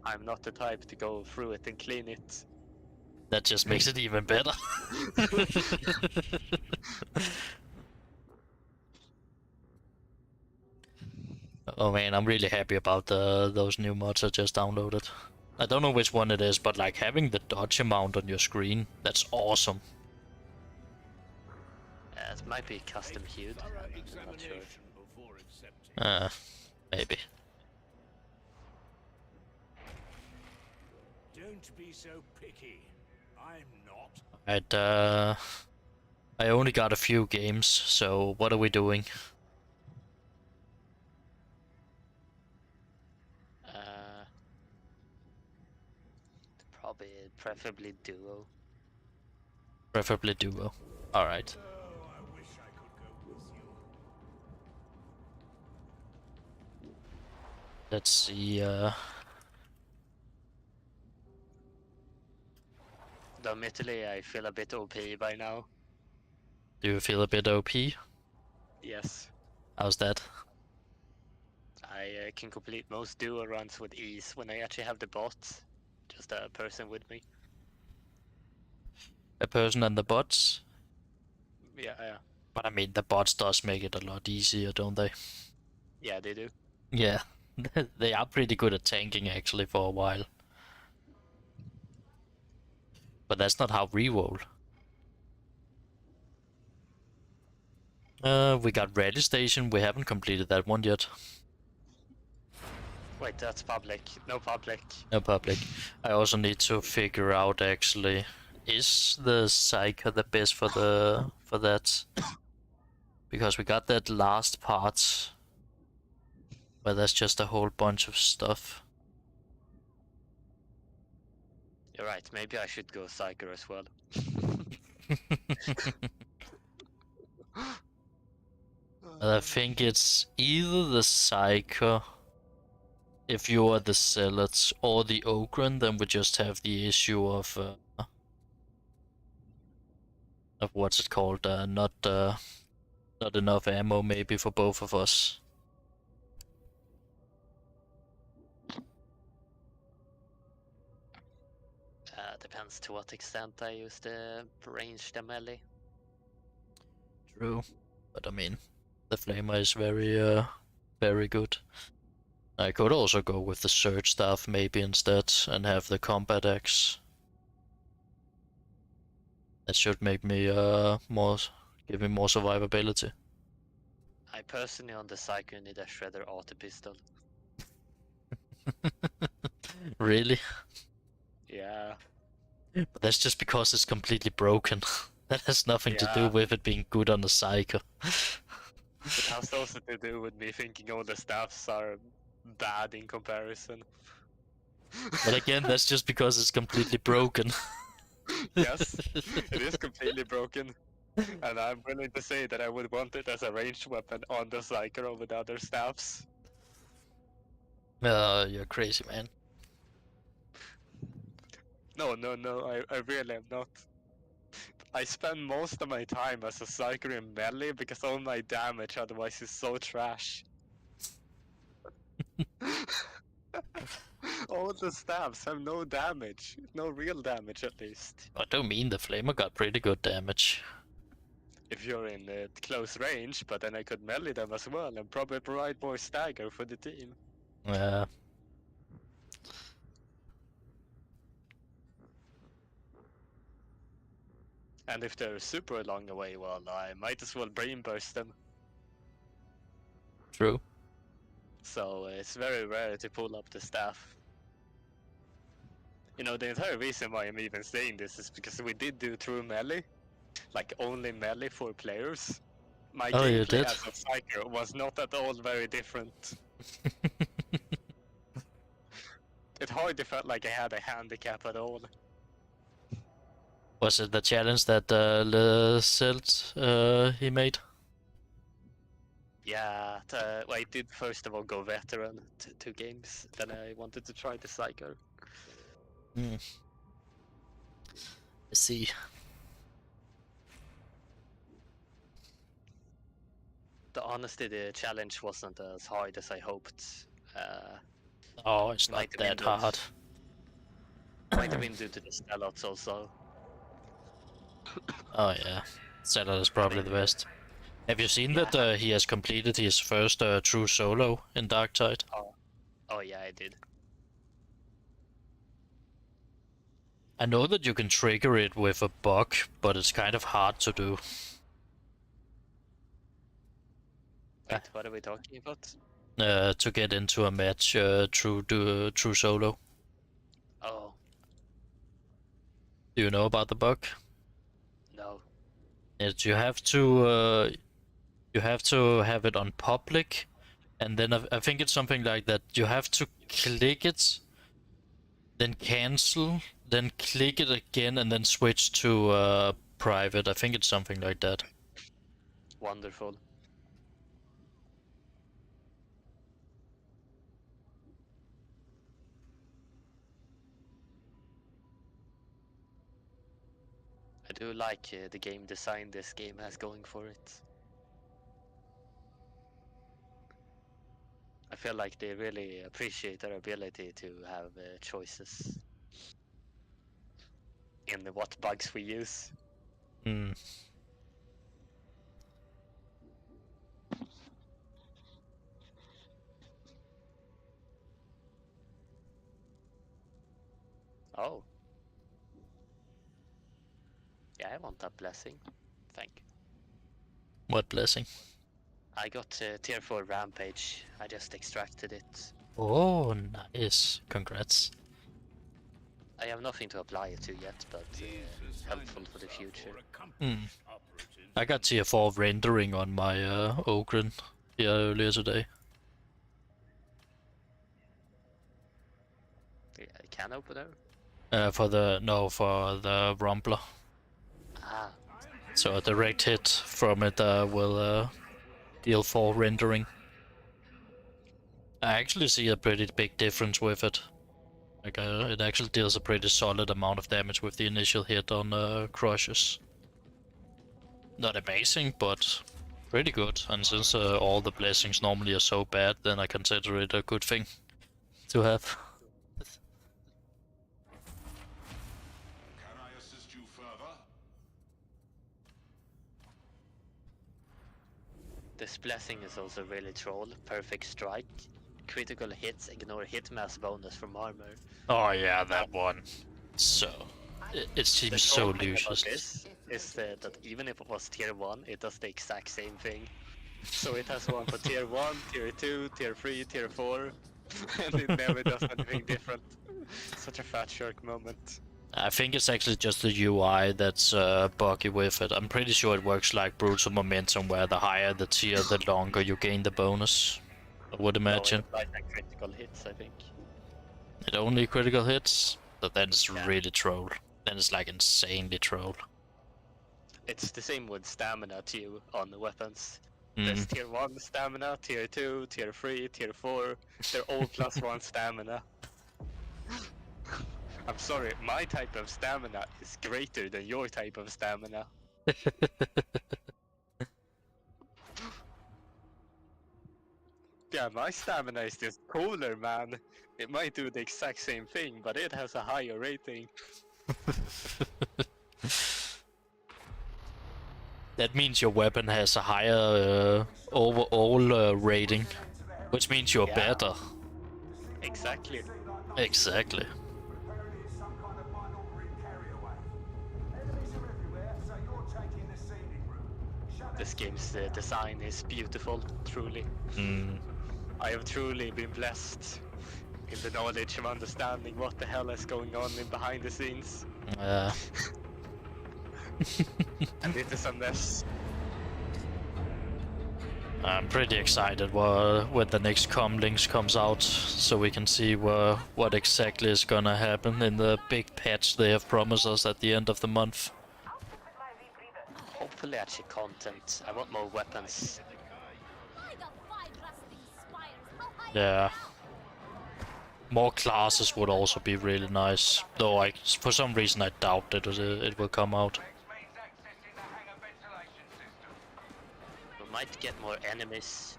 I'm not the type to go through it and clean it. That just makes it even better. Oh man, I'm really happy about those new mods I just downloaded. I don't know which one it is, but like having the dodge amount on your screen, that's awesome. It might be custom hued. I'm not sure. Maybe. Don't be so picky. I'm not. I only got a few games, so what are we doing? Preferably duo. Preferably duo. Alright. Oh, I wish I could go with you. Let's see, Admittedly, I feel a bit OP by now. do you feel a bit OP? Yes. How's that? I can complete most duo runs with ease when I actually have the bot. Just a person with me. A person and the bots? Yeah. But I mean, the bots does make it a lot easier, don't they? Yeah, they do. Yeah. They are pretty good at tanking actually for a while. But that's not how we roll. We got Rally Station, we haven't completed that one yet. Wait, that's public. No public. No public. I also need to figure out actually, is the Psyker the best for that? Because we got that last part where there's just a whole bunch of stuff. You're right, maybe I should go Psyker as well. I think it's either the Psyker if you are the Zealots or the Ogren, then we just have the issue of what's it called? Not enough ammo maybe for both of us. Depends to what extent I use the ranged melee. True, but I mean, the Flamer is very good. I could also go with the Surge Staff maybe instead and have the Combat Axe. That should make me give me more survivability. I personally on the Psycho need a Shredder auto pistol. Really? Yeah. But that's just because it's completely broken. That has nothing to do with it being good on the Psycho. It has also to do with me thinking all the staffs are bad in comparison. But again, that's just because it's completely broken. Yes, it is completely broken. And I'm willing to say that I would want it as a ranged weapon on the Psycho over the other staffs. You're crazy, man. No, I really am not. I spend most of my time as a Psycho in melee because all my damage otherwise is so trash. All the staffs have no damage. No real damage at least. I don't mean the Flamer got pretty good damage. If you're in close range, but then I could melee them as well and probably provide more stagger for the team. Yeah. And if they're super long away, well, I might as well brain burst them. True. So it's very rare to pull up the staff. You know, the entire reason why I'm even saying this is because we did do true melee. Like, only melee for players. My gameplay as a Psycho was not at all very different. It hardly felt like I had a handicap at all. Was it the challenge that Le Silt he made? Yeah, well, I did first of all go veteran 2 games, then I wanted to try the Psycho. I see. Honestly, the challenge wasn't as hard as I hoped. Oh, it's not that hard. Might have been due to the Stelots also. Oh yeah, Zelda is probably the best. Have you seen that he has completed his first true solo in Darktide? Oh yeah, I did. I know that you can trigger it with a bug, but it's kind of hard to do. Wait, what are we talking about? To get into a match through solo. Oh. Do you know about the bug? No. You have to have it on public, and then I think it's something like that. You have to click it, then cancel, then click it again, and then switch to private. I think it's something like that. Wonderful. I do like the game design this game has going for it. I feel like they really appreciate their ability to have choices in what bugs we use. Hmm. Oh. Yeah, I want that blessing. Thank you. What blessing? I got tier 4 rampage. I just extracted it. Oh, nice. Congrats. I have nothing to apply it to yet, but helpful for the future. Hmm. I got tier 4 rendering on my Ogren here earlier today. Yeah, can opener? For the Rumbler. Ah. So a direct hit from it will deal 4 rendering. I actually see a pretty big difference with it. Like it actually deals a pretty solid amount of damage with the initial hit on crushes. Not amazing, but pretty good. And since all the blessings normally are so bad, then I consider it a good thing to have. Can I assist you further? This blessing is also really troll. Perfect strike. Critical hits ignore hit mass bonus from armor. Oh yeah, that one. So it seems so useless. This is that even if it was tier 1, it does the exact same thing. So it has one for tier 1, tier 2, tier 3, tier 4, and it never does anything different. Such a fat shark moment. I think it's actually just the UI that's buggy with it. I'm pretty sure it works like Brutal Momentum, where the higher the tier, the longer you gain the bonus. I would imagine. No, it like critical hits, I think. It only critical hits? But then it's really troll. Then it's like insanely troll. It's the same with stamina too on the weapons. There's tier 1 stamina, tier 2, tier 3, tier 4. They're all +1 stamina. I'm sorry, my type of stamina is greater than your type of stamina. Yeah, my stamina is just cooler, man. It might do the exact same thing, but it has a higher rating. That means your weapon has a higher overall rating, which means you're better. Exactly. Exactly. This game's design is beautiful, truly. I have truly been blessed in the knowledge of understanding what the hell is going on in behind the scenes. And it is a mess. I'm pretty excited when the next comlinks comes out, so we can see what exactly is gonna happen in the big patch they have promised us at the end of the month. Hopefully actually content. I want more weapons. Yeah. More classes would also be really nice, though for some reason I doubt that it will come out. We might get more enemies.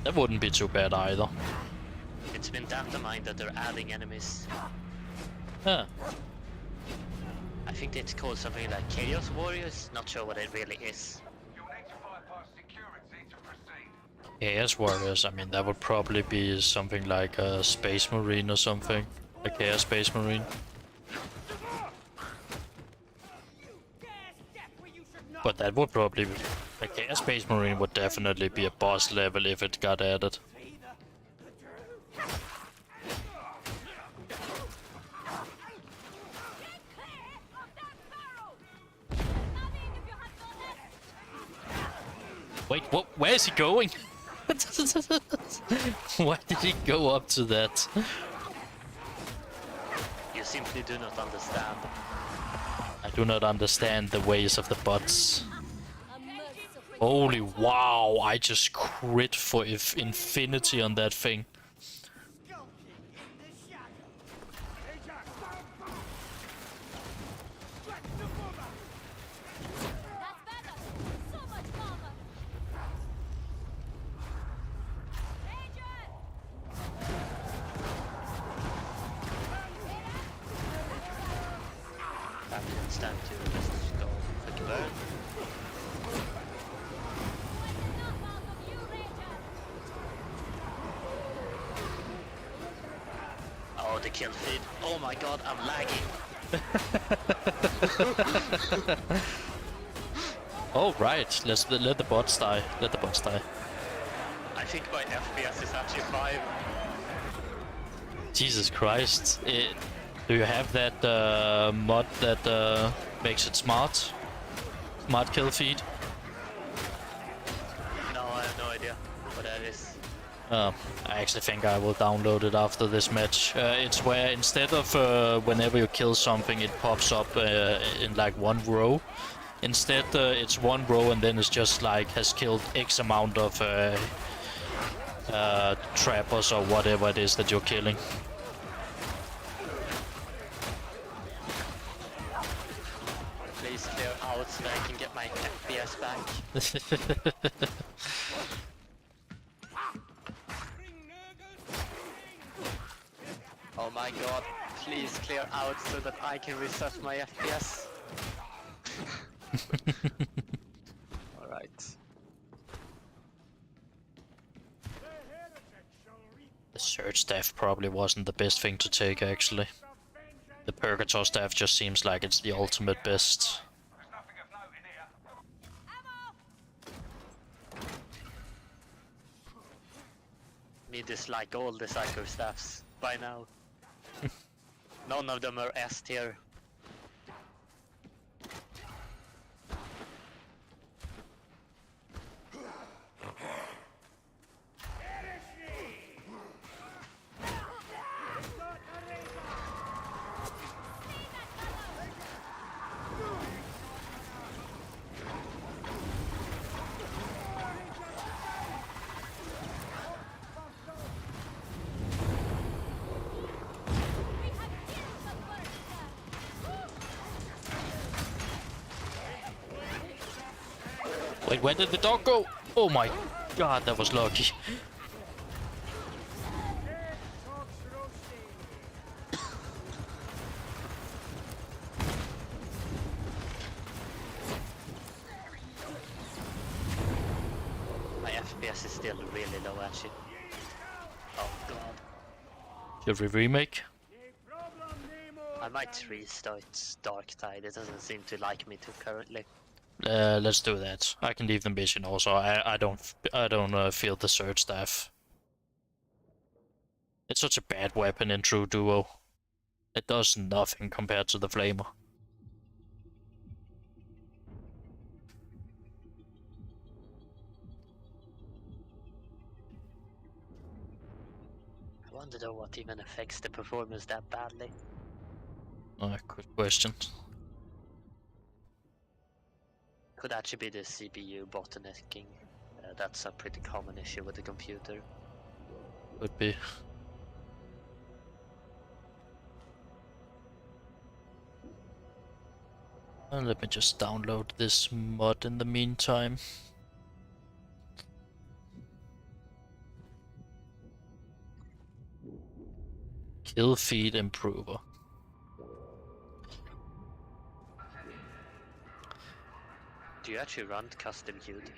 That wouldn't be too bad either. It's been data mined that they're adding enemies. Yeah. I think it's called something like Chaos Warriors. Not sure what it really is. Chaos Warriors, I mean, that would probably be something like a Space Marine or something. A Chaos Space Marine. But that would probably be... A Chaos Space Marine would definitely be a boss level if it got added. Wait, what? Where is he going? Why did he go up to that? You simply do not understand. I do not understand the ways of the bots. Holy wow, I just crit for infinity on that thing. It's time to just go quick burn. Oh, the kill feed. Oh my god, I'm lagging. Oh right, let the bots die. Let the bots die. I think my FPS is actually 5. Jesus Christ. Do you have that mod that makes it smart? Smart kill feed? No, I have no idea what that is. I actually think I will download it after this match. It's where instead of whenever you kill something, it pops up in like one row. Instead, it's one row and then it's just like has killed X amount of trappers or whatever it is that you're killing. Please clear out so I can get my FPS back. Oh my god, please clear out so that I can reset my FPS. Alright. The Surge Staff probably wasn't the best thing to take, actually. The Purgator Staff just seems like it's the ultimate best. Me dislike all the Psycho Staffs by now. None of them are S tier. Wait, where did the dog go? Oh my god, that was lucky. My FPS is still really low actually. Oh god. Should we remake? I might restart Dark Tide, it doesn't seem to like me too currently. Let's do that. I can leave the mission also. I don't feel the Surge Staff. It's such a bad weapon in true duo. It does nothing compared to the Flamer. I wonder though what even affects the performance that badly. Good question. Could actually be the CPU bottlenecking. That's a pretty common issue with the computer. Could be. Let me just download this mod in the meantime. Kill feed improver. Do you actually run custom hued?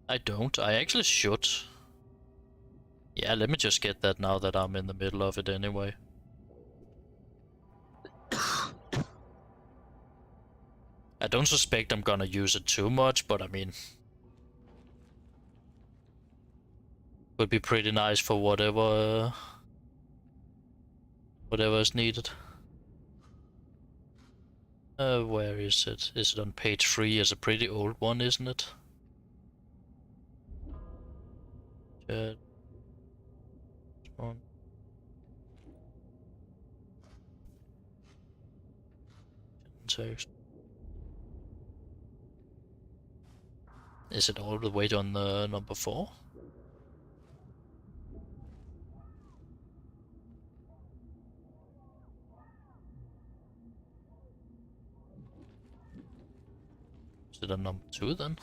I don't. I actually should. Yeah, let me just get that now that I'm in the middle of it anyway. I don't suspect I'm gonna use it too much, but I mean... would be pretty nice for whatever is needed. Where is it? Is it on page 3? It's a pretty old one, isn't it? One. Text. Is it all the way on the number 4? Is it on number 2 then?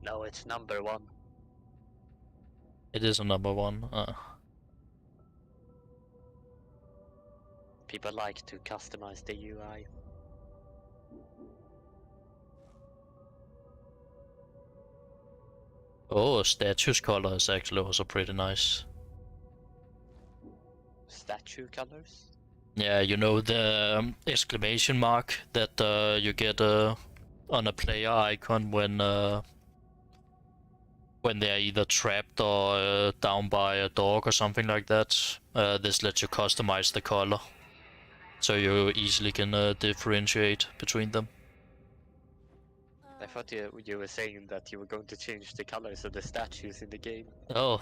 No, it's number 1. It is on number 1. People like to customize the UI. Oh, statue's color is actually also pretty nice. Statue colors? Yeah, you know the exclamation mark that you get on a player icon when they're either trapped or down by a dog or something like that. This lets you customize the color, so you easily can differentiate between them. I thought you were saying that you were going to change the colors of the statues in the game. Oh,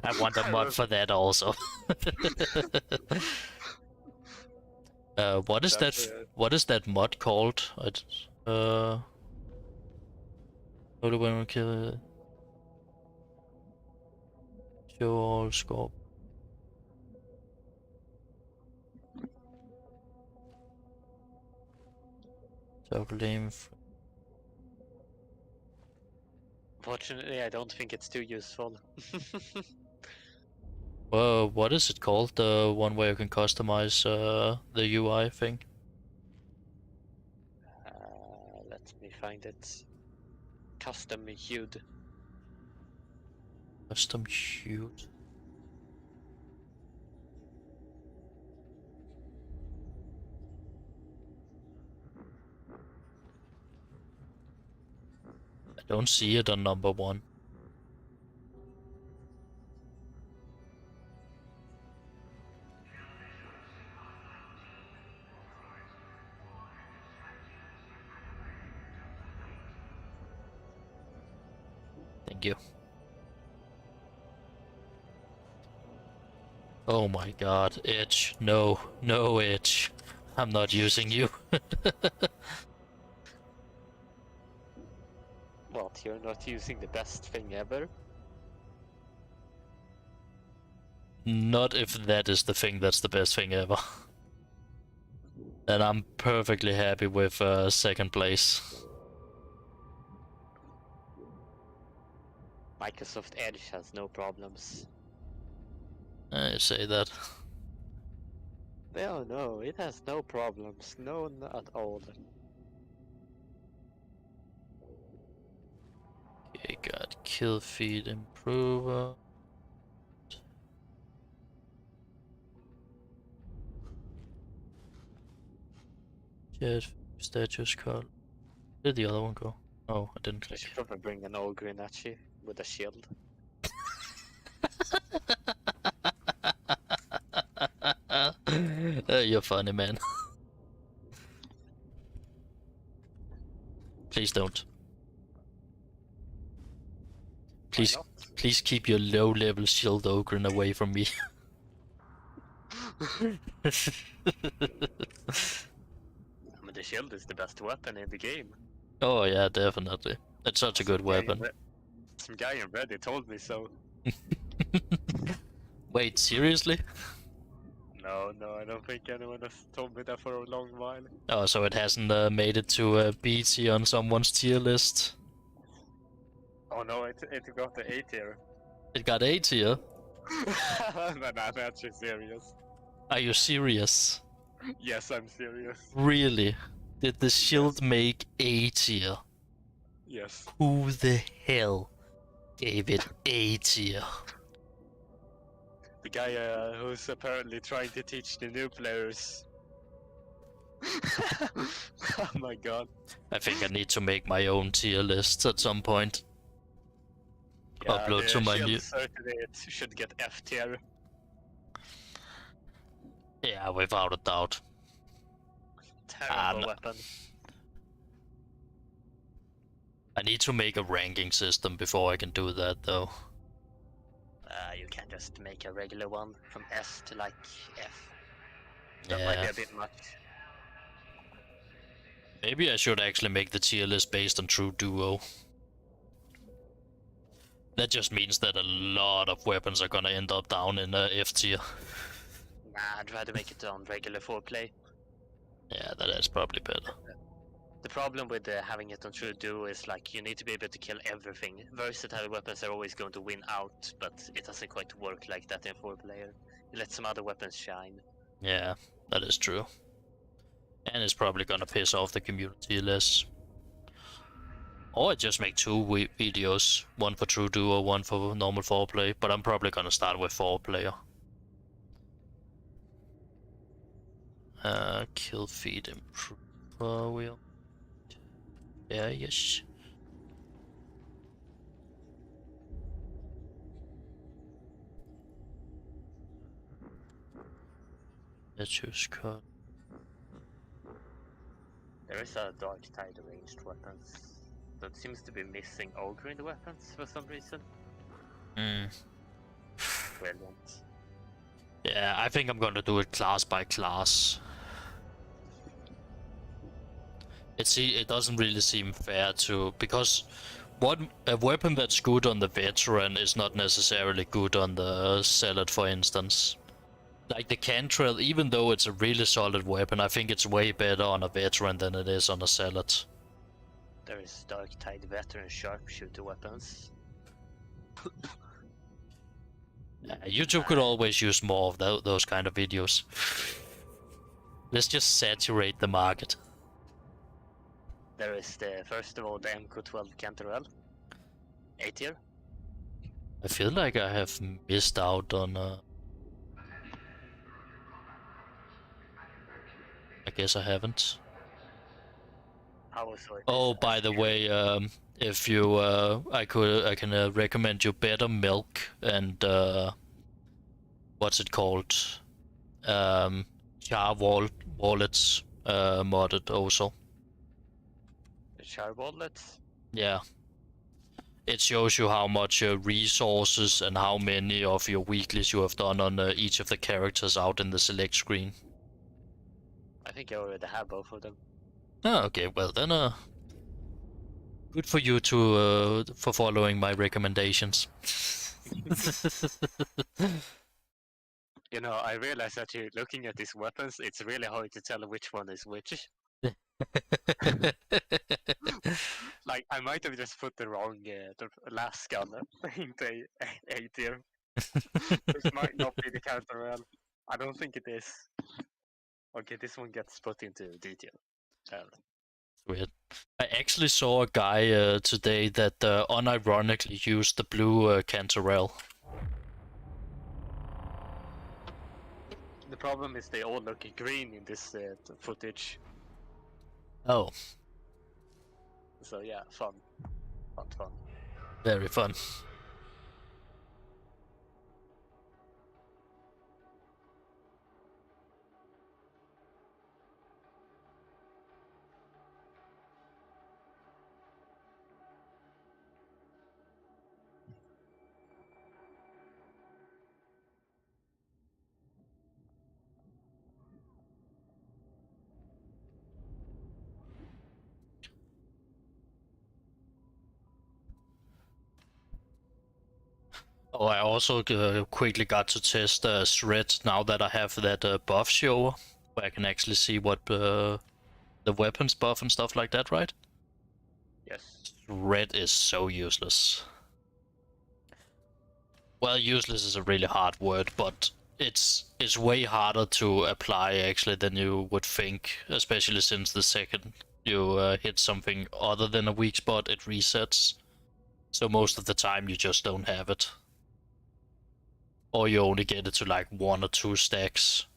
I want a mod for that also. What is that? What is that mod called? How do we kill it? Show all scope. Toggle. Fortunately, I don't think it's too useful. Well, what is it called? The one where you can customize the UI thing? Let me find it. Custom hued. Custom hued. I don't see it on number 1. Thank you. Oh my god, Edge. No, no Edge. I'm not using you. What, you're not using the best thing ever? Not if that is the thing that's the best thing ever. And I'm perfectly happy with second place. Microsoft Edge has no problems. I say that. No, it has no problems. No, not at all. Okay, got kill feed improver. Jet statues card. Where did the other one go? Oh, I didn't I click. should probably bring an ogre in at you with a shield. You're funny, man. Please don't. Please, please keep your low-level shield ogre away from me. I mean, the shield is the best weapon in the game. Oh yeah, definitely. It's such a good weapon. Some guy in Reddit told me so. Wait, seriously? No, I don't think anyone has told me that for a long while. Oh, so it hasn't made it to B tier on someone's tier list. Oh no, it got the A tier. It got A tier? No, I'm actually serious. Are you serious? Yes, I'm serious. Really? Did the shield make A tier? Yes. Who the hell gave it A tier? The guy who's apparently trying to teach the new players. Oh my god. I think I need to make my own tier list at some point. Yeah, Upload to my shield new... certainly it should get F tier. Yeah, without a doubt. Terrible no. weapon. I need to make a ranking system before I can do that, though. You can't just make a regular one from S to like F. That might be Yeah. a bit much. Maybe I should actually make the tier list based on true duo. That just means that a lot of weapons are gonna end up down in F tier. Nah, I'd rather make it on regular 4-play. Yeah, that is probably better. The problem with having it on True Duo is like you need to be able to kill everything. Versatile weapons are always going to win out, but it doesn't quite work like that in 4-player. You let some other weapons shine. Yeah, that is true. And it's probably gonna piss off the community less. Or I just make two videos, one for True Duo, one for normal 4-play, but I'm probably gonna start with 4-player. Kill feed improve wheel. Yeah, yes. Let's choose cut. There is a Dark Tide ranged weapons. That seems to be missing Ogre in the weapons for some reason. Brilliant. Yeah, I think I'm gonna do it class by class. It doesn't really seem fair to, because a weapon that's good on the veteran is not necessarily good on the zealot, for instance. Like the cantrell, even though it's a really solid weapon, I think it's way better on a veteran than it is on a zealot. There is Dark Tide veteran sharpshooter weapons. YouTube could always use more of those kind of videos. Let's just saturate the market. There is first of all the MQ12 Cantorell. A tier. I feel like I have missed out on I guess I haven't. Power sword. Oh, by the way, if you, I can recommend you Better Milk and what's it called? Char wallets modded also. The Char wallets. Yeah. It shows you how much resources and how many of your weeklies you have done on each of the characters out in the select screen. I think I already have both of them. Oh, okay, well then, good for you to for following my recommendations. You know, I realize that you're looking at these weapons, it's really hard to tell which one is which. Like, I might have just put the wrong, the last gun into A tier. This might not be the Cantorell. I don't think it is. Okay, this one gets put into D tier. Weird. I actually saw a guy today that unironically used the blue Cantorell. The problem is they all look green in this footage. Oh, So yeah, fun. Fun. very fun. Oh, I also quickly got to test Shred now that I have that buff show, where I can actually see what the weapons buff and stuff like that, right? Yes. Red is so useless. Well, useless is a really hard word, but it's way harder to apply actually than you would think, especially since the second you hit something other than a weak spot, it resets. So most of the time you just don't have it. Or you only get it to like 1 or 2 stacks.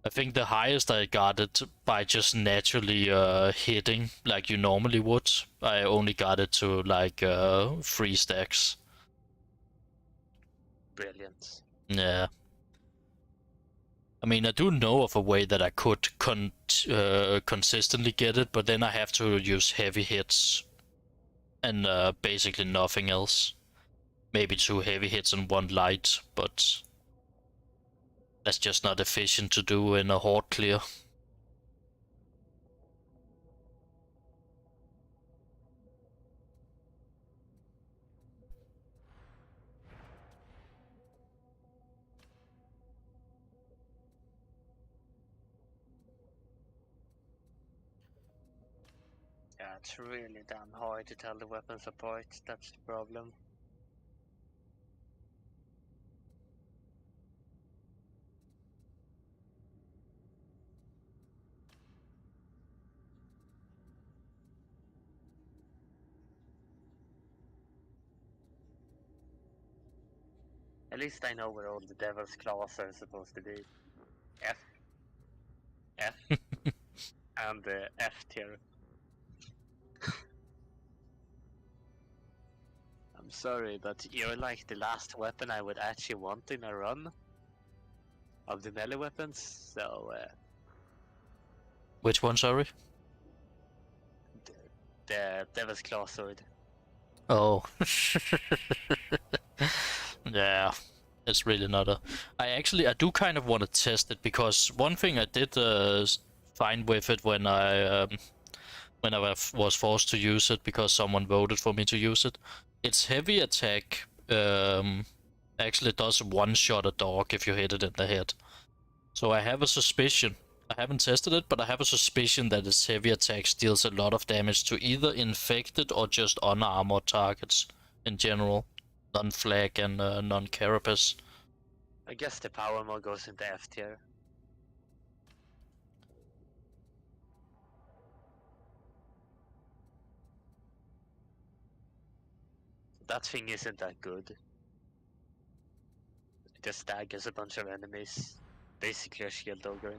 I think the highest I got it by just naturally hitting like you normally would. I only got it to like 3 stacks. Brilliant. Yeah. I mean, I do know of a way that I could consistently get it, but then I have to use heavy hits and basically nothing else. Maybe 2 heavy hits and 1 light, but that's just not efficient to do in a horde clear. Yeah, it's really damn hard to tell the weapons apart. That's the problem. At least I know where all the devil's claws are supposed to be. F, F, and F tier. I'm sorry, but you're like the last weapon I would actually want in a run of the melee weapons, so Which one, sorry? the Devil's Claw Sword. Oh. Yeah, it's really not a... I do kind of want to test it, because one thing I did find with it when I was forced to use it because someone voted for me to use it, its heavy attack actually does one-shot a dog if you hit it in the head. So I have a suspicion, I haven't tested it, but I have a suspicion that its heavy attack deals a lot of damage to either infected or just unarmored targets in general. Non-flag and non-carapace. I guess the power mode goes into F tier. That thing isn't that good. It just staggers a bunch of enemies. Basically a shield ogre.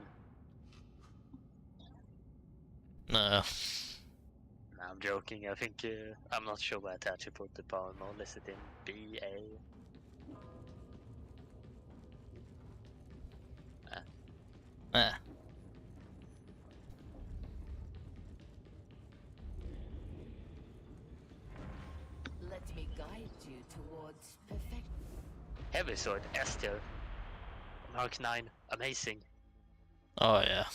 Nah. Nah, I'm joking. I think I'm not sure where to actually put the power mode. Is it in B, A? Ah. Let me guide you towards perfection. Heavy sword, S tier. Mark 9, amazing. Oh yeah.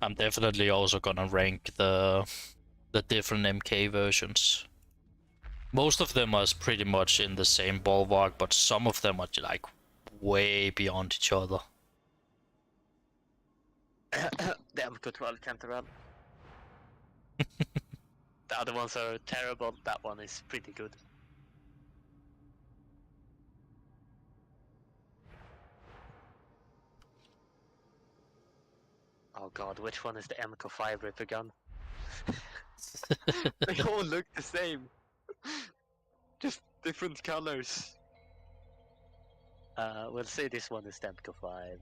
I'm definitely also gonna rank the different MK versions. Most of them are pretty much in the same ballpark, but some of them are like way beyond each other. Damn, good roll, counter roll. The other ones are terrible, that one is pretty good. Oh god, which one is the MK5 Ripper gun? They all look the same. Just different colors. We'll say this one is the MK5.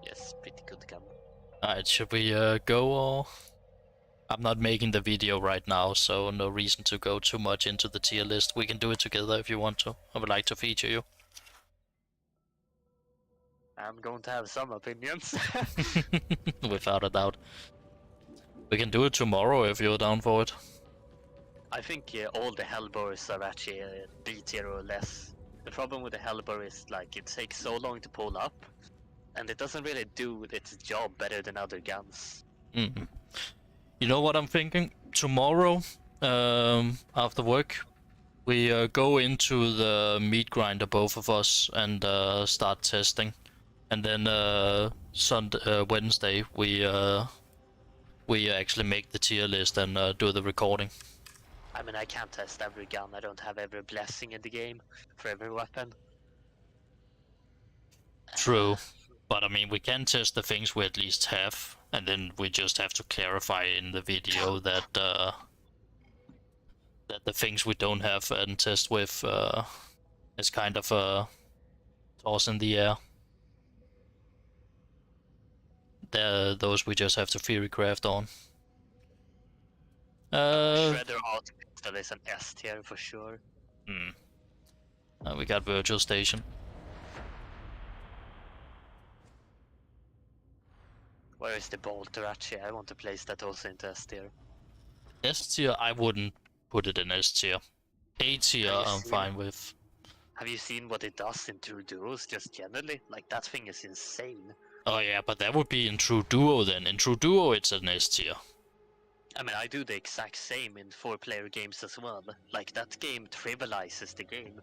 Yes, pretty good gun. Alright, should we go, or... I'm not making the video right now, so no reason to go too much into the tier list. We can do it together if you want to. I would like to feature you. I'm going to have some opinions. Without a doubt. We can do it tomorrow if you're down for it. I think all the Hellbores are actually B tier or less. The problem with the Hellbore is like it takes so long to pull up, and it doesn't really do its job better than other guns. Mm. You know what I'm thinking? Tomorrow, after work, We go into the meat grinder, both of us, and start testing. And then Wednesday we actually make the tier list and do the recording. I mean, I can't test every gun. I don't have every blessing in the game for every weapon. True, but I mean we can test the things we at least have, and then we just have to clarify in the video that that the things we don't have and test with is kind of a toss in the air. Those we just have to theory craft on. Shredder Art Pistol is an S tier for sure. We got Virtual Station. Where is the bolter actually? I want to place that also into S tier. S tier, I wouldn't put it in S tier. A tier, Have you I'm seen fine it? with. Have you seen what it does in True Duos just generally? Like, that thing is insane. Oh yeah, but that would be in True Duo then. In True Duo, it's an S tier. I mean, I do the exact same in 4-player games as well. Like, that game trivializes the game.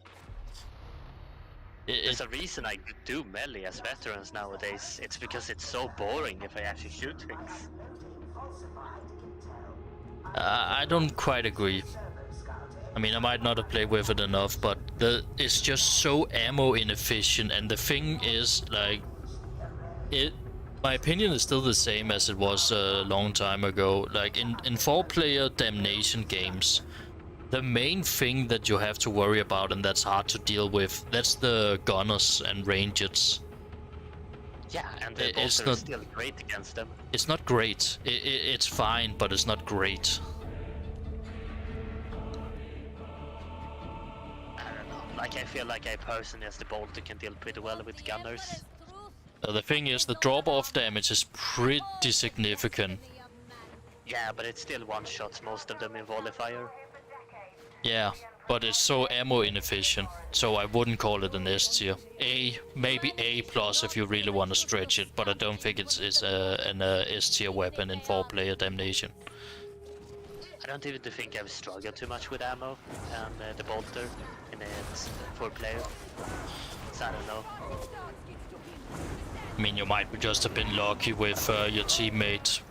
There's a reason I do melee as veterans nowadays. It's because it's so boring if I actually shoot things. I don't quite agree. I mean, I might not have played with it enough, but it's just so ammo inefficient, and the thing is, like, my opinion is still the same as it was a long time ago. Like, in 4-player Damnation games, the main thing that you have to worry about and that's hard to deal with, that's the gunners and rangers. Yeah, and the It's bolter is not- still great against them. It's not great. It's fine, but it's not great. I don't know. Like, I feel like I personally, as the bolter, can deal pretty well with gunners. The thing is, the drop-off damage is pretty significant. Yeah, but it still one-shots most of them in volley fire. Yeah, but it's so ammo inefficient, so I wouldn't call it an S tier. Maybe A plus if you really want to stretch it, but I don't think it's an S tier weapon in 4-player Damnation. I don't even think I've struggled too much with ammo and the bolter in a 4-player. So I don't know. I mean, you might just have been lucky with your teammate.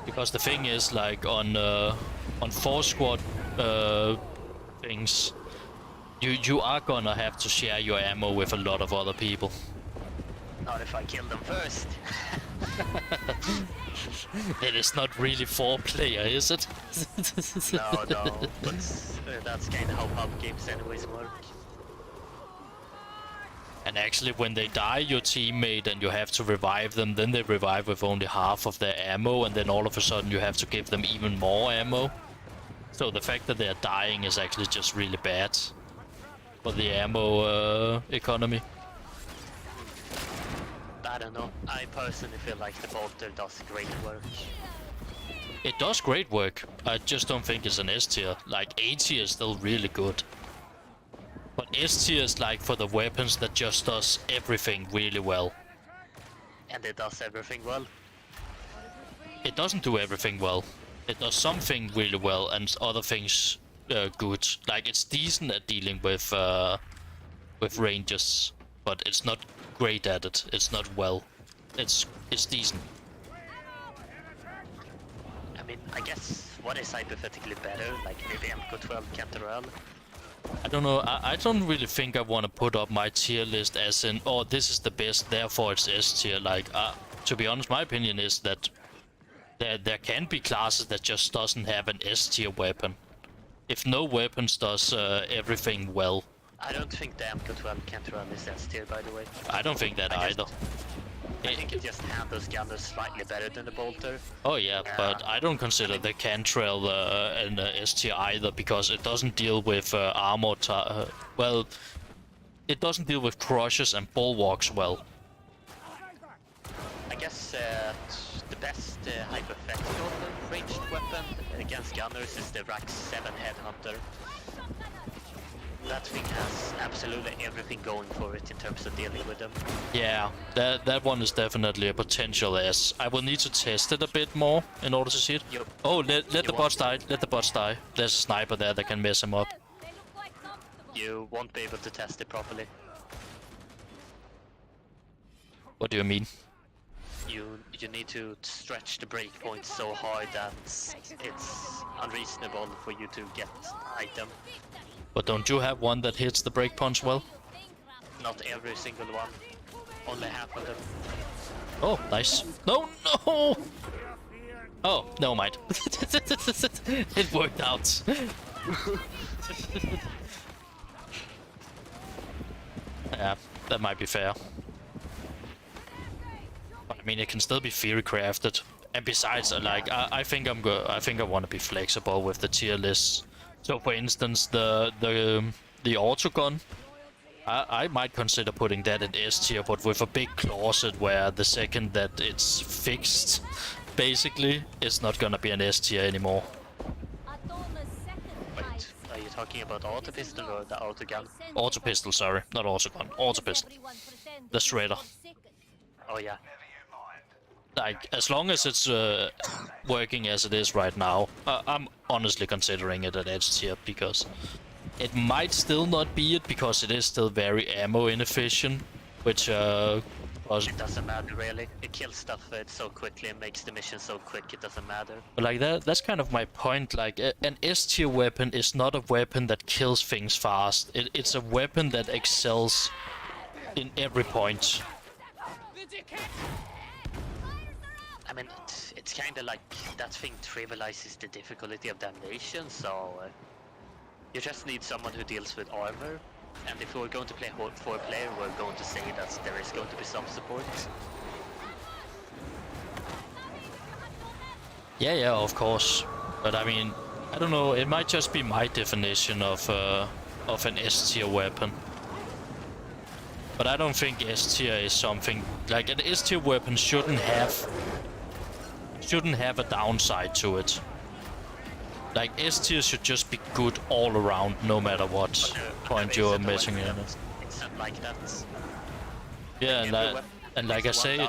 Because the thing is, like, on 4-squad things, you are gonna have to share your ammo with a lot of other people. Not if I kill them first. It is not really 4-player, is it? No, but that's kind of how pub games anyways work. And actually, when they die, your teammate, and you have to revive them, then they revive with only half of their ammo, and then all of a sudden you have to give them even more ammo. So the fact that they're dying is actually just really bad for the ammo economy. I don't know. I personally feel like the bolter does great work. It does great work. I just don't think it's an S tier. Like, A tier is still really good. But S tier is like for the weapons that just does everything really well. And it does everything well. It doesn't do everything well. It does something really well and other things good. Like, it's decent at dealing with rangers, but it's not great at it. It's not well. It's decent. I mean, I guess what is hypothetically better? Like maybe MK12 Cantarell? I don't know. I don't really think I want to put up my tier list as in, oh, this is the best, therefore it's S tier. Like, to be honest, my opinion is that there can be classes that just doesn't have an S tier weapon. If no weapons does everything well. I don't think the MK12 Cantarell is S tier, by the way. I don't think that either. I think it just handles gunners slightly better than the bolter. Oh yeah, but I don't consider the Cantrell an S tier either, because it doesn't deal with armor. Well, it doesn't deal with crushes and bulwarks well. I guess the best hypothetical ranged weapon against gunners is the Rack 7 Headhunter. That thing has absolutely everything going for it in terms of dealing with them. Yeah, that one is definitely a potential S. I will need to test it a bit more in order to see it. Yep. Oh, let the bots die. Let the bots die. There's a sniper there that can mess him up. You won't be able to test it properly. What do you mean? You need to stretch the breakpoint so hard that it's unreasonable for you to get item. But don't you have one that hits the breakpoints well? Not every single one. Only half of them. Oh, nice. No, no! Oh, never mind. It worked out. Yeah, that might be fair. But I mean, it can still be theory crafted. And besides, I think I think I want to be flexible with the tier lists. So, for instance, the autogun, I might consider putting that in S tier, but with a big closet where the second that it's fixed, basically, it's not gonna be an S tier anymore. Wait, are you talking about auto pistol or the auto gun? Auto pistol, sorry, not autogun. Auto pistol. The shredder. Oh yeah. Like, as long as it's working as it is right now, I'm honestly considering it at S tier, because it might still not be it, because it is still very ammo inefficient, which was... It doesn't matter really. It kills stuff so quickly and makes the mission so quick, it doesn't matter. But like that's kind of my point. Like an S tier weapon is not a weapon that kills things fast. It's a weapon that excels in every point. I mean, it's kind of like that thing trivializes the difficulty of damnation, so you just need someone who deals with armor. And if we're going to play 4-player, we're going to say that there is going to be some support. Yeah, of course. But I mean, I don't know. It might just be my definition of an S tier weapon. But I don't think S tier is something like an S tier weapon shouldn't have a downside to it. Like S tier should just be good all around, no matter what point you're messing in it. It's not like that. Yeah, and like I say,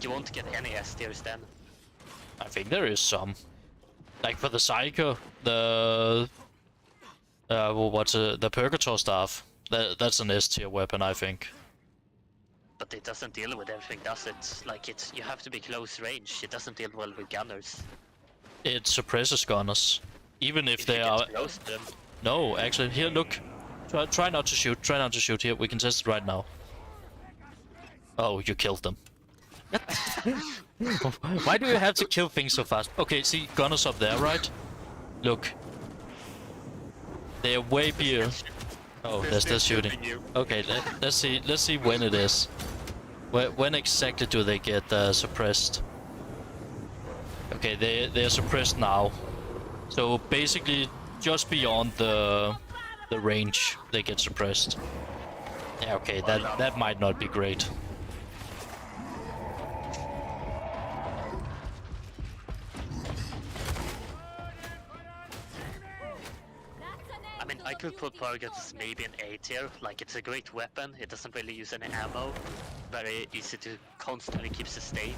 you won't get any S tiers then. I think there is some. Like for the Psycho, the the Purgator staff. That's an S tier weapon, I think. But it doesn't deal with everything, does it? Like you have to be close range. It doesn't deal well with gunners. It suppresses gunners, even if they you are. get close to them. No, actually, here, look. Try not to shoot. Try not to shoot here. We can test it right now. Oh, you killed them. Why do you have to kill things so fast? Okay, see, gunners up there, right? Look. They're way beyond. Oh, they're still shooting. Okay, let's see when it is. When exactly do they get suppressed? Okay, they're suppressed now. So basically, just beyond the range, they get suppressed. Yeah, okay, that might not be great. I mean, I could put Purgator's maybe in A tier. Like, it's a great weapon. It doesn't really use any ammo. Very easy to constantly keep sustained.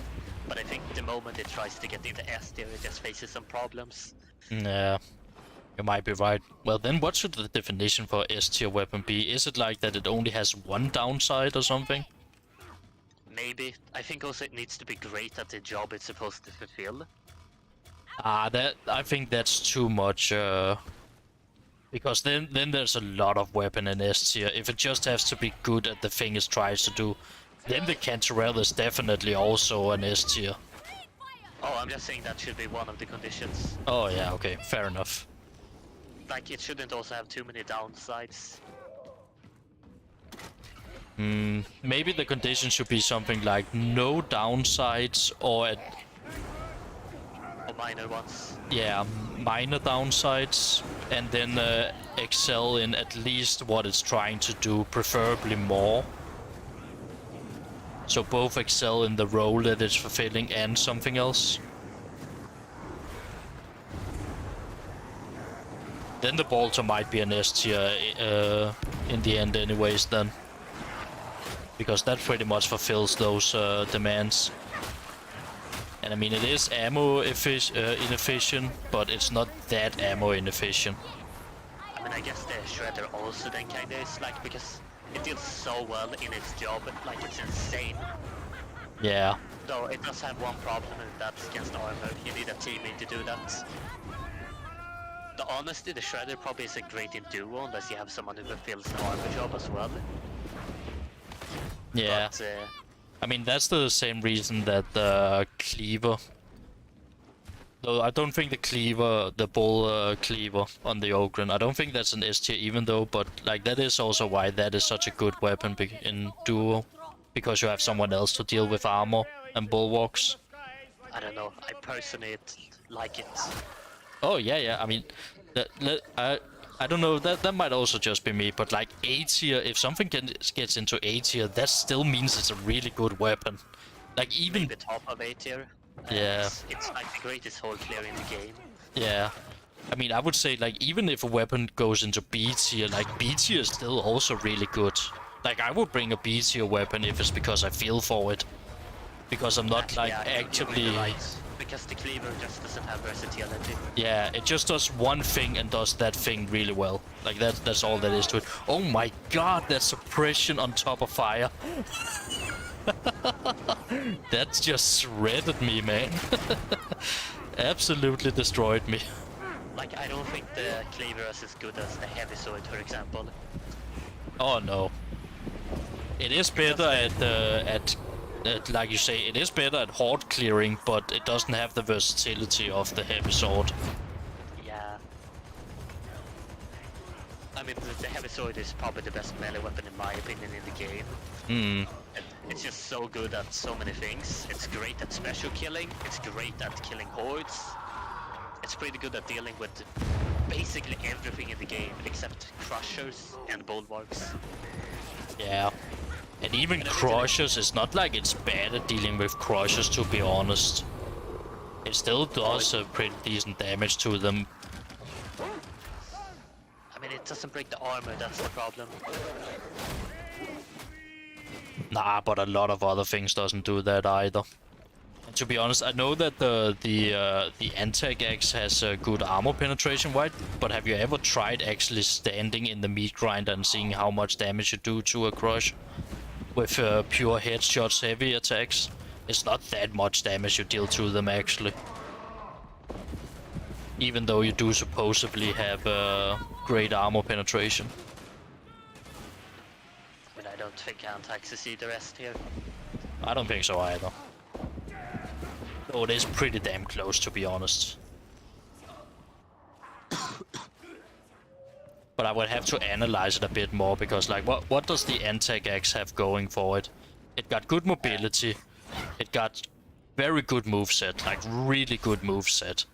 But I think the moment it tries to get into S tier, it just faces some problems. Yeah, you might be right. Well, then what should the definition for S tier weapon be? Is it like that it only has one downside or something? Maybe. I think also it needs to be great at the job it's supposed to fulfill. I think that's too much. Because then there's a lot of weapon in S tier. If it just has to be good at the thing it tries to do, then the Cantarell is definitely also an S tier. Oh, I'm just saying that should be one of the conditions. Oh yeah, okay, fair enough. Like, it shouldn't also have too many downsides. Maybe the condition should be something like no downsides or Or minor ones. yeah, minor downsides, and then excel in at least what it's trying to do, preferably more. So both excel in the role that it's fulfilling and something else. Then the Bolter might be an S tier in the end anyways then. Because that pretty much fulfills those demands. And I mean, it is ammo inefficient, but it's not that ammo inefficient. I mean, I guess the Shredder also then kinda is like, because it deals so well in its job, like it's insane. Yeah. Though it does have one problem, and that's against armor. You need a teammate to do that. Honestly, the Shredder probably isn't great in duo unless you have someone who fulfills the armor job as well. Yeah. But, I mean, that's the same reason that the Cleaver... Though I don't think the Cleaver, the Bull Cleaver on the Ogren, I don't think that's an S tier even though, but like that is also why that is such a good weapon in duo. Because you have someone else to deal with armor and bulwarks. I don't know, I personally like it. Oh yeah, I mean, I don't know, that might also just be me, but like A tier, if something gets into A tier, that still means it's a really good weapon. Like even the top of A tier. Yeah. It's like the greatest hold clear in the game. Yeah. I mean, I would say like even if a weapon goes into B tier, like B tier is still also really good. Like I would bring a B tier weapon if it's because I feel for it. Because I'm not like yeah, actively... you're right. Because the Cleaver just doesn't have versatility. Yeah, it just does one thing and does that thing really well. Like that's all that is to it. Oh my god, that suppression on top of fire. That just shredded me, man. Absolutely destroyed me. Like, I don't think the Cleaver is as good as the Heavy Sword, for example. Oh no. It is better at like you say, it is better at horde clearing, but it doesn't have the versatility of the Heavy Sword. Yeah. I mean, the Heavy Sword is probably the best melee weapon in my opinion in the game. It's just so good at so many things. It's great at special killing, it's great at killing hordes. It's pretty good at dealing with basically everything in the game except crushers and bulwarks. Yeah. And even crushers, it's not like it's bad at dealing with crushers, to be honest. It still does pretty decent damage to them. I mean, it doesn't break the armor, that's the problem. Nah, but a lot of other things doesn't do that either. And to be honest, I know that the Anti-Axe has good armor penetration, right? But have you ever tried actually standing in the meat grinder and seeing how much damage you do to a crush? With pure headshots, heavy attacks? It's not that much damage you deal to them, actually. Even though you do supposedly have great armor penetration. But I don't think Antax is either S tier. I don't think so either. Though it is pretty damn close, to be honest. But I would have to analyze it a bit more, because like what does the Anti-Axe have going for it? It got good mobility, it got very good moveset, like really good moveset.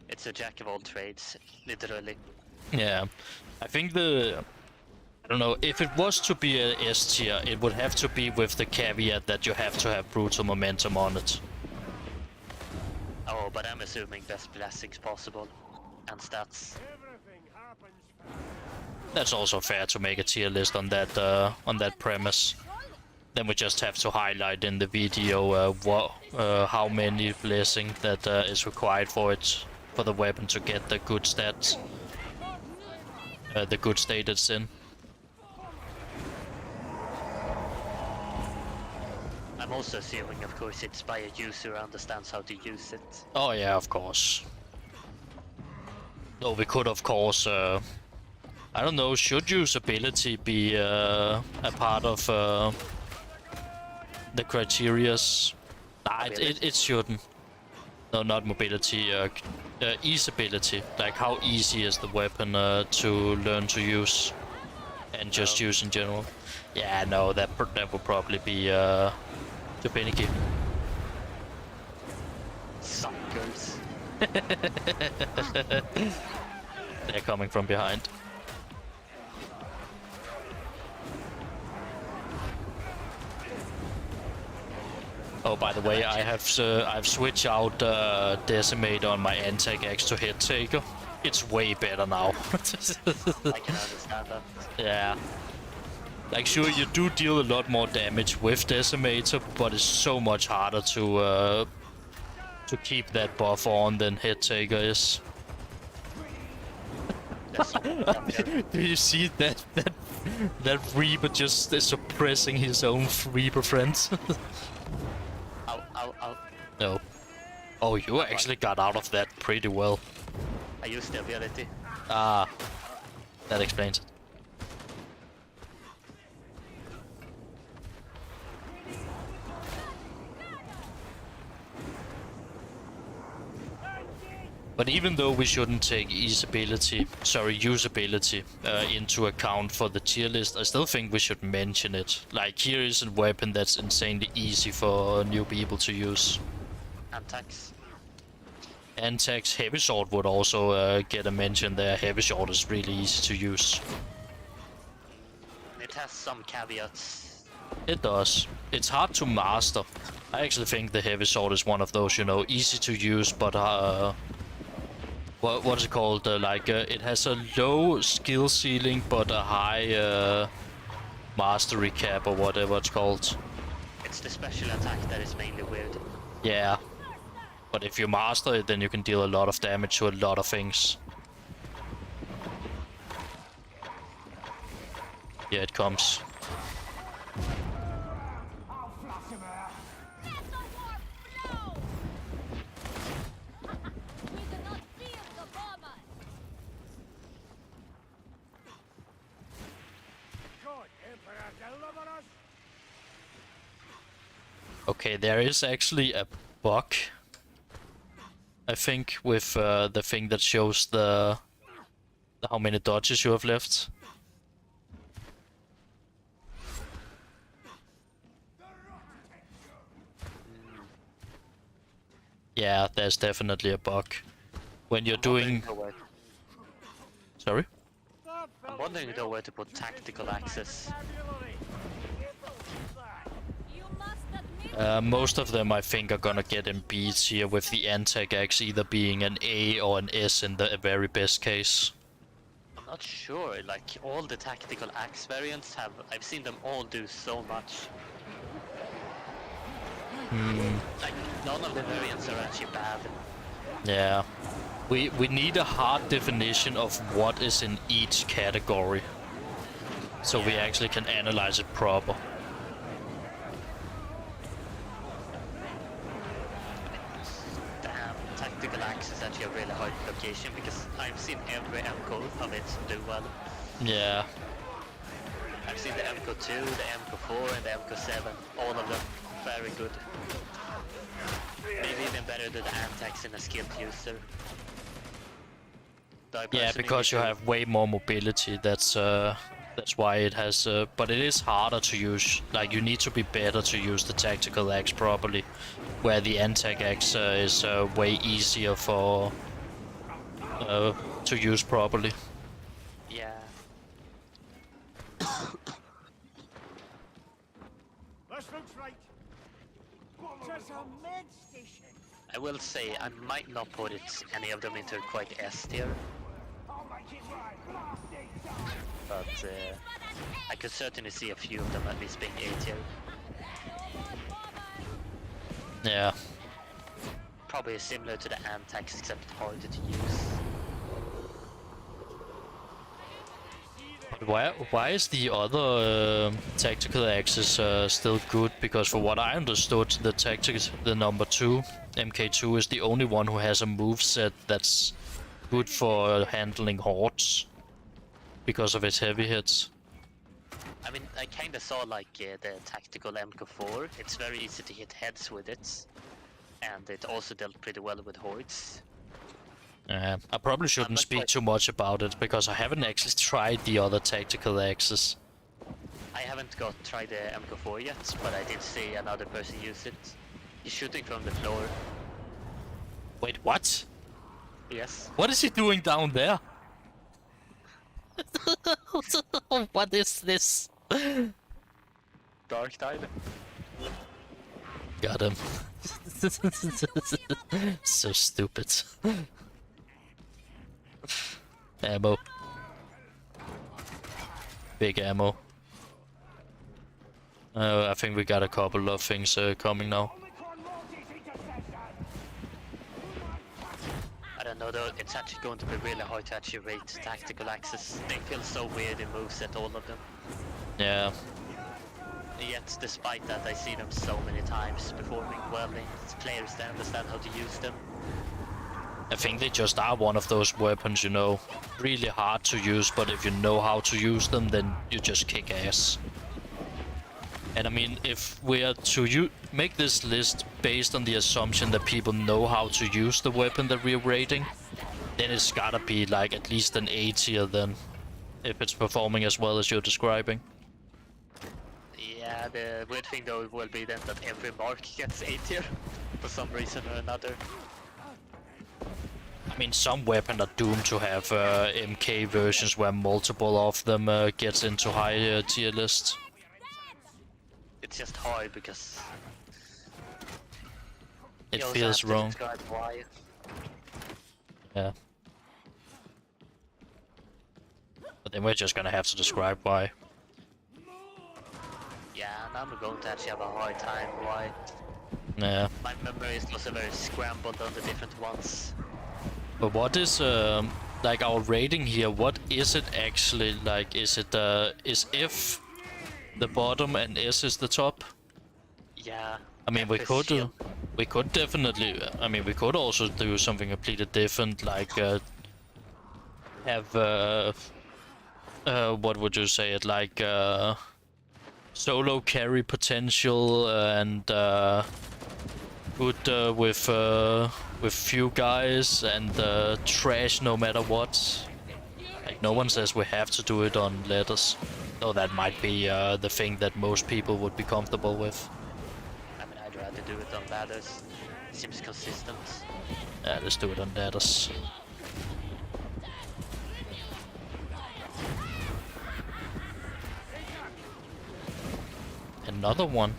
It's a jack of all trades, literally. Yeah, I think I don't know, if it was to be a S tier, it would have to be with the caveat that you have to have brutal momentum on it. Oh, but I'm assuming best blessings possible. And stats. That's also fair to make a tier list on that premise. Then we just have to highlight in the video how many blessing that is required for the weapon to get the good stats, the good state it's in. I'm also assuming, of course, it's by a user who understands how to use it. Oh yeah, of course. Though we could, of course, I don't know, should usability be a part of the criterias? Nah, it shouldn't. No, not mobility, easeability. Like how easy is the weapon to learn to use and just use in general. Yeah, no, that would probably be too finicky. Suckers. They're coming from behind. Oh, by the way, I've switched out Decimate on my Anti-Axe to Head Taker. It's way better now. I can understand that. Yeah. Like, sure, you do deal a lot more damage with Decimator, but it's so much harder to keep that buff on than Head Taker is. There's someone up there. Do you see that Reaper just suppressing his own Reaper friends? Ow, ow, ow. No. Oh, you actually got out of that pretty well. I used the ability. Ah, that explains it. But even though we shouldn't take usability into account for the tier list, I still think we should mention it. Like, here is a weapon that's insanely easy for new people to use. Antax. Antax Heavy Sword would also get a mention there. Heavy Sword is really easy to use. It has some caveats. It does. It's hard to master. I actually think the Heavy Sword is one of those, you know, easy to use, but what is it called? It has a low skill ceiling, but a high mastery cap, or whatever it's called. It's the special attack that is mainly weird. Yeah. But if you master it, then you can deal a lot of damage to a lot of things. Yeah, it comes. Okay, there is actually a bug, I think, with the thing that shows the how many dodges you have left. Yeah, there's definitely a bug. When you're doing... Sorry? I'm wondering though where to put tactical access. Most of them, I think, are gonna get in beats here, with the anti-axe either being an A or an S in the very best case. I'm not sure, like all the tactical axe variants have, I've seen them all do so much. Like none of the variants are actually bad. Yeah. We need a hard definition of what is in each category, so we actually can analyze it proper. Damn, tactical axe is actually a really hard location because I've seen every MCO of it do well. Yeah. I've seen the MCO2, the MCO4 and the MCO7, all of them very good. Maybe even better than the Antax in a skilled user. Yeah, because you have way more mobility. That's why it has. But it is harder to use. Like, you need to be better to use the tactical axe properly, where the antac axe is way easier for to use properly. Yeah. I will say I might not put any of them into quite S tier. But I could certainly see a few of them at least being A tier. Yeah. Probably similar to the Antax, except harder to use. But why is the other tactical axis still good? Because for what I understood, the number 2, MK2, is the only one who has a moveset that's good for handling hordes because of its heavy hits. I mean, I kinda saw like the tactical MK4. It's very easy to hit heads with it. And it also dealt pretty well with hordes. I probably shouldn't speak too much about it, because I haven't actually tried the other tactical axes. I haven't tried the MK4 yet, but I did see another person use it. He's shooting from the floor. Wait, what? Yes. What is he doing down there? What is this? Dark Tide. Got him. So stupid. Ammo. Big ammo. I think we got a couple of things coming now. I don't no, though, it's actually going to be really hard to actually rate tactical axes. They feel so weird in moveset, all of them. Yeah. Yet, despite that, I see them so many times performing well in players that understand how to use them. I think they just are one of those weapons, you know, really hard to use, but if you know how to use them, then you just kick ass. And I mean, if we are to make this list based on the assumption that people know how to use the weapon that we're rating, then it's gotta be like at least an A tier then, if it's performing as well as you're describing. Yeah, the weird thing though will be then that every mark gets A tier, for some reason or another. I mean, some weapons are doomed to have MK versions where multiple of them gets into high tier lists. It's just hard because It you also feels have to wrong. describe why. Yeah. But then we're just gonna have to describe why. Yeah, and I'm going to actually have a hard time why. Yeah. My memory is also very scrambled on the different ones. But what is like our rating here? What is it actually like? Is it is F the bottom and S is the top? Yeah. I mean, we F is could shield. we could definitely. I mean, we could also do something completely different, like have what would you say it, like solo carry potential and good with few guys and trash no matter what. Like no one says we have to do it on letters. Though that might be the thing that most people would be comfortable with. I mean, I'd rather do it on ladders. Seems consistent. Yeah, let's do it on letters. Another one.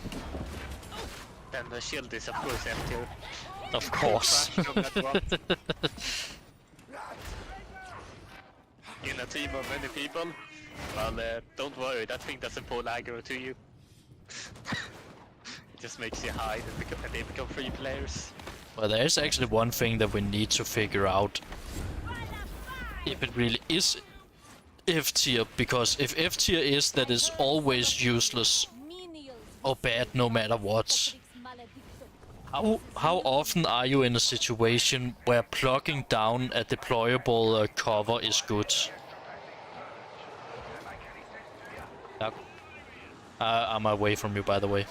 Then the shield is of course F tier. Of course. Trash no matter what. In a team of many people, well, don't worry, that thing doesn't pull aggro to you. It just makes you hide and they become free players. Well, there's actually one thing that we need to figure out. If it really is F tier, because if F tier is that it's always useless or bad no matter what, how often are you in a situation where plugging down a deployable cover is good? I'm away from you, by the way.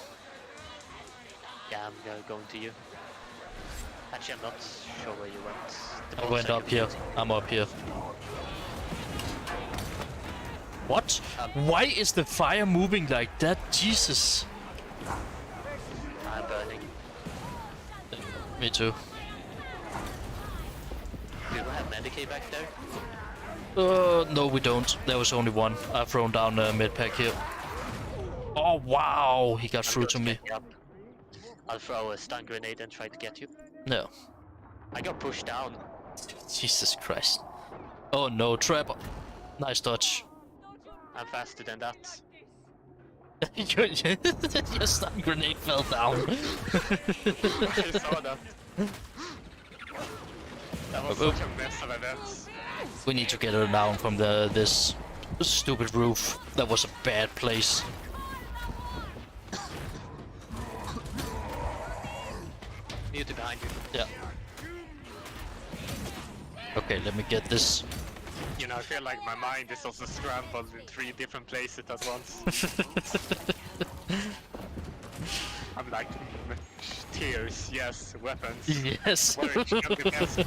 Yeah, I'm going to you. Actually, I'm not sure where you went. The I box went are up here. confusing. I'm up here. What? Why is the fire moving like that? Jesus. I'm burning. Me too. Do you have Medicaid back there? No, we don't. There was only one. I've thrown down a med pack here. Oh wow, he got through to me. Get you up. I'll throw a stun grenade and try to get you. No. I got pushed down. Jesus Christ. Oh no, trap. Nice dodge. I'm faster than that. Your stun grenade fell down. I saw that. That was such a mess of events. We need to get her down from this stupid roof. That was a bad place. Mute behind you. Yeah. Okay, let me get this. You know, I feel like my mind is also scrambled in 3 different places at once. I'm like, tears, yes, weapons. Yes. Where it should be best.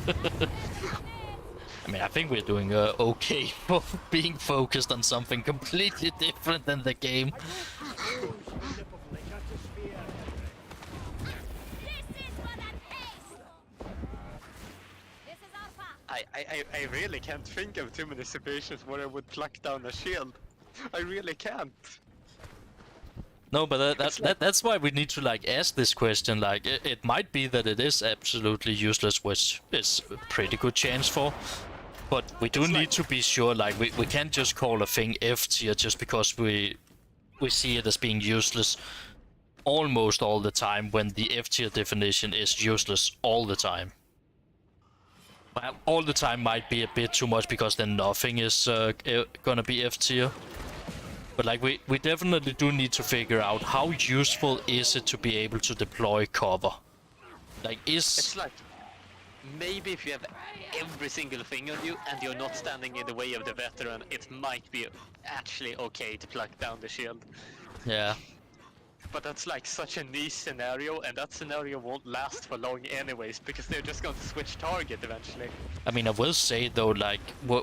I mean, I think we're doing okay for being focused on something completely different than the game. I really can't think of too many situations where I would pluck down a shield. I really can't. No, but that's why we need to like ask this question. Like, it might be that it is absolutely useless, which is a pretty good chance for. But we do need to be sure. Like, we can't just call a thing F tier just because we see it as being useless almost all the time when the F tier definition is useless all the time. Well, all the time might be a bit too much because then nothing is gonna be F tier. But like we definitely do need to figure out how useful is it to be able to deploy cover. Like It's like maybe if you have every single thing on you and you're not standing in the way of the veteran, it might be actually okay to pluck down the shield. yeah. But that's like such a niche scenario, and that scenario won't last for long anyways, because they're just going to switch target eventually. I mean, I will say though, like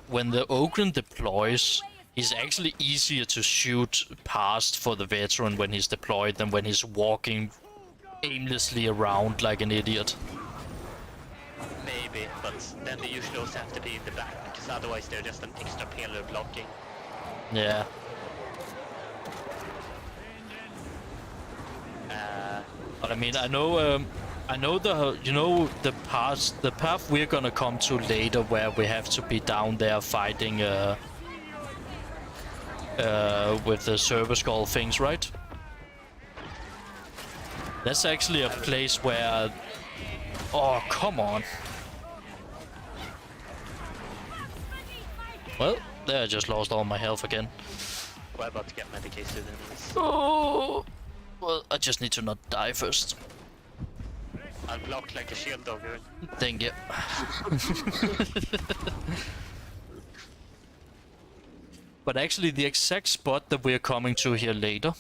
when the Ogren deploys, he's actually easier to shoot past for the veteran when he's deployed than when he's walking aimlessly around like an idiot. Maybe, but then they usually also have to be in the back, because otherwise they're just an extra pillar blocking. Yeah. But I mean, I know the path we're gonna come to later, where we have to be down there fighting with the server skull things, right? That's actually a place where... Oh, come on. Well, there I just lost all my health again. We're about to get medicated anyways. Oh! Well, I just need to not die first. I'll block like a shield dogger. Thank you. But actually, the exact spot that we're coming to here later,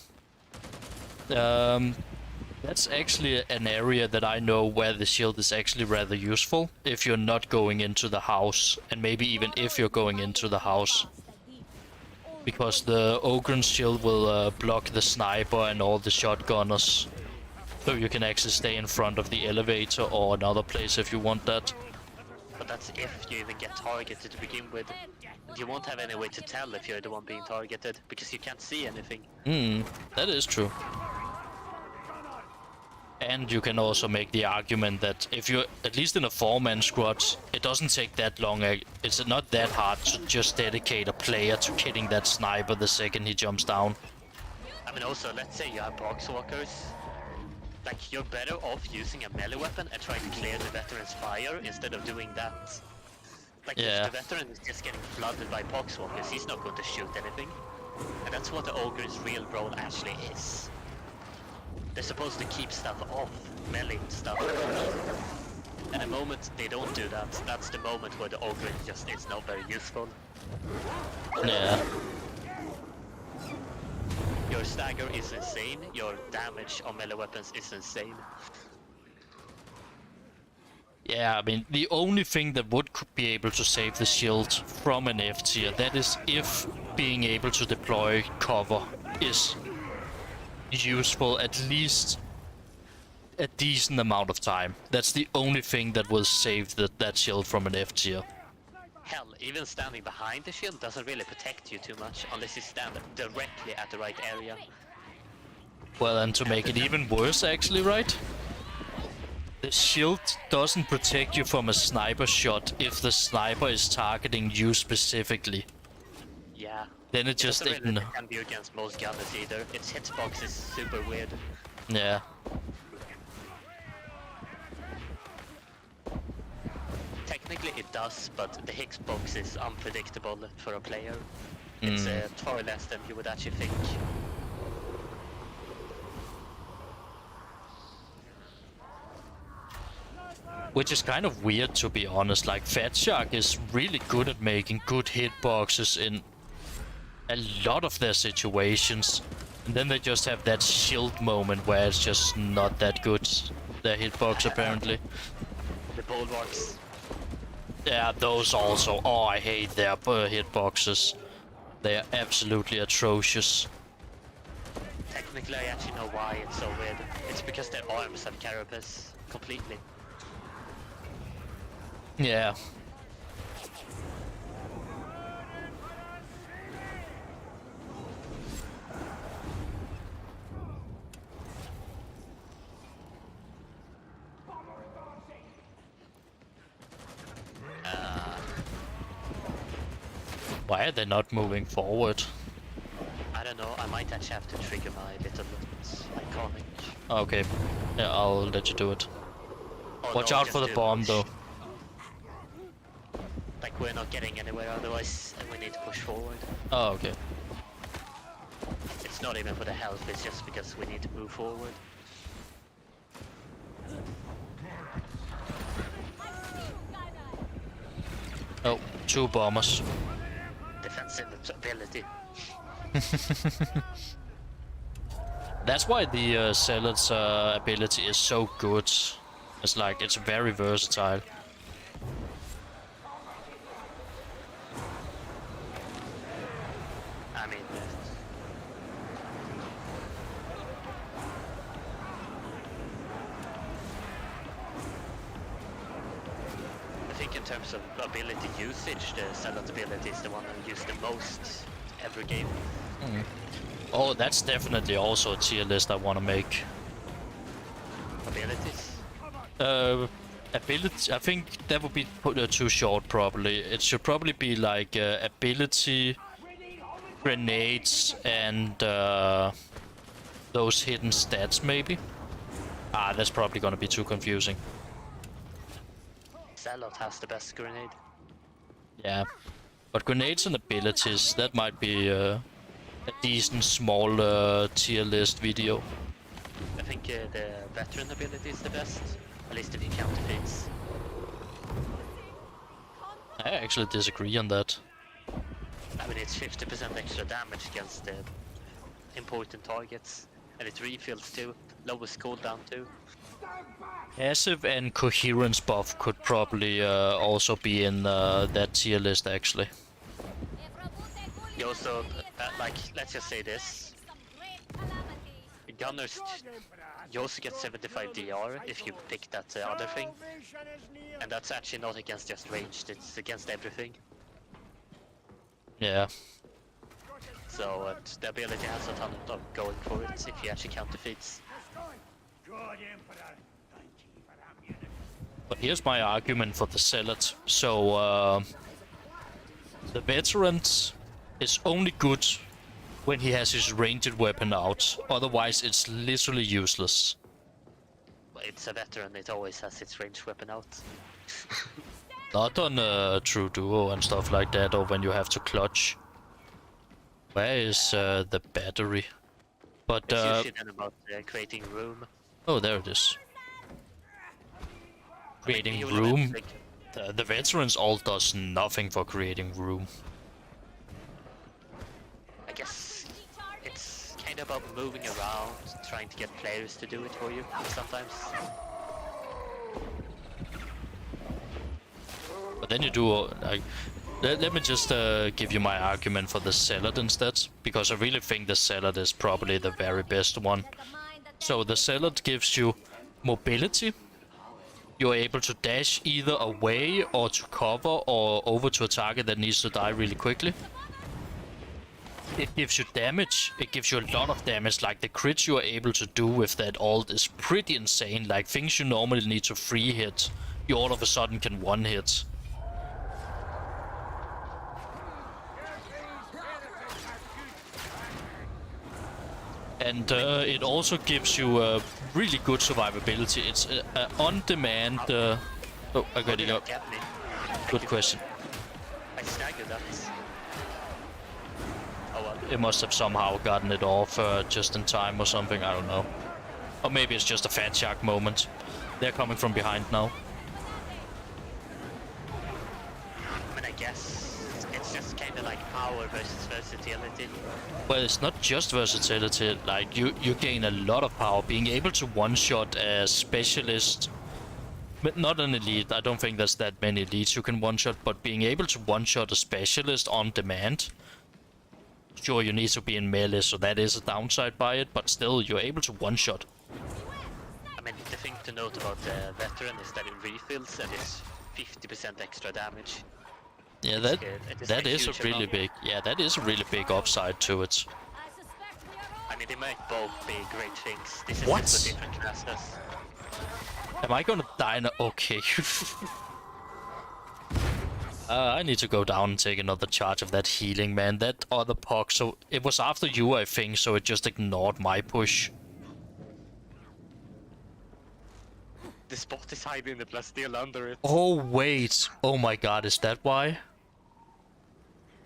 that's actually an area that I know where the shield is actually rather useful if you're not going into the house, and maybe even if you're going into the house. Because the Ogren's shield will block the sniper and all the shotgunners. So you can actually stay in front of the elevator or another place if you want that. But that's if you even get targeted to begin with. You won't have any way to tell if you're the one being targeted, because you can't see anything. That is true. And you can also make the argument that if you're at least in a 4-man squad, it doesn't take that long. It's not that hard to just dedicate a player to killing that sniper the second he jumps down. I mean, also, let's say you have box walkers. Like, you're better off using a melee weapon and trying to clear the veteran's fire instead of doing that. Like, Yeah. if the veteran is just getting flooded by box walkers, he's not going to shoot anything. And that's what the ogre's real role actually is. They're supposed to keep stuff off, melee stuff. And the moment they don't do that, that's the moment where the ogre just is not very useful. Yeah. Your stagger is insane, your damage on melee weapons is insane. Yeah, I mean, the only thing that would be able to save the shield from an F tier, that is if being able to deploy cover is useful at least a decent amount of time. That's the only thing that will save that shield from an F tier. Hell, even standing behind the shield doesn't really protect you too much unless you stand directly at the right area. Well, and to make it even worse actually, right? The shield doesn't protect you from a sniper shot if the sniper is targeting you specifically. Yeah. Then it just doesn't really defend you against most gunners either. Its hitbox is super weird. Yeah. Technically it does, but the hitbox is unpredictable for a player. It's far less than you would actually think. Which is kind of weird, to be honest. Like, Fat Shark is really good at making good hitboxes in a lot of their situations. And then they just have that shield moment where it's just not that good, their hitbox apparently. The bulwarks. Yeah, those also. Oh, I hate their hitboxes. They are absolutely atrocious. Technically I actually know why it's so weird. It's because their arms have carapace completely. Yeah. Why are they not moving forward? I don't know, I might actually have to trigger my little iconic. Okay. Yeah, I'll let you do it. Oh, Watch no, out just for the do bomb it. though. We're not getting anywhere otherwise, and we need to push forward. Oh, okay. It's not even for the health, it's just because we need to move forward. Oh, 2 bombers. Defensive ability. That's why the Zealot's ability is so good. It's like, it's very versatile. I mean, I think in terms of ability usage, the Zealot ability is the one I use the most every game. Mm. Oh, that's definitely also a tier list I want to make. Abilities? Ability, I think that would be too short probably. It should probably be like ability, grenades, and those hidden stats maybe. Ah, that's probably gonna be too confusing. Zealot has the best grenade. Yeah, but grenades and abilities, that might be a decent small tier list video. I think the veteran ability is the best, at least if you count defeats. I actually disagree on that. I mean, it's 50% extra damage against the important targets, and it refills too, lowest cooldown too. Passive and coherence buff could probably also be in that tier list actually. You also, like, let's just say this. Gunners, you also get 75 DR if you pick that other thing. And that's actually not against just ranged, it's against everything. Yeah. So the ability has a ton of going for it if you actually count defeats. But here's my argument for the Zealot. So, the veteran is only good when he has his ranged weapon out. Otherwise, it's literally useless. But it's a veteran, it always has its ranged weapon out. Not on true duo and stuff like that, or when you have to clutch. Where is the battery? But It's usually then about creating room. oh, there it is. Creating You room. like, The veterans all does nothing for creating room. I guess it's kind of about moving around, trying to get players to do it for you sometimes. But then you do like. Let me just give you my argument for the Zealot instead, because I really think the Zealot is probably the very best one. So the Zealot gives you mobility. You're able to dash either away or to cover or over to a target that needs to die really quickly. It gives you damage. It gives you a lot of damage. Like the crits you are able to do with that ult is pretty insane. Like things you normally need to free hit, you all of a sudden can one hit. And it also gives you really good survivability. It's on-demand... oh, I got it up. Get me. Good question. I staggered that. Oh well. It must have somehow gotten it off just in time or something, I don't know. Or maybe it's just a fat shark moment. They're coming from behind now. I mean, I guess it's just kind of like power versus versatility. Well, it's not just versatility, like you gain a lot of power. Being able to one-shot a specialist, but not an elite, I don't think there's that many elites you can one-shot, but being able to one-shot a specialist on demand, sure you need to be in melee, so that is a downside by it, but still you're able to one-shot. I mean, the thing to note about the veteran is that it refills and it's 50% extra damage. Yeah, It's good. It that a is a huge really amount. big, yeah, that is a really big upside to it. I mean, they might both be great things. This is What? just for different classes. Am I gonna die now? Okay. I need to go down and take another charge of that healing, man. That other puck, so it was after you, I think, so it just ignored my push. The spot is hiding the plasteel under it. Oh, wait. Oh my god, is that why?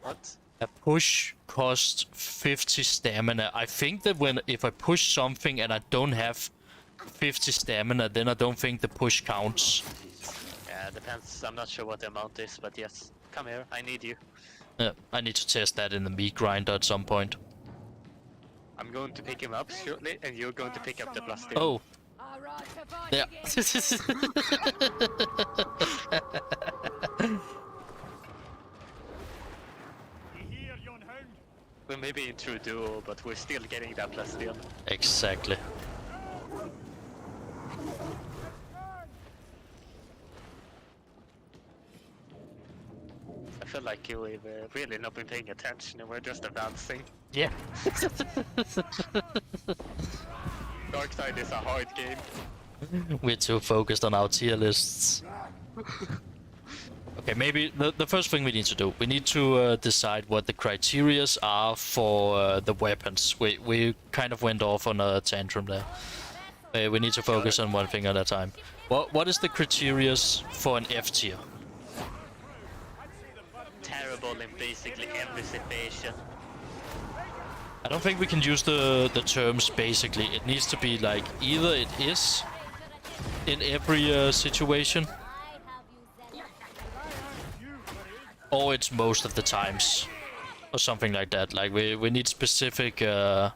What? A push costs 50 stamina. I think that if I push something and I don't have 50 stamina, then I don't think the push counts. Yeah, depends. I'm not sure what the amount is, but yes. Come here, I need you. I need to test that in the meat grinder at some point. I'm going to pick him up shortly, and you're going to pick up the plastic. Oh, All right, to yeah. You hear, yon hound? We may be in true duo, but we're still getting that plastic. Exactly. I feel like we've really not been paying attention, and we're just advancing. Yeah. Dark Side is a hard game. We're too focused on our tier lists. Okay, maybe the first thing we need to do, we need to decide what the criterias are for the weapons. We kind of went off on a tantrum there. We need to focus on one thing at a time. What is the criterias for an F tier? Terrible in basically every situation. I don't think we can use the terms basically. It needs to be like either it is in every situation, or it's most of the times, or something like that. Like we need specific. Then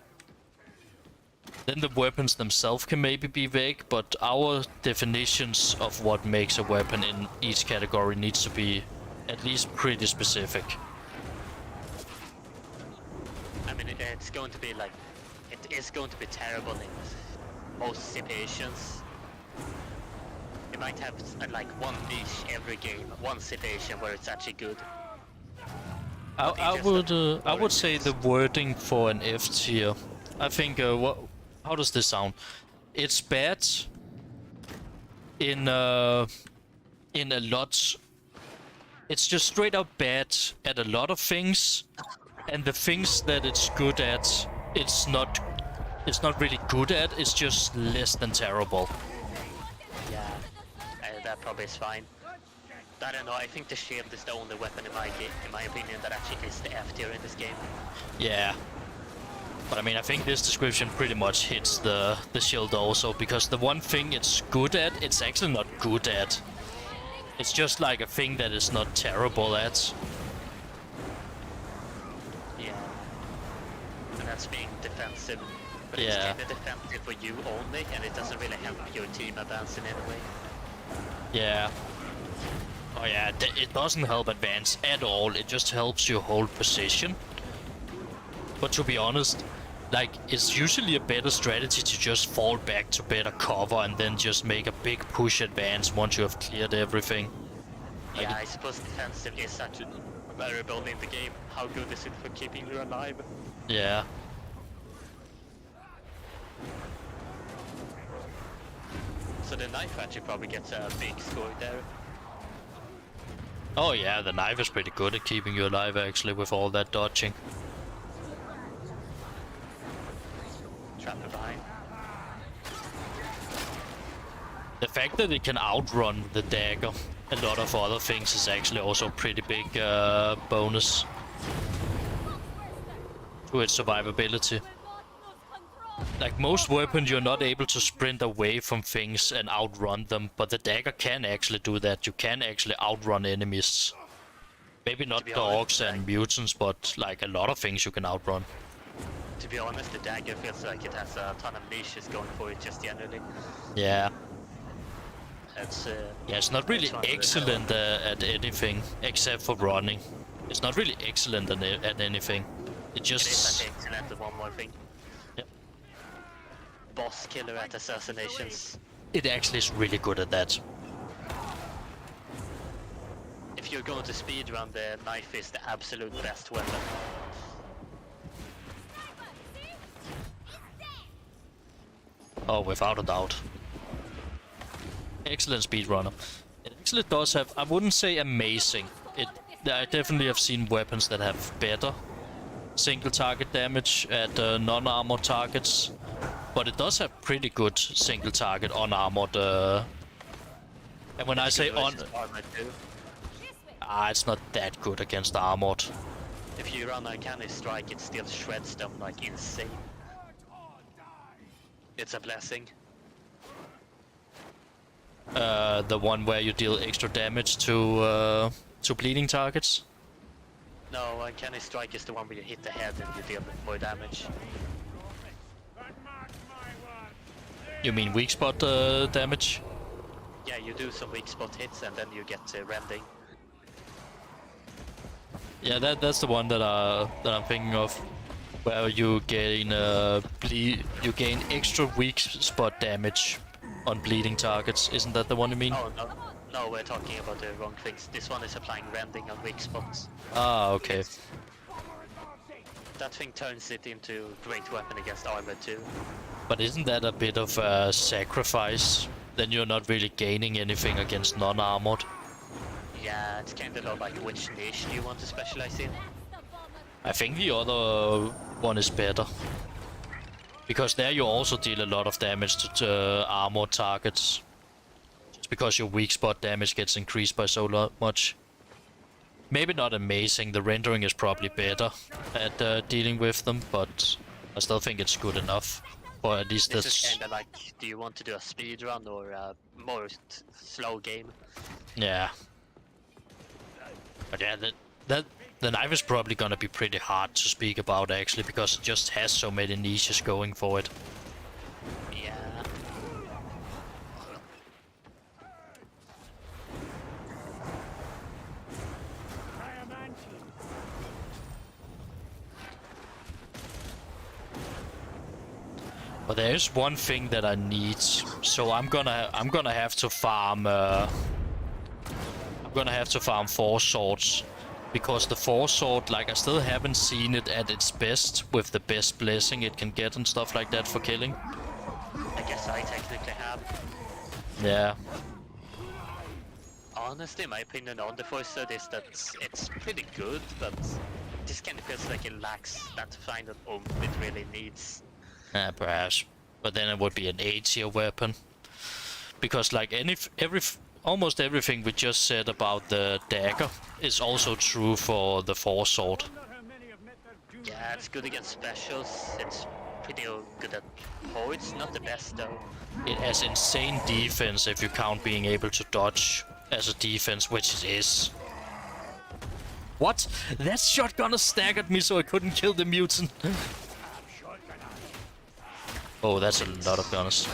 the weapons themselves can maybe be vague, but our definitions of what makes a weapon in each category needs to be at least pretty specific. I mean, it's going to be like, it is going to be terrible in most situations. You might have like one niche every game, one situation where it's actually good. I would say the wording for an F tier. I think how does this sound? It's bad in a lot. It's just straight up bad at a lot of things, and the things that it's good at, it's not really good at. It's just less than terrible. Yeah, that probably is fine. I don't know. I think the shield is the only weapon in my opinion, that actually is the F tier in this game. Yeah. But I mean, I think this description pretty much hits the shield also, because the one thing it's good at, it's actually not good at. It's just like a thing that is not terrible at. Yeah. And that's being defensive. But Yeah. it's kind of defensive for you only, and it doesn't really help your team advance in any way. Yeah. Oh yeah, it doesn't help advance at all. It just helps you hold position. But to be honest, like, it's usually a better strategy to just fall back to better cover and then just make a big push advance once you have cleared everything. Like Yeah, I suppose defensive is such a variable in the game. How good is it for keeping you alive? Yeah. So the knife actually probably gets a big score there. Oh yeah, the knife is pretty good at keeping you alive actually with all that dodging. Trapper behind. The fact that it can outrun the dagger a lot of other things is actually also a pretty big bonus to its survivability. Like most weapons, you're not able to sprint away from things and outrun them, but the dagger can actually do that. You can actually outrun enemies. Maybe not dogs and mutants, but like a lot of things you can outrun. To be honest, the dagger feels like it has a ton of niches going for it just generally. Yeah. It's Yeah, it's not really one of the excellent at anything except for running. It's not really excellent at anything. It It is just actually excellent at one more thing. Yep. Boss killer at assassinations. it actually is really good at that. If you're going to speedrun, the knife is the absolute best weapon. Oh, without a doubt. Excellent speedrunner. It actually does have, I wouldn't say amazing. I definitely have seen weapons that have better single target damage at non-armored targets. But it does have pretty good single target unarmored. And when I say on... Armored too. it's not that good against armored. If you run Uncanny Strike, it still shreds them like insane. It's a blessing. The one where you deal extra damage to bleeding targets? No, Uncanny Strike is the one where you hit the head and you deal more damage. You mean weak spot damage? Yeah, you do some weak spot hits and then you get rending. Yeah, that's the one that I'm thinking of, where you gain you gain extra weak spot damage on bleeding targets. Isn't that the one you mean? Oh no, we're talking about the wrong things. This one is applying rending on weak spots. Ah, okay. That thing turns it into great weapon against armor too. But isn't that a bit of a sacrifice? Then you're not really gaining anything against non-armored. Yeah, it's kind of like which niche do you want to specialize in? I think the other one is better. Because there you also deal a lot of damage to armored targets. Just because your weak spot damage gets increased by so much. Maybe not amazing, the rendering is probably better at dealing with them, but I still think it's good enough. Or at least This that's... is kind of like, do you want to do a speed run or a more slow game? Yeah. But yeah, the knife is probably gonna be pretty hard to speak about actually, because it just has so many niches going for it. Yeah. But there is one thing that I need, so I'm gonna have to farm. I'm gonna have to farm 4 swords, because the 4 sword, like I still haven't seen it at its best with the best blessing it can get and stuff like that for killing. I guess I technically have. Yeah. Honestly, my opinion on the voice sword is that it's pretty good, but this kind of feels like it lacks that final oomph it really needs. Perhaps. But then it would be an A-tier weapon. Because like almost everything we just said about the dagger is also true for the 4 sword. Yeah, it's good against specials. It's pretty good at points. Not the best though. It has insane defense if you count being able to dodge as a defense, which it is. What? That shotgunner staggered me so I couldn't kill the mutant. Oh, that's a lot of gunners.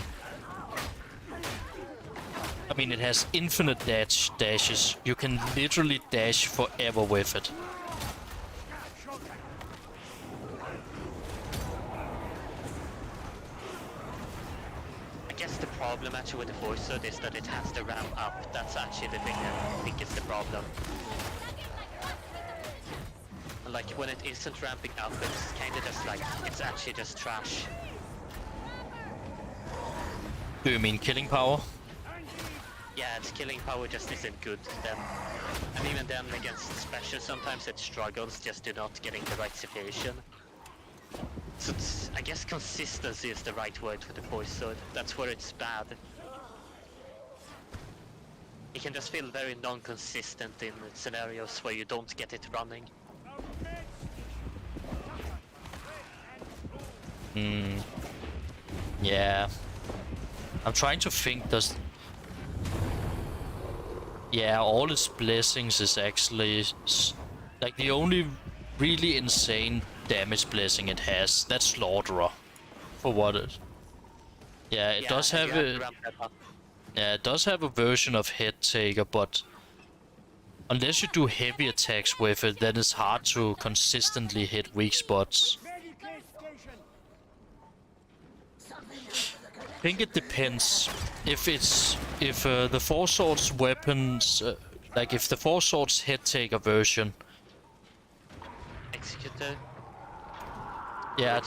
I mean, it has infinite dashes. You can literally dash forever with it. I guess the problem actually with the voice sword is that it has to ramp up. That's actually the thing that I think is the problem. Like when it isn't ramping up, it's kind of just like, it's actually just trash. Do you mean killing power? Yeah, its killing power just isn't good then. And even then against special, sometimes it struggles just to not getting the right situation. So I guess consistency is the right word for the voice sword. That's where it's bad. It can just feel very non-consistent in scenarios where you don't get it running. Yeah. I'm trying to think, yeah, all its blessings is actually... Like, the only really insane damage blessing it has, that's Slaughterer. For what it... Yeah, it does have a... Yeah, it does have a version of Head Taker, but... Unless you do heavy attacks with it, then it's hard to consistently hit weak spots. I think it depends. If the 4 swords weapons, like if the 4 swords Head Taker version... Executor? Yeah,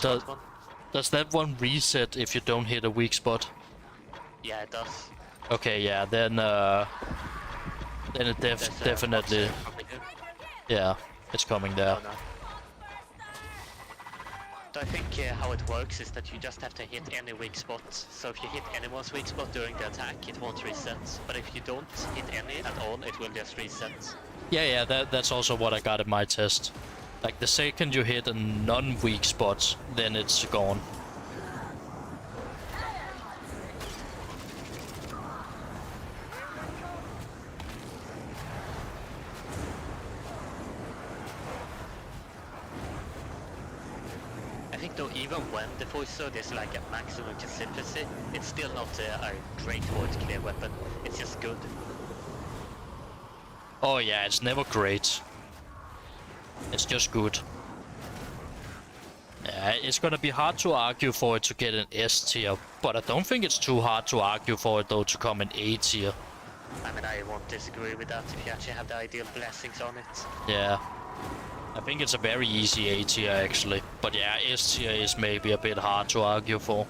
does that one reset if you don't hit a weak spot? Yeah, it does. Okay, yeah, then it definitely... Yeah, it's coming there. Oh, no. So I think how it works is that you just have to hit any weak spot. So if you hit anyone's weak spot during the attack, it won't reset. But if you don't hit any at all, it will just reset. Yeah, that's also what I got in my test. Like the second you hit a non-weak spot, then it's gone. I think though, even when the voice sword is like at maximum consistency, it's still not a great voice clear weapon. It's just good. Oh yeah, it's never great. It's just good. Yeah, it's gonna be hard to argue for it to get an S tier, but I don't think it's too hard to argue for it though to come an A tier. I mean, I won't disagree with that if you actually have the ideal blessings on it. Yeah. I think it's a very easy A tier actually, but yeah, S tier is maybe a bit hard to argue for.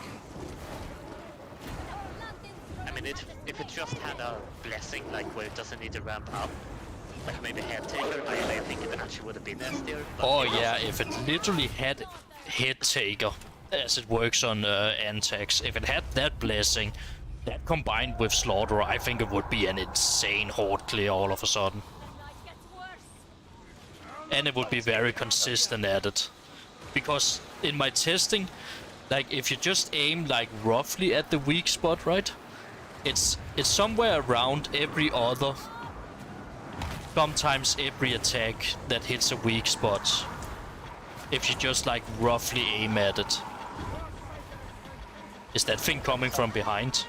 I mean, if it just had a blessing, like where it doesn't need to ramp up, like maybe head taker, I think it actually would have been S tier. Oh yeah, if it literally had head taker, as it works on Antax, if it had that blessing, that combined with Slaughterer, I think it would be an insane horde clear all of a sudden. And it would be very consistent at it. Because in my testing, like if you just aim like roughly at the weak spot, right? It's somewhere around every other, sometimes every attack that hits a weak spot. If you just like roughly aim at it. Is that thing coming from behind?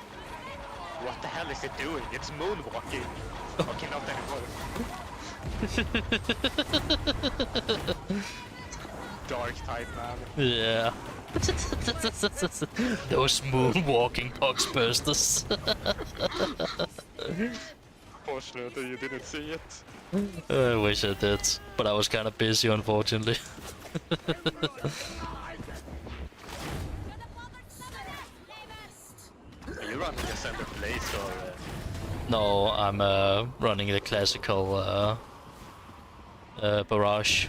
What the hell is it doing? It's moonwalking. Okay, not anymore. Dark type, man. Yeah. Those moonwalking boxbursters. Fortunately, you didn't see it. I wish I did, but I was kind of busy, unfortunately. Are you running a center place or? No, I'm running the classical barrage.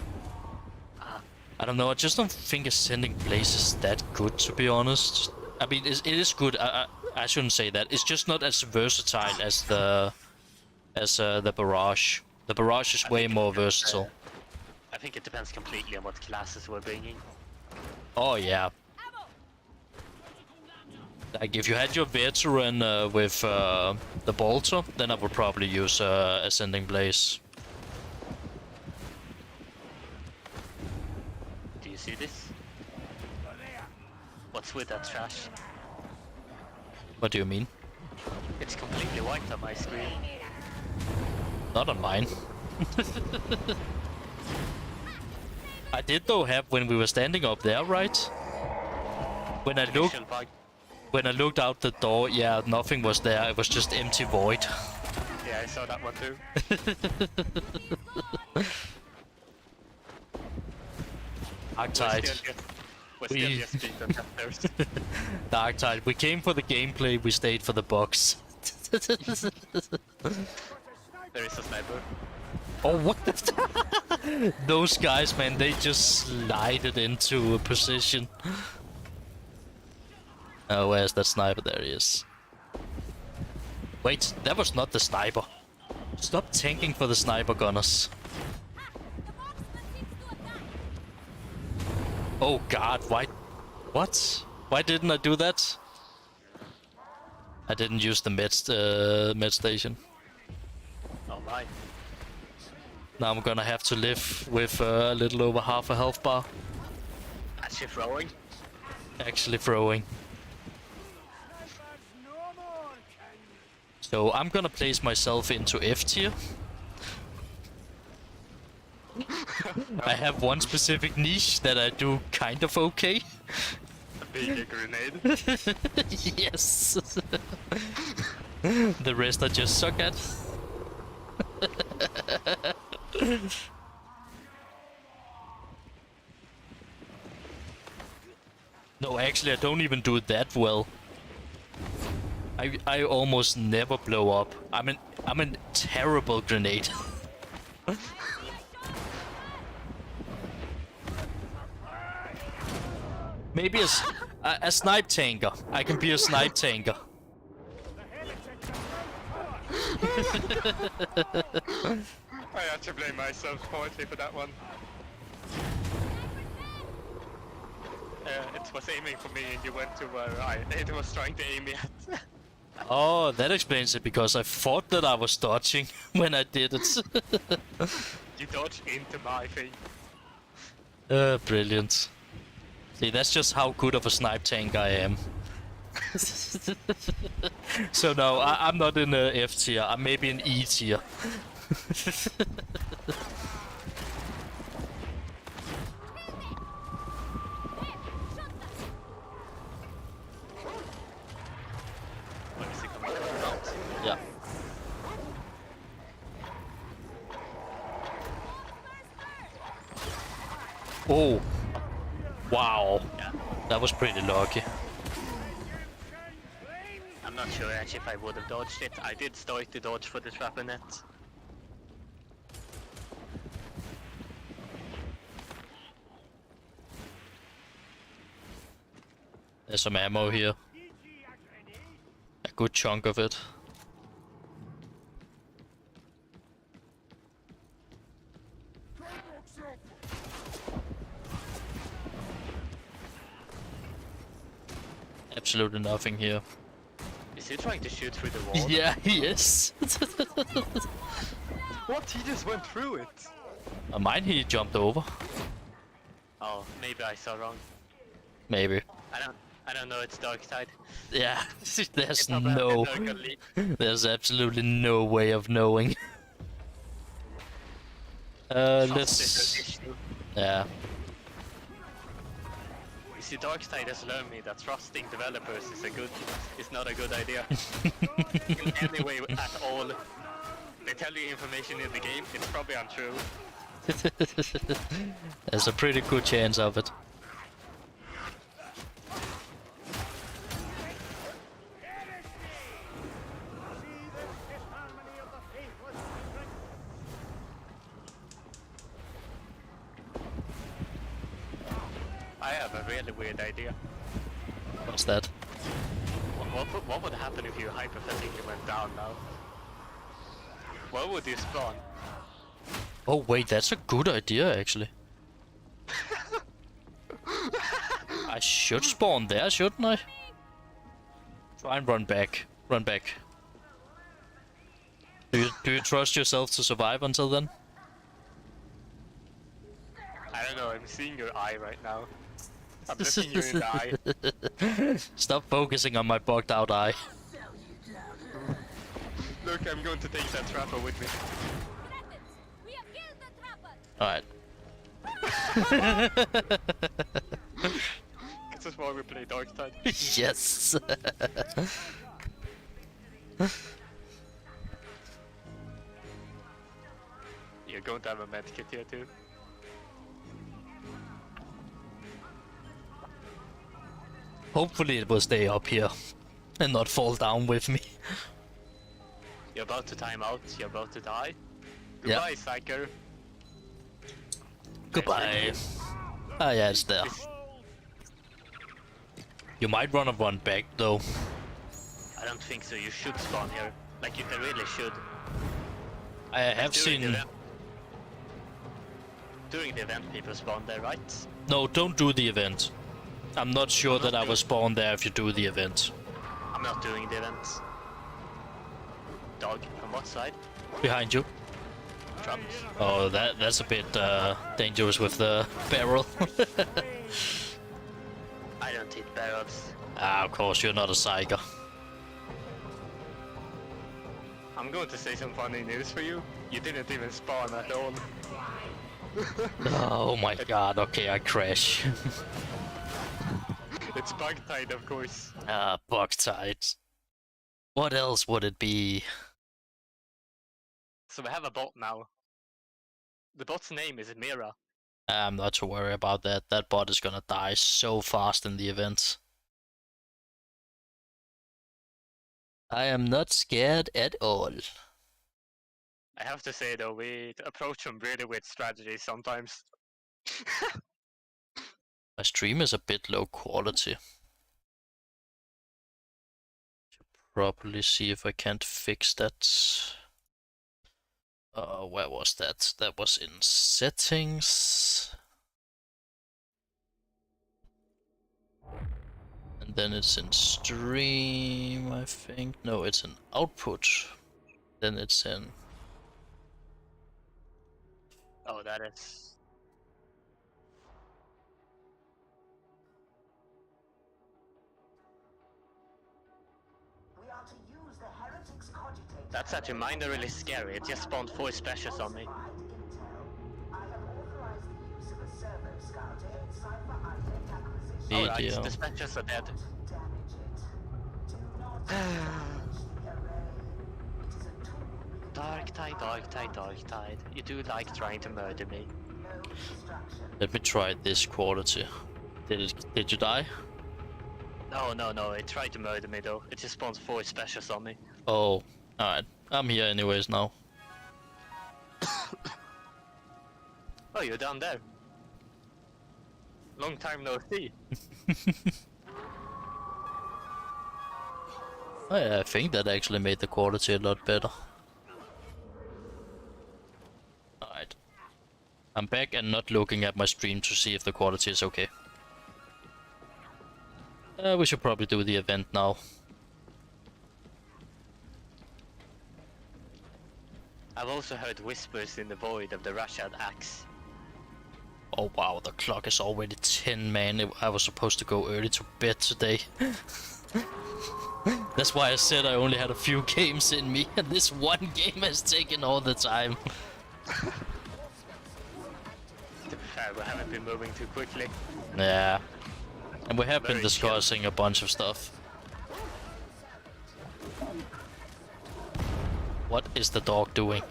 I don't know, I just don't think Ascending Blaze is that good, to be honest. I mean, it is good, I shouldn't say that. It's just not as versatile as the barrage. The barrage is way more versatile. I think it depends completely on what classes we're bringing. Oh yeah. Like if you had your veteran with the bolter, then I would probably use Ascending Blaze. Do you see this? What's with that trash? What do you mean? It's completely white on my screen. Not on mine. I did though have when we were standing up there, right? When I looked out the door, yeah, nothing was there. It was just empty void. Yeah, I saw that one too. Darktide. We're still just beat them first. Darktide. We came for the gameplay, we stayed for the box. There is a sniper. Oh, what the Those guys, man, they just slided into a position. Oh, where's that sniper? There he is. Wait, that was not the sniper. Stop tanking for the sniper gunners. Oh god, why? What? Why didn't I do that? I didn't use the med station. Oh my. Now I'm gonna have to live with a little over half a health bar. Actually throwing. Actually throwing. So I'm gonna place myself into F tier. I have one specific niche that I do kind of okay. Being a grenade. Yes. The rest I just suck at. No, actually I don't even do it that well. I almost never blow up. I'm a terrible grenade. Maybe a snipe tanker. I can be a snipe tanker. I had to blame myself partly for that one. it was aiming for me and you went to where it was trying to aim me at. Oh, that explains it, because I thought that I was dodging when I did it. You dodged into my thing. Brilliant. See, that's just how good of a snipe tank I am. So no, I'm not in F tier. I'm maybe in E tier. What is he coming out? Yeah. Oh. Wow. Yeah. That was pretty lucky. I'm not sure actually if I would have dodged it. I did start to dodge for the trapper net. There's some ammo here. A good chunk of it. Absolutely nothing here. Is he trying to shoot through the wall? Yeah, he is. What? He just went through it? Mine he jumped over. Oh, maybe I saw wrong. Maybe. I don't know, it's dark side. Yeah, there's It's not bad, no... it's not gonna leak. There's absolutely no way of knowing. Trust is Let's... an issue. Yeah. You see, Darkside has learned me that trusting developers is not a good idea. In any way at all. They tell you information in the game, it's probably untrue. There's a pretty good chance of it. I have a really weird idea. What's that? What would happen if you hypothetically went down now? Where would you spawn? Oh wait, that's a good idea actually. I should spawn there, shouldn't I? Try and run back. Run back. Do you trust yourself to survive until then? I don't know, I'm seeing your eye right now. I'm looking you in the eye. Stop focusing on my bugged out eye. Look, I'm going to take that trapper with me. We have killed the trapper. Alright. This is why we play Darktide. Yes. You're going to have a medkit here too. Hopefully it will stay up here and not fall down with me. You're about to time out, you're about to die. Yeah. Goodbye, Psyker. Goodbye. Ah, yeah, it's there. You might run back though. I don't think so, you should spawn here. Like, you really should. I have seen... During the event, people spawn there, right? No, don't do the event. I'm not sure that I will spawn there if you do the event. I'm not doing the event. Dog, on what side? Behind you. Drums. Oh, that's a bit dangerous with the barrel. I don't hit barrels. Ah, of course, you're not a psyker. I'm going to say some funny news for you. You didn't even spawn at all. Oh my god, okay, I crash. It's bug tide, of course. Ah, bug tides. What else would it be? So we have a bot now. The bot's name is Mira. I'm not too worried about that. That bot is gonna die so fast in the event. I am not scared at all. I have to say though, we approach him really with strategy sometimes. My stream is a bit low quality. Should probably see if I can't fix that. Where was that? That was in settings. then it's in stream, I think. No, it's in output. Then it's in... Oh, that is... That's actually minorly scary. It just spawned 4 specials on me. Alright, Video. the specials are dead. Dark tide, dark tide, dark tide. You do like trying to murder me. Let me try this quality. Did you die? No, it tried to murder me though. It just spawns 4 specials on me. Oh, alright. I'm here anyways now. Oh, you're down there. Long time no see. Oh, yeah, I think that actually made the quality a lot better. Alright. I'm back and not looking at my stream to see if the quality is okay. We should probably do the event now. I've also heard whispers in the void of the Russian axe. Oh wow, the clock is already 10, man. I was supposed to go early to bed today. That's why I said I only had a few games in me, and this one game has taken all the time. To be fair, we haven't been moving too quickly. Yeah. And we have been Very discussing a bunch of stuff. What is the dog doing?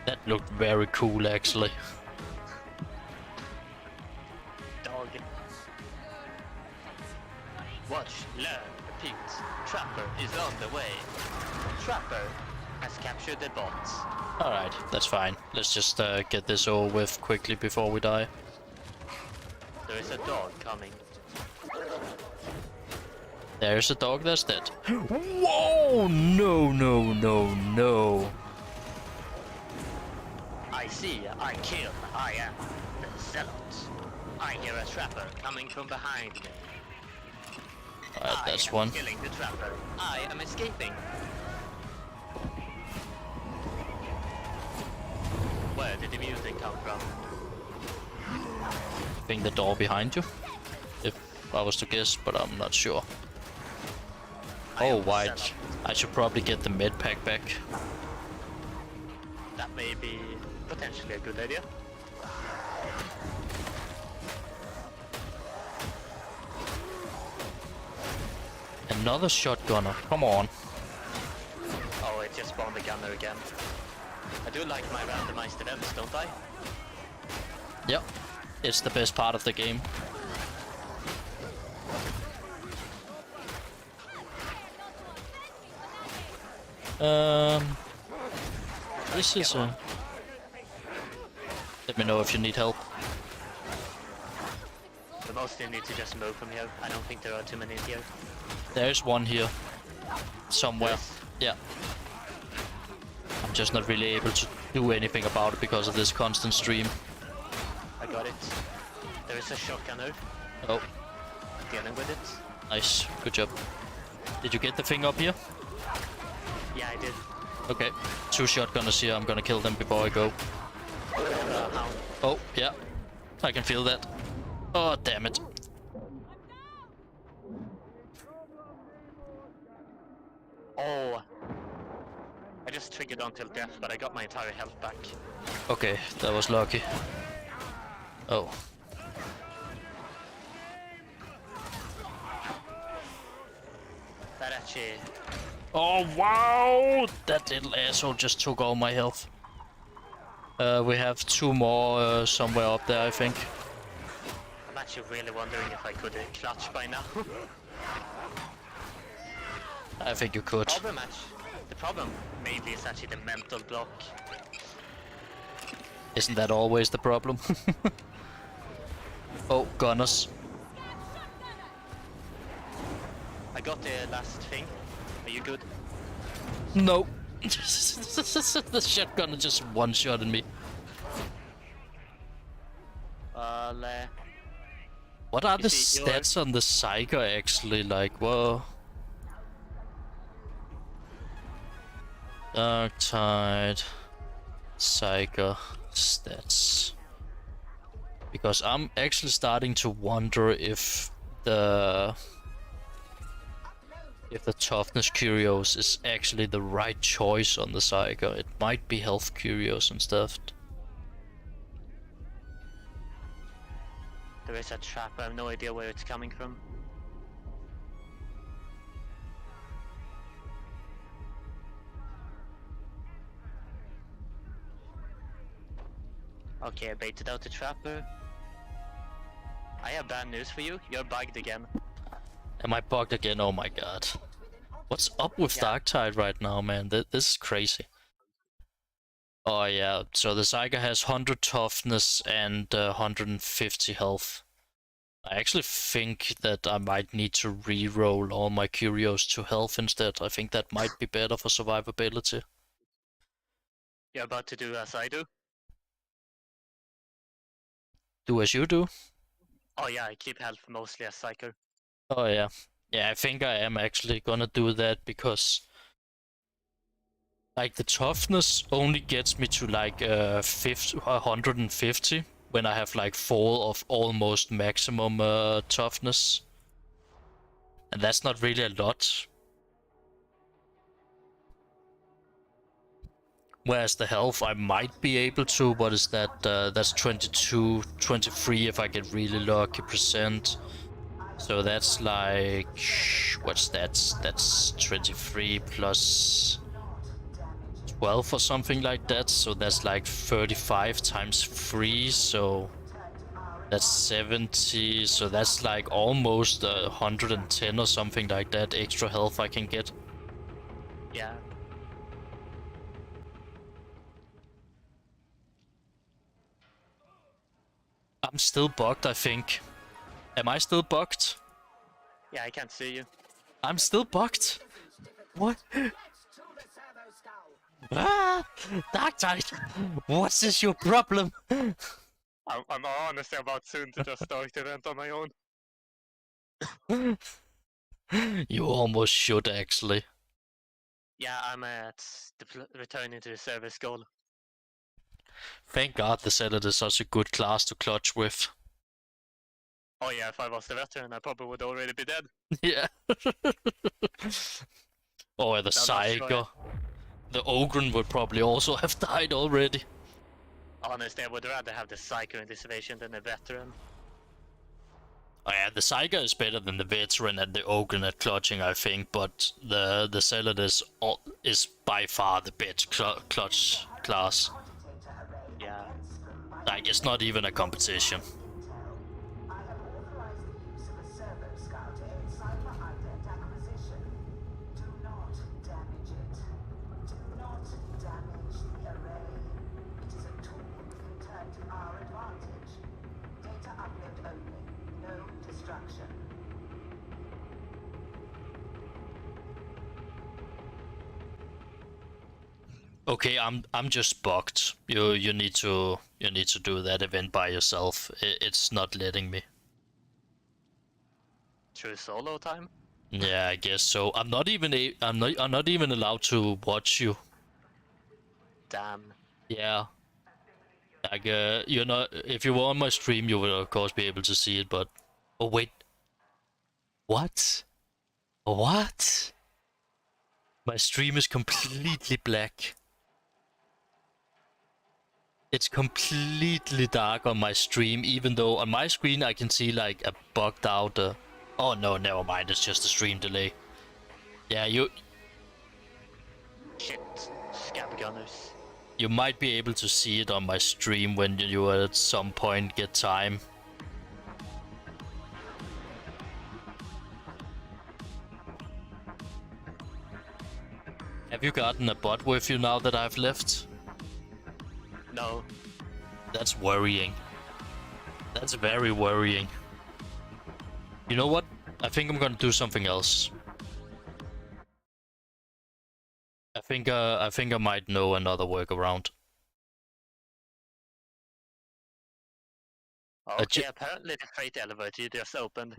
That looked very cool, actually. Dog. Watch, learn, repeat. Trapper is on the way. Trapper has captured the bots. Alright, that's fine. Let's just get this over with quickly before we die. There is a dog coming. There's a dog that's dead. Whoa! No, no, no, no. I see, I kill, I am the zealot. I hear a trapper coming from behind me. Alright, that's I am one. killing the trapper. I am escaping. Where did the music come from? I think the door behind you. If I was to guess, but I'm not sure. I Oh, am the white. zealot. I should probably get the med pack back. That may be potentially a good idea. Another shotgunner. Come on. Oh, it just spawned the gunner again. I do like my randomized events, don't I? Yep. It's the best part of the game. This is a... Let me know if you need help. The most you need to just move from here. I don't think there are too many in here. There's one here. Somewhere. Yes. Yeah. I'm just not really able to do anything about it because of this constant stream. I got it. There is a shotgunner Oh, dealing with it. nice. Good job. Did you get the thing up here? Yeah, I did. Okay. 2 shotgunners here. I'm gonna kill them before I go. Hound. Oh, yeah. I can feel that. Oh, damn it. Oh. I just triggered until death, but I got my entire health back. Okay, that was lucky. Oh. That actually... Oh, wow! That little asshole just took all my health. We have 2 more somewhere up there, I think. I'm actually really wondering if I could clutch by now. I think you could. The problem maybe is actually the mental block. Isn't that always the problem? Oh, gunners. I got the last thing. Are you good? No. The shotgunner just one-shotted me. What are You the see, stats on the Psyker actually? Like, whoa. Dark Tide. Psyker stats. Because I'm actually starting to wonder if the toughness curios is actually the right choice on the Psyker. It might be health curios and stuff. There is a trap, I have no idea where it's coming from. Okay, I baited out the trapper. I have bad news for you, you're bugged again. Am I bugged again? Oh my god. What's up with Darktide right now, man? This is crazy. Oh yeah, so the Psyker has 100 toughness and 150 health. I actually think that I might need to re-roll all my curios to health instead. I think that might be better for survivability. You're about to do as I do? Do as you do? Oh yeah, I keep health mostly as Psyker. Oh yeah. Yeah, I think I am actually gonna do that because like the toughness only gets me to like 150 when I have like 4 of almost maximum toughness. And that's not really a lot. Whereas the health I might be able to, what is that? That's 22, 23 if I get really lucky percent. So that's like, what's that? That's 23 plus 12 or something like that. So that's like 35 times 3, so that's 70. So that's like almost 110 or something like that extra health I can get. Yeah. I'm still bugged, I think. Am I still bugged? Yeah, I can't see you. I'm still bugged. What? Ah, Darktide, what is your problem? I'm honestly about soon to just start the event on my own. You almost should, actually. Yeah, I'm at returning to the service goal. Thank God the Zealot is such a good class to clutch with. Oh yeah, if I was the veteran, I probably would already be dead. Yeah. Or the Psyker. Sure. The Ogren would probably also have died already. Honestly, I would rather have the Psyker in this evasion than the veteran. Oh yeah, the Psyker is better than the veteran and the Ogren at clutching, I think, but the Zealot is by far the best clutch class. Yeah. Like, it's not even a competition. Okay, I'm just bugged. You need to do that event by yourself. It's not letting me. True solo time? Yeah, I guess so. I'm not even allowed to watch you. Damn. Yeah. Like you're not. If you were on my stream, you would of course be able to see it. But oh wait, what? What? My stream is completely black. It's completely dark on my stream, even though on my screen I can see like a bugged out. Oh no, never mind. It's just a stream delay. Yeah, Shit. Scab gunners. You might be able to see it on my stream when you at some point get time. Have you gotten a bot with you now that I've left? No. That's worrying. That's very worrying. You know what? I think I'm gonna do something else. I think I might know another workaround. Okay, apparently the freight elevator you just opened.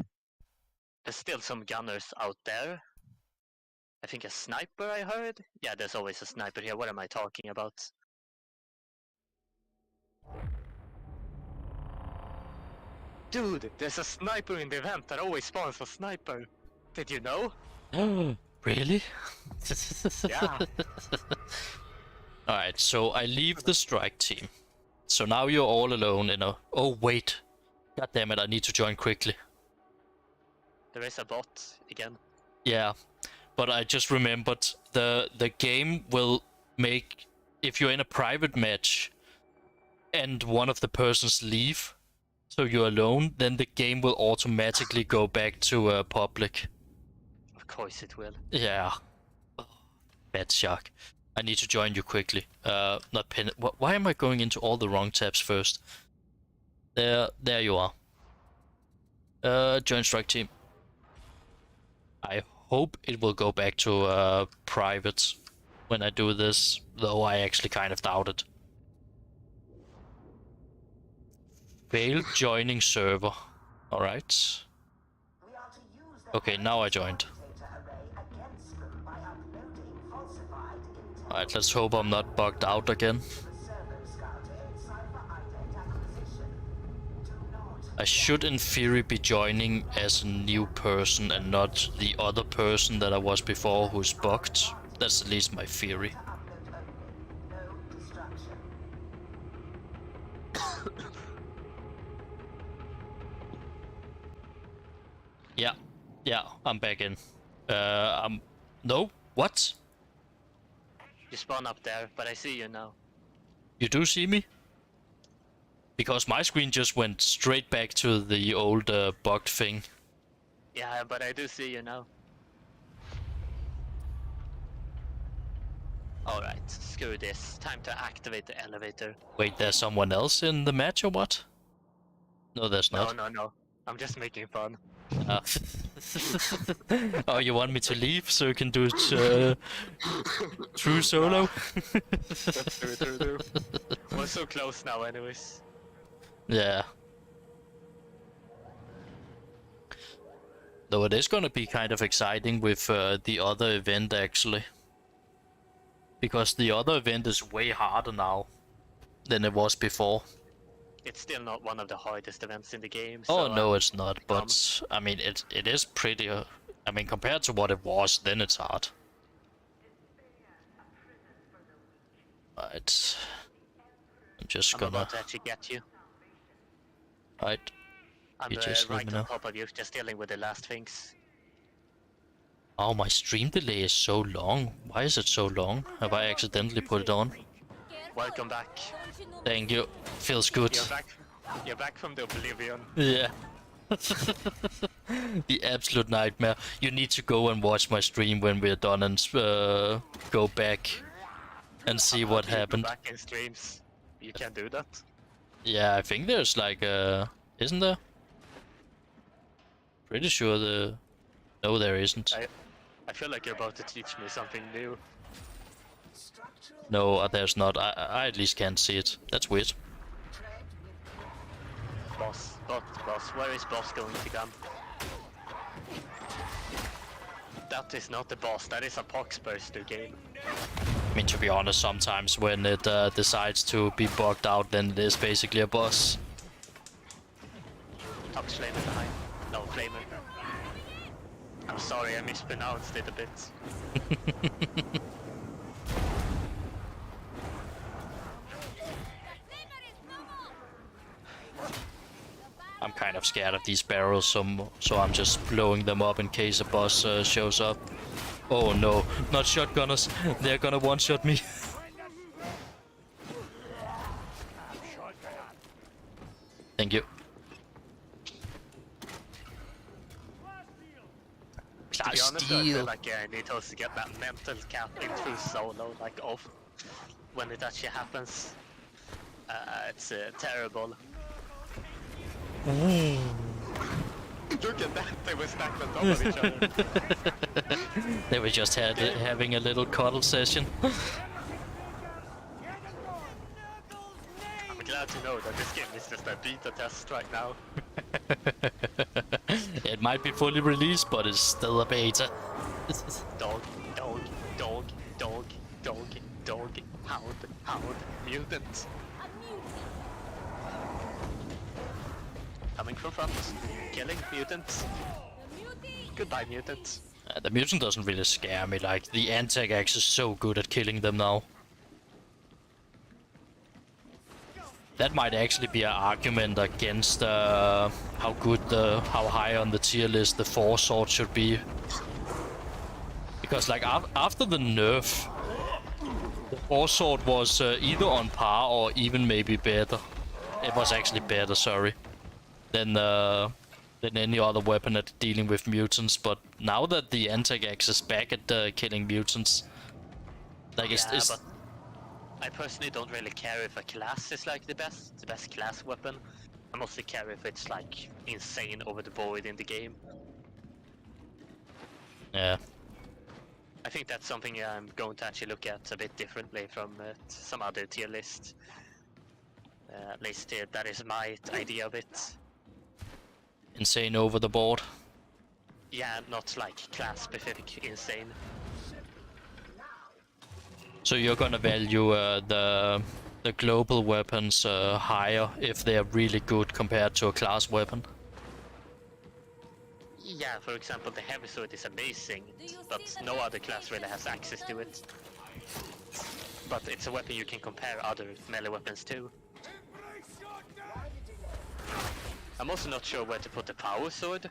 There's still some gunners out there. I think a sniper I heard? Yeah, there's always a sniper here. What am I talking about? Dude, there's a sniper in the event that always spawns a sniper. Did you know? Really? Yeah. Alright, so I leave the strike team. So now you're all alone in a... Oh, wait. God damn it, I need to join quickly. There is a bot again. Yeah, but I just remembered the game will make... If you're in a private match and one of the persons leave, so you're alone, then the game will automatically go back to public. Of course it will. Yeah. Bad shark. I need to join you quickly. Not pin. Why am I going into all the wrong tabs first? There you are. Join strike team. I hope it will go back to private when I do this, though I actually kind of doubt it. Failed joining server. Alright. Okay, now I joined. Alright, let's hope I'm not bugged out again. I should in theory be joining as a new person and not the other person that I was before who's bugged. That's at least my theory. Yeah, I'm back in. No? What? You spawn up there, but I see you now. You do see me? Because my screen just went straight back to the old bugged thing. Yeah, but I do see you now. Alright, screw this. Time to activate the elevator. Wait, there's someone else in the match or what? No, there's not. No. I'm just making fun. Oh, you want me to leave so you can do it true solo? Let's do it. We're so close now anyways. Yeah. Though it is gonna be kind of exciting with the other event actually. Because the other event is way harder now than it was before. It's still not one of the hardest events in the game. Oh so, no, it's not, but I mean it is pretty I mean compared to what it was, then it's hard. Right. I'm just I'm gonna about to actually get you. Right. I'm You just let right me on know. top of you, just dealing with the last things. Oh, my stream delay is so long. Why is it so long? Have I accidentally put it on? Welcome back. Thank you. Feels good. You're back from the oblivion. Yeah. The absolute nightmare. You need to go and watch my stream when we're done and go back and see what happened. Go back in streams. You can do that. Yeah, I think there's like isn't there? Pretty sure the... No, there isn't. I feel like you're about to teach me something new. No, there's not. I at least can't see it. That's weird. Boss. Where is boss going to come? That is not the boss, that is a poxburster game. I mean, to be honest, sometimes when it decides to be bugged out, then it is basically a boss. Top flamer behind. No, flamer. I'm sorry, I mispronounced it a bit. I'm kind of scared of these barrels, so I'm just blowing them up in case a boss shows up. Oh no, not shotgunners. They're gonna one-shot me. Thank you. To be honest, I feel like I need to also get that mental capping through solo, like off when it actually happens. It's terrible. Look at that, they were stacked on top of each other. They were just having a little cuddle session. I'm glad to know that this game is just a beta test right now. It might be fully released, but it's still a beta. Dog, dog, dog, dog, dog, dog, hound, hound, mutant. A mutant. Coming from front, killing mutants. The mutant. Goodbye, mutants. The mutant doesn't really scare me, like, the anti-axe is so good at killing them now. That might actually be an argument against how high on the tier list the 4 sword should be. Because, like, after the nerf, the 4 sword was either on par or even maybe better. It was actually better, sorry, than any other weapon at dealing with mutants. But now that the anti-axe is back at killing mutants, like, it's but I personally don't really care if a class is like the best class weapon. I mostly care if it's like insane over the board in the game. yeah. I think that's something I'm going to actually look at a bit differently from some other tier list. At least that is my idea of it. Insane over the board. Yeah, not like class specific insane. So you're gonna value the global weapons higher if they are really good compared to a class weapon? Yeah, for example, the heavy sword is amazing, but no other class really has access to it. But it's a weapon you can compare other melee weapons to. I'm also not sure where to put the power sword.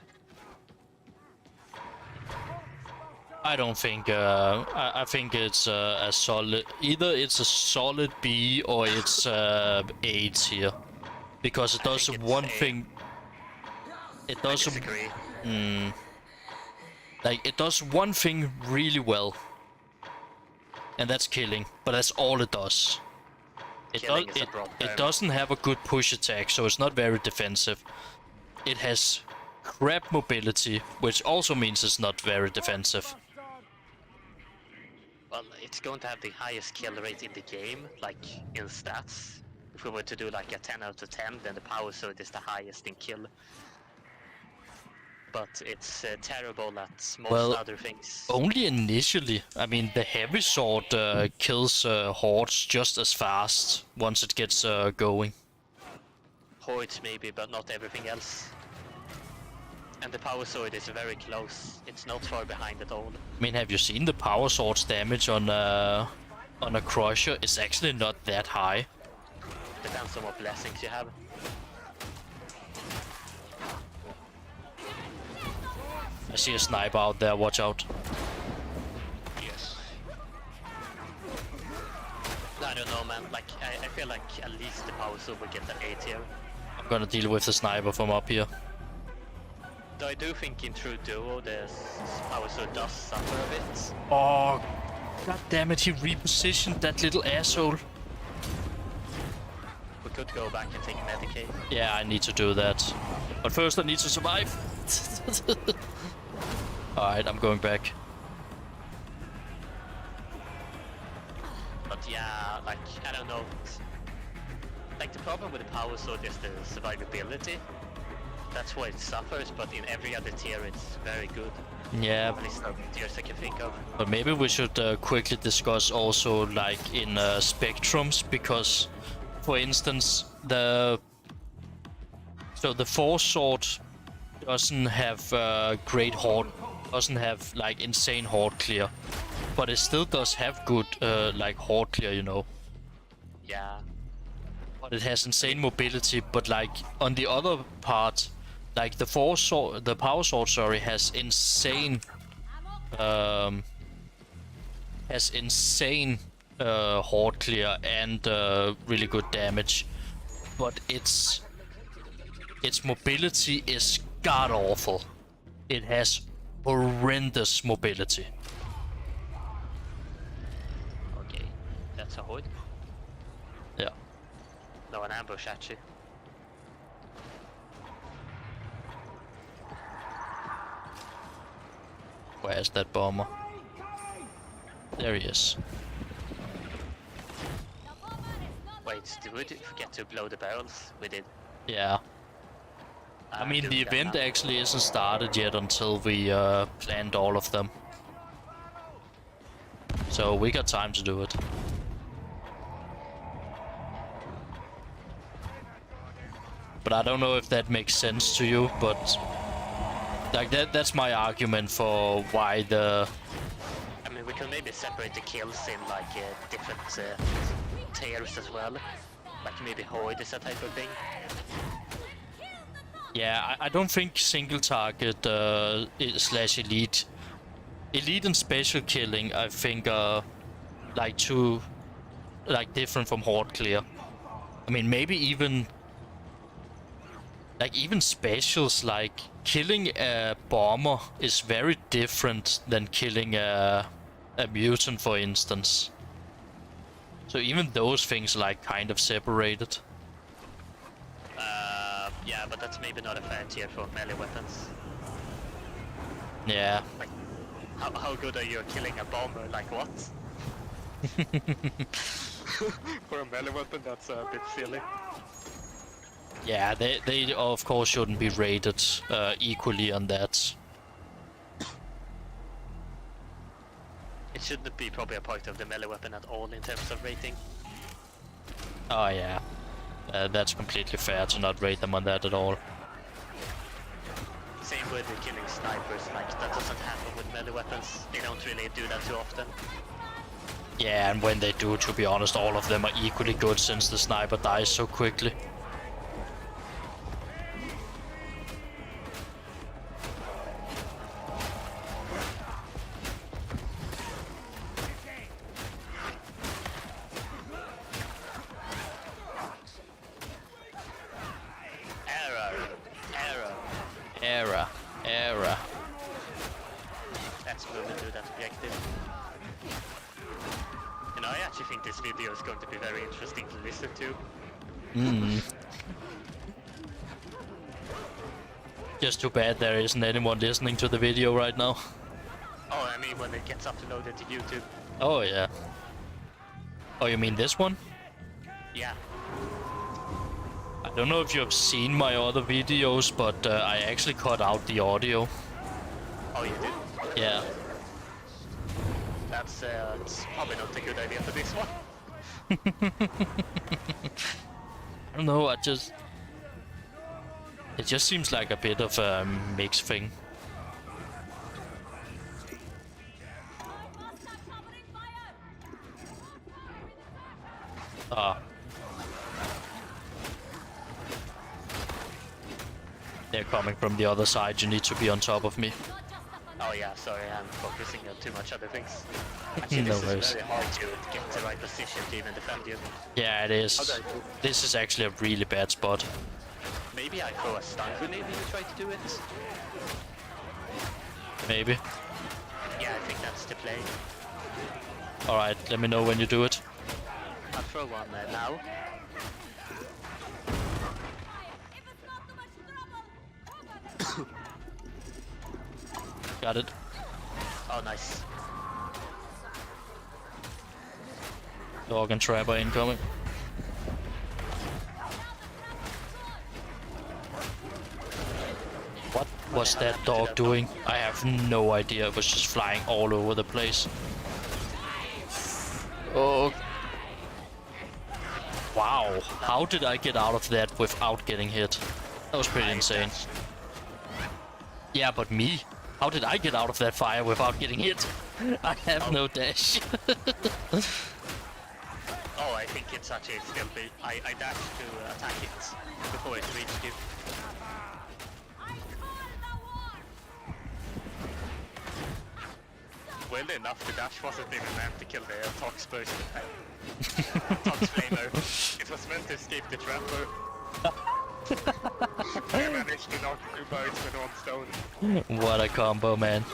I don't think. I think it's a solid. Either it's a solid B or it's A tier, because it does one thing. It does. I disagree. Like, it does one thing really well, and that's killing. But that's all it does. It doesn't have a good push attack, so it's not very defensive. It has crap mobility, which also means it's not very defensive. Well, it's going to have the highest kill rate in the game, like in stats. If we were to do like a 10 out of 10, then the power sword is the highest in kill. But it's terrible at most other things. Only initially. I mean, the heavy sword kills hordes just as fast once it gets going. Hordes maybe, but not everything else. And the power sword is very close. It's not far behind at all. I mean, have you seen the power sword's damage on a crusher? It's actually not that high. Depends on what blessings you have. I see a sniper out there, watch out. Yes. I don't know, man. Like, I feel like at least the power sword will get an A tier. I'm gonna deal with the sniper from up here. Though I do think in True Duo, the power sword does suffer a bit. Oh, god damn it, he repositioned that little asshole. We could go back and take a Medicaid. Yeah, I need to do that. But first I need to survive. Alright, I'm going back. But yeah, like, I don't know. Like, the problem with the power sword is the survivability. That's why it suffers, but in every other tier it's very good. Yeah, At least the tiers I can think of. but maybe we should quickly discuss also, like, in spectrums, because, for instance, the 4 sword doesn't have great horde, doesn't have like insane horde clear, but it still does have good like horde clear, you know. Yeah. But it has insane mobility. But like on the other part, like the power sword, sorry, has insane horde clear and really good damage, but its mobility is god awful. It has horrendous mobility. Okay, that's a hood. Yeah. No, an ambush actually. Where's that bomber? There he is. The bomber is not Wait, upgrades, did we forget to blow the barrels? We did. Yeah. I mean, the doing that event now. actually isn't started yet until we planned all of them. So we got time to do it. But I don't know if that makes sense to you, but like that's my argument for why the... I mean, we can maybe separate the kills in like different tiers as well. Like maybe Horde is that type of thing. Yeah, I don't think single target slash elite. Elite and special killing, I think, are like two, like different from Horde clear. I mean, maybe even specials, like killing a bomber is very different than killing a mutant, for instance. So even those things like kind of separated. Yeah, but that's maybe not a fair tier for melee weapons. Yeah. Like, how good are you at killing a bomber? Like what? For a melee weapon, that's a bit silly. Yeah, they of course shouldn't be rated equally on that. It shouldn't be probably a part of the melee weapon at all in terms of rating. Oh yeah, that's completely fair to not rate them on that at all. Same with the killing snipers, like that doesn't happen with melee weapons. They don't really do that too often. Yeah, and when they do, to be honest, all of them are equally good since the sniper dies so quickly. Error. Let's move into that objective. You know, I actually think this video is going to be very interesting to listen to. Just too bad there isn't anyone listening to the video right now. Oh, I mean when it gets uploaded to YouTube. Oh yeah. Oh, you mean this one? Yeah. I don't know if you have seen my other videos, but I actually cut out the audio. Oh, you did? Yeah. That's it's probably not a good idea for this one. I don't know, it just seems like a bit of a mixed thing. They're coming from the other side, you need to be on top of me. Oh yeah, sorry, I'm focusing on too much other things. Actually, No this worries. is very hard to get the right position to even defend you. Yeah, it is. Okay. This is actually a really bad spot. Maybe I throw a stun grenade and you try to do it? Maybe. Yeah, I think that's the play. Alright, let me know when you do it. I'll throw one now. Got it. Oh, nice. Dog and trapper incoming. What was that dog doing? I have no idea. It was just flying all over the place. Oh. Wow. How did I get out of that without getting hit? That was pretty insane. Yeah, but me? How did I get out of that fire without getting hit? I have no dash. Oh, I think it's actually still B. I dashed to attack it before it reached you. Weirdly enough, the dash wasn't even meant to kill the Tox person. Tox flamer. It was meant to escape the trapper. I managed to knock 2 birds with 1 stone. What a combo, man.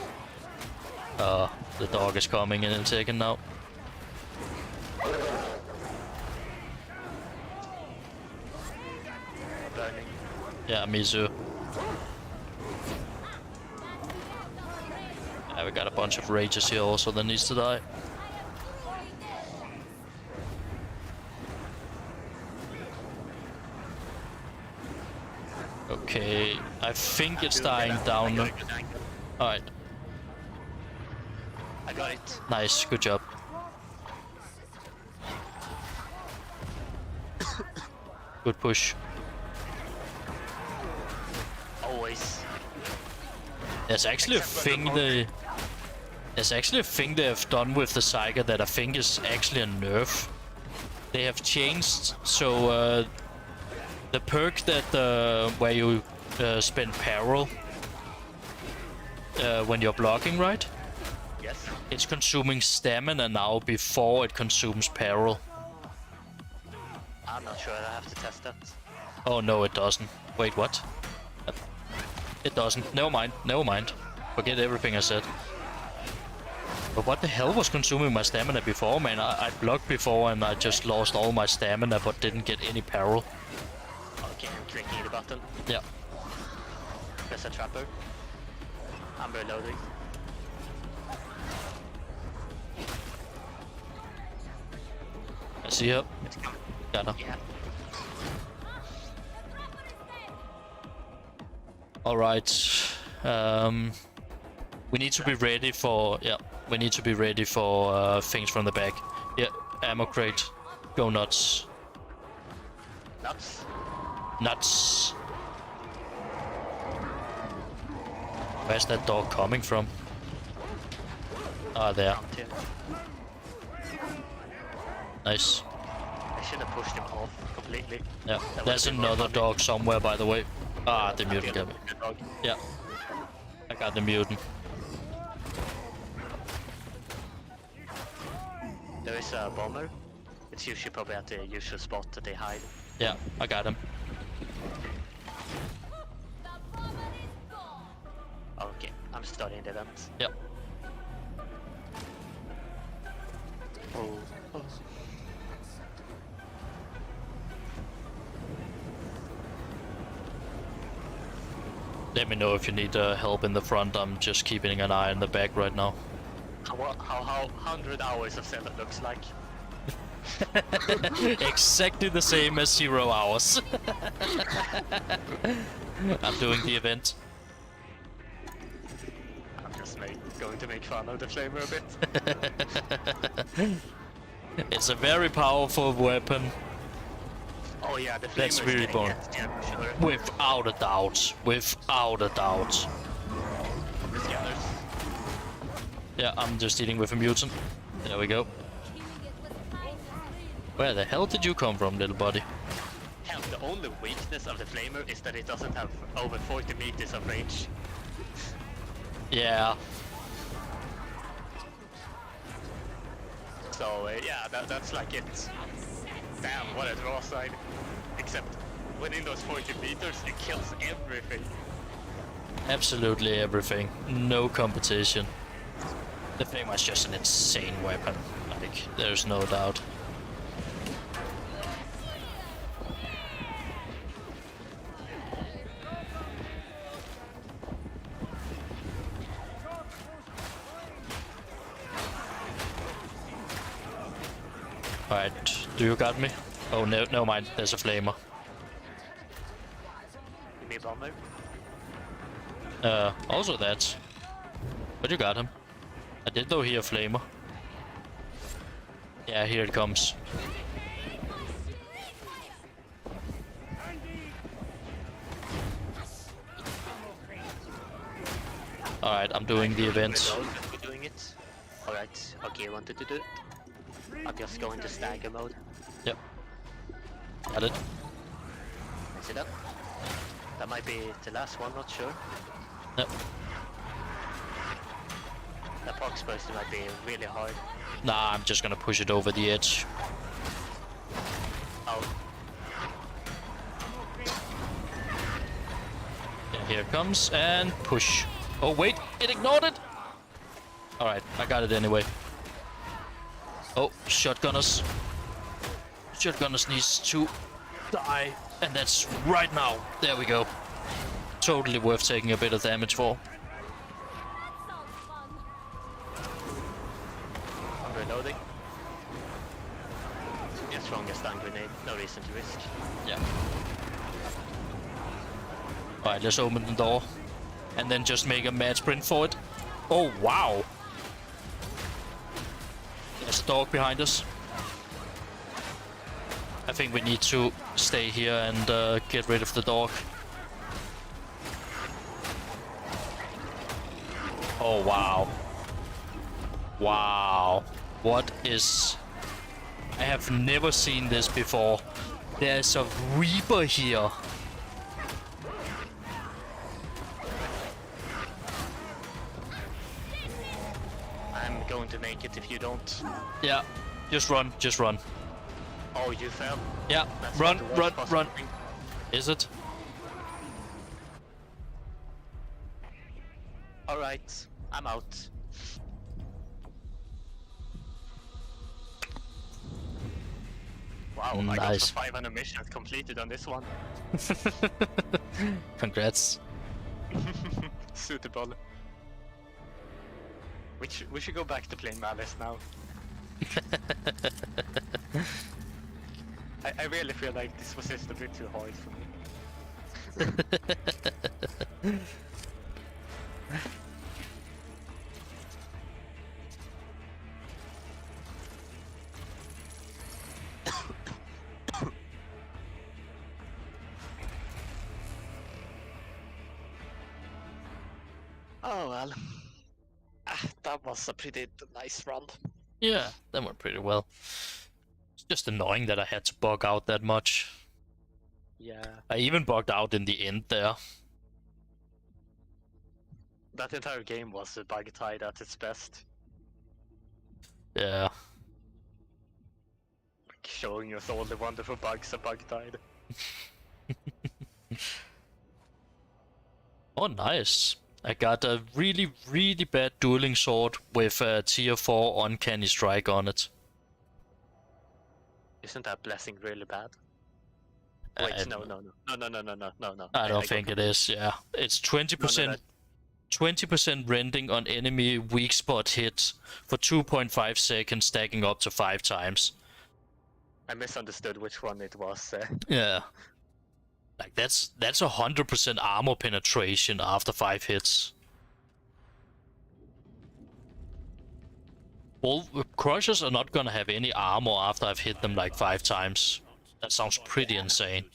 The dog is coming in a second now. Burning. Yeah, me too. Yeah, we got a bunch of rages here also that needs to die. Okay, I think it's dying I down. got a good angle. Alright, I got it. nice, good job. Good push. Always. There's actually a Except when thing the they... There's actually a thing they have done with the Psyker that I think is actually a nerf. They have changed, so the perk that where you spend peril when you're blocking, right? Yes. It's consuming stamina now before it consumes peril. I'm not sure. I have to test that. Oh no, it doesn't. Wait, what? It doesn't. Never mind. Never mind. Forget everything I said. But what the hell was consuming my stamina before, man? I blocked before and I just lost all my stamina but didn't get any peril. Okay, I'm clicking the button. Yeah. Press a trapper. I'm reloading. I see her. It's coming. Got her. Yeah. Alright. We need to be ready for... Yeah. We need to be ready for things from the back. Yeah. Ammo crate. Go nuts. Nuts. Nuts. Where's that dog coming from? Ah, there. Down here. Nice. I should have pushed him off completely. Yeah. That There's would've been more another funny. dog somewhere, by the way. Ah, the mutant The got me. other dog. Yeah. I got the mutant. There is a bomber. It's usually probably at the usual spot that they hide. Yeah, I got him. The bomber is gone. Okay, I'm starting the event. Yep. Oh. Let me know if you need help in the front. I'm just keeping an eye on the back right now. How 100 hours of Zelda looks like. Exactly the same as 0 hours. I'm doing the event. I'm just going to make fun of the flamer a bit. It's a very powerful weapon. Oh yeah, the flamer That's is really getting boring. it, yeah, for sure. Without a doubt. Without a doubt. From the scanners. Yeah, I'm just dealing with a mutant. There we go. Killing it was kind of free. Where the hell did you come from, little buddy? Hell, the only weakness of the flamer is that it doesn't have over 40 meters of range. Yeah. So yeah, that's like it. Damn, what a draw side. Except within those 40 meters, it kills everything. Absolutely everything. No competition. The Flamer is just an insane weapon. Like, there's no doubt. Alright, do you got me? Oh, no, never mind. There's a Flamer. Give me a bomber. Also that. But you got him. I did though hear a Flamer. Yeah, here it comes. Alright, I'm doing the event. We're doing it. Alright, okay, I wanted to do it. I'm just going to stagger mode. Yep. Got it. Is it up? That might be the last one, not sure. Yep. That box burst might be really hard. Nah, I'm just gonna push it over the edge. Oh, Yeah, here it comes, and push. Oh wait, it ignored it! Alright, I got it anyway. Oh, shotgunners. Shotgunners needs to die. And that's right now. There we go. Totally worth taking a bit of damage for. That sounds fun. I'm reloading. Your strongest stun grenade, no reason to risk. Yeah. Alright, let's open the door. And then just make a mad sprint for it. Oh, wow. There's a dog behind us. I think we need to stay here and get rid of the dog. Oh, wow. Wow. What is... I have never seen this before. There's a Reaper here. I'm going to make it if you don't. Yeah, just run, just run. Oh, you fell? Yeah, That's run, not the worst run, possible run. thing. Is it? Alright, I'm out. Wow, I got Nice. 500 missions completed on this one. Congrats. Suitable. We should go back to playing Malice now. I really feel like this was just a bit too hard for me. Oh well. That was a pretty nice run. Yeah, that went pretty well. It's just annoying that I had to bug out that much. Yeah. I even bugged out in the end there. That entire game was a bug tide at its best. Yeah. Like showing us all the wonderful bugs of bug tide. Oh, nice. I got a really, really bad dueling sword with a tier 4 uncanny strike on it. Isn't that blessing really bad? Wait, no. I don't got think it confused. is, yeah. It's 20%, 20% rending on enemy weak spot hits for 2.5 seconds, stacking up to 5 times. I misunderstood which one it was. Yeah. Like, that's 100% armor penetration after 5 hits. Well, Crushers are not gonna have any armor after I've hit them like 5 times. That sounds pretty insane.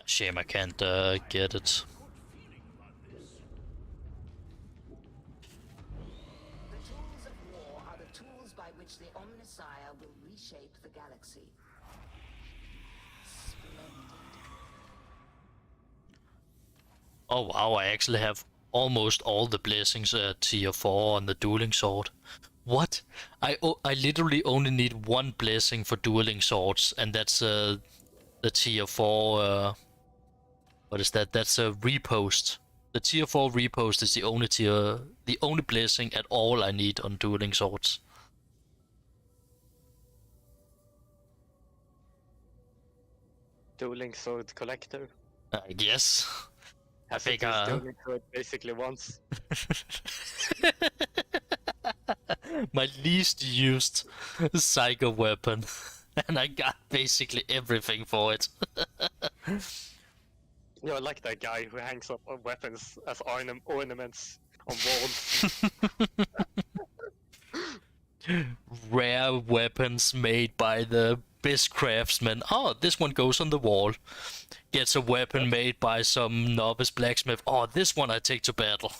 Shame I can't get it. The tools of war are the tools by which the Omnissiah will reshape the galaxy. Splendid. Oh wow, I actually have almost all the blessings at tier 4 on the dueling sword. What? I literally only need 1 blessing for dueling swords, and that's the tier 4 what is that? That's a repost. The tier 4 repost is the only blessing at all I need on dueling swords. Dueling sword collector. I guess. I Has think it used dueling sword basically once. my least used psycho weapon, and I got basically everything for it. You're like that guy who hangs up on weapons as ornaments on walls. Rare weapons made by the best craftsman. Oh, this one goes on the wall. Gets a weapon made by some novice blacksmith. Oh, this one I take to battle.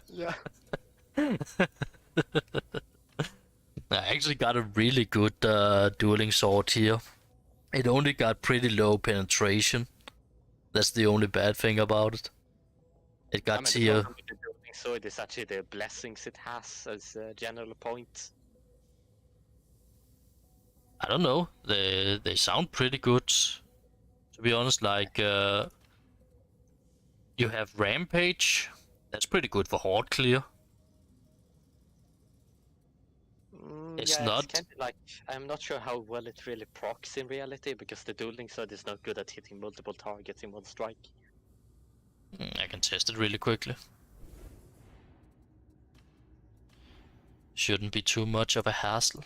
Yeah. I actually got a really good dueling sword here. It only got pretty low penetration. That's the only bad thing about it. It got The tier... problem with the dueling sword is actually the blessings it has as a general point. I don't know. They sound pretty good. To To be honest, like you have Rampage. That's pretty good for Horde clear. It's yeah, not. it's kind of like, I'm not sure how well it really procs in reality, because the dueling sword is not good at hitting multiple targets in one strike. I can test it really quickly. Shouldn't be too much of a hassle.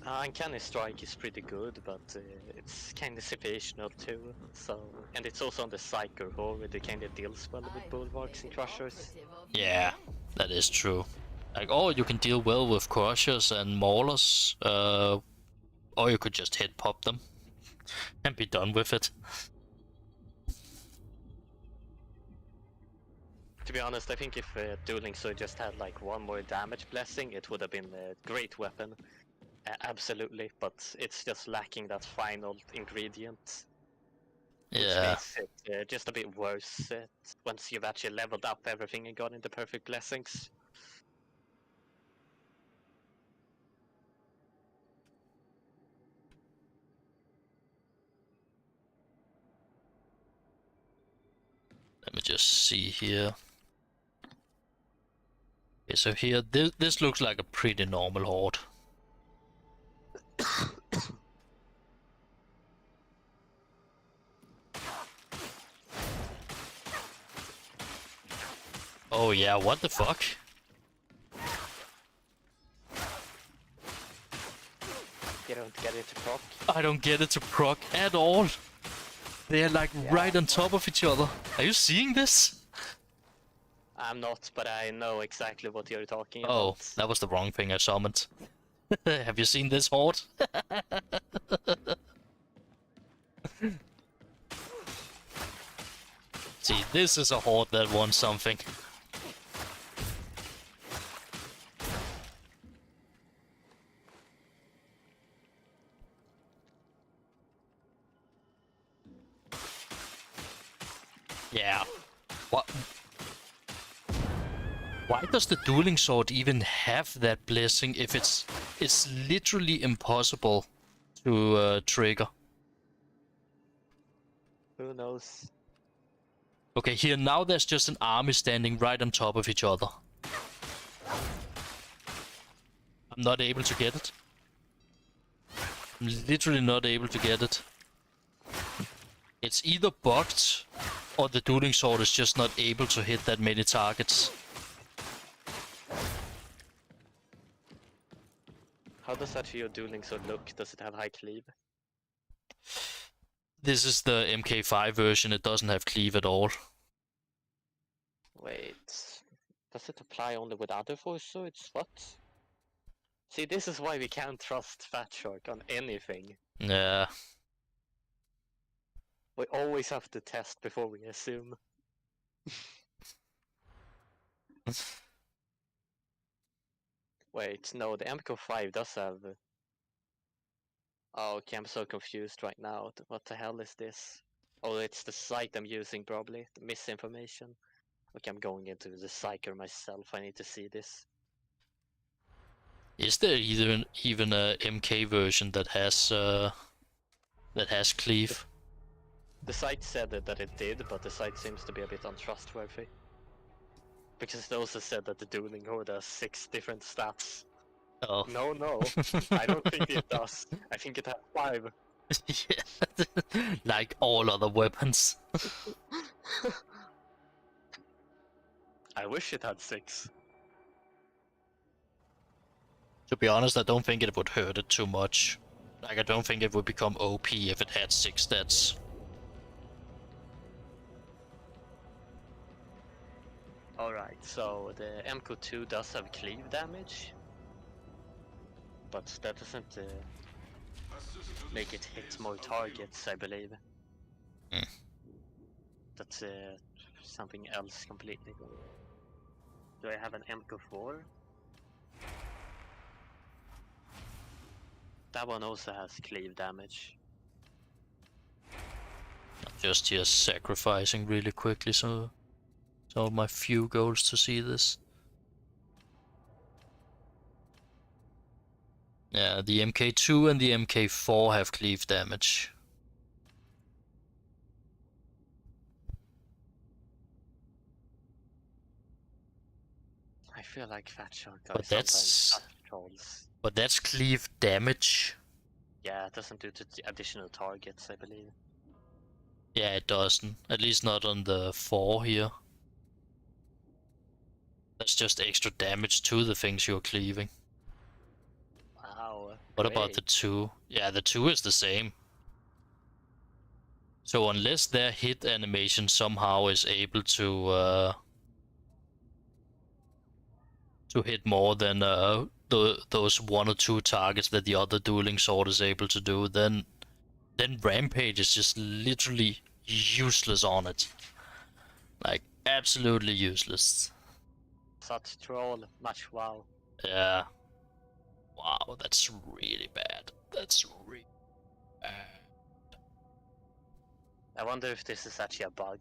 Uncanny Strike is pretty good, but it's kind of situational too. So, and it's also on the Psyker who already kind of deals well with Bulwarks and Crushers. Yeah, that is true. Like, or you can deal well with Crushers and Maulers, or you could just hit pop them and be done with it. To be honest, I think if Dueling Sword just had like one more damage blessing, it would have been a great weapon. Absolutely, but it's just lacking that final ingredient. Which Yeah. makes it just a bit worse once you've actually leveled up everything and gotten the perfect blessings. Let me just see here. Okay, so here, this looks like a pretty normal Horde. Oh yeah, what the fuck? You don't get it to proc. I don't get it to proc at all. They are like right on top of each other. Are you seeing this? I'm not, but I know exactly what you're talking Oh, about. that was the wrong thing I summoned. Have you seen this Horde? See, this is a Horde that wants something. Yeah. What? Why does the dueling sword even have that blessing if it's literally impossible to trigger? Who knows? Okay, here now there's just an army standing right on top of each other. I'm not able to get it. I'm literally not able to get it. It's either bugged or the dueling sword is just not able to hit that many targets. How does actually your dueling sword look? Does it have high cleave? This is the MK5 version, it doesn't have cleave at all. Wait, does it apply only with other voice swords? What? See, this is why we can't trust Fat Shark on anything. Yeah. We always have to test before we assume. Wait, no, the MK5 does have... Oh, okay, I'm so confused right now. What the hell is this? Oh, it's the site I'm using probably. The misinformation. Okay, I'm going into the Psyker myself. I need to see this. Is there even a MK version that has cleave? The site said that it did, but the site seems to be a bit untrustworthy. Because it also said that the Dueling Horde has 6 different stats. Oh. No, I don't think it does. I think it has 5. Yeah. Like all other weapons. I wish it had 6. To be honest, I don't think it would hurt it too much. Like, I don't think it would become OP if it had 6 stats. Alright, so the MK2 does have cleave damage. But that doesn't make it hit more targets, I believe. Mm. That's something else completely. Do I have an MK4? That one also has cleave damage. I'm just here sacrificing really quickly so my few goals to see this. Yeah, the MK2 and the MK4 have cleave damage. I feel like Fat Shark But guys sometimes cut trolls. But that's cleave damage. Yeah, it doesn't do to the additional targets, I believe. Yeah, it doesn't. At least not on the 4 here. That's just extra damage to the things you're cleaving. Wow. What about the 2? Yeah, the 2 is the same. So unless their hit animation somehow is able to hit more than those 1 or 2 targets that the other dueling sword is able to do, then Rampage is just literally useless on it. Like, absolutely useless. Such troll, much wow. Yeah. Wow, that's really bad. That's really bad. I wonder if this is actually a bug.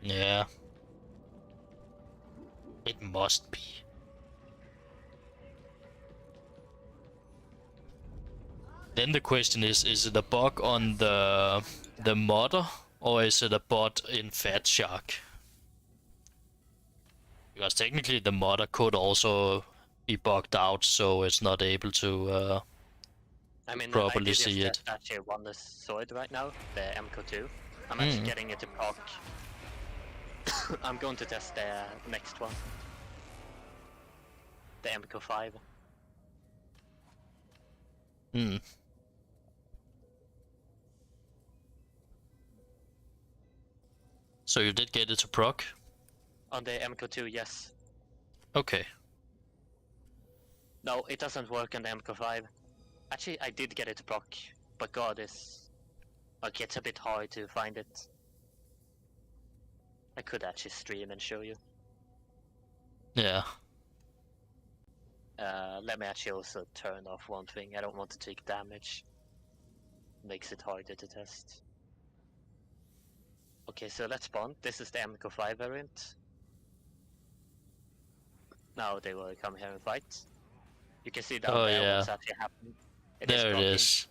Yeah. It must be. Then the question is it a bug on the modder, or is it a bot in Fat Shark? Because technically the modder could also be bugged out, so it's not able to I mean, I properly did see just it. actually won the sword right now, the MK2. I'm actually getting it to proc. I'm going to test the next one. The MK5. Hmm. So you did get it to proc? On the MK2, yes. Okay. No, it doesn't work on the MK5. Actually, I did get it to proc, but God, okay, it's a bit hard to find it. I could actually stream and show you. Yeah. Let me actually also turn off one thing. I don't want to take damage. Makes it harder to test. Okay, so let's spawn. This is the MK5 variant. Now they will come here and fight. You can see down there what's actually happening. There it is.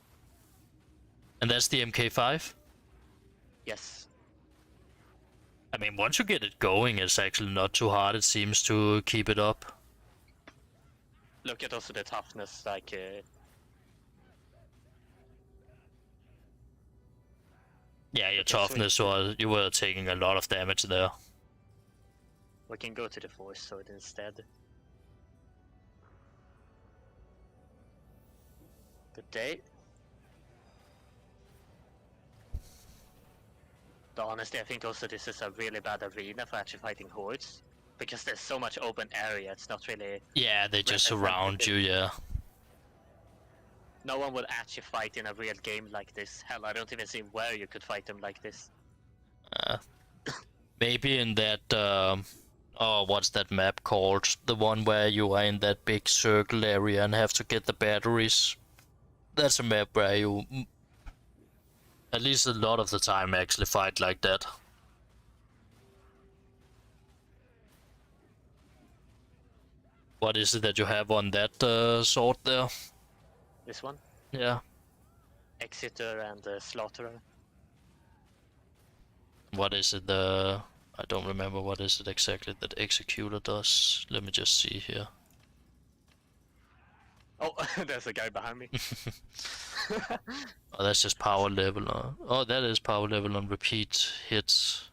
And that's the MK5? Yes. I mean, once you get it going, it's actually not too hard, it seems, to keep it up. Look at also the toughness, like... Yeah, your toughness, or you were taking a lot of damage there. We can go to the force sword instead. Good day. But honestly, I think also this is a really bad arena for actually fighting hordes. Because there's so much open area, it's not really... Yeah, they just surround you, yeah. No one would actually fight in a real game like this. Hell, I don't even see where you could fight them like this. Maybe in that, oh, what's that map called? The one where you are in that big circle area and have to get the batteries. That's a map where you, at least a lot of the time, actually fight like that. What is it that you have on that sword there? This one? Yeah. Exeter and Slaughterer. What is it? I don't remember what is it exactly that Executor does. Let me just see here. Oh, there's a guy behind me. Oh, that's just power level. Oh, that is power level on repeat hits.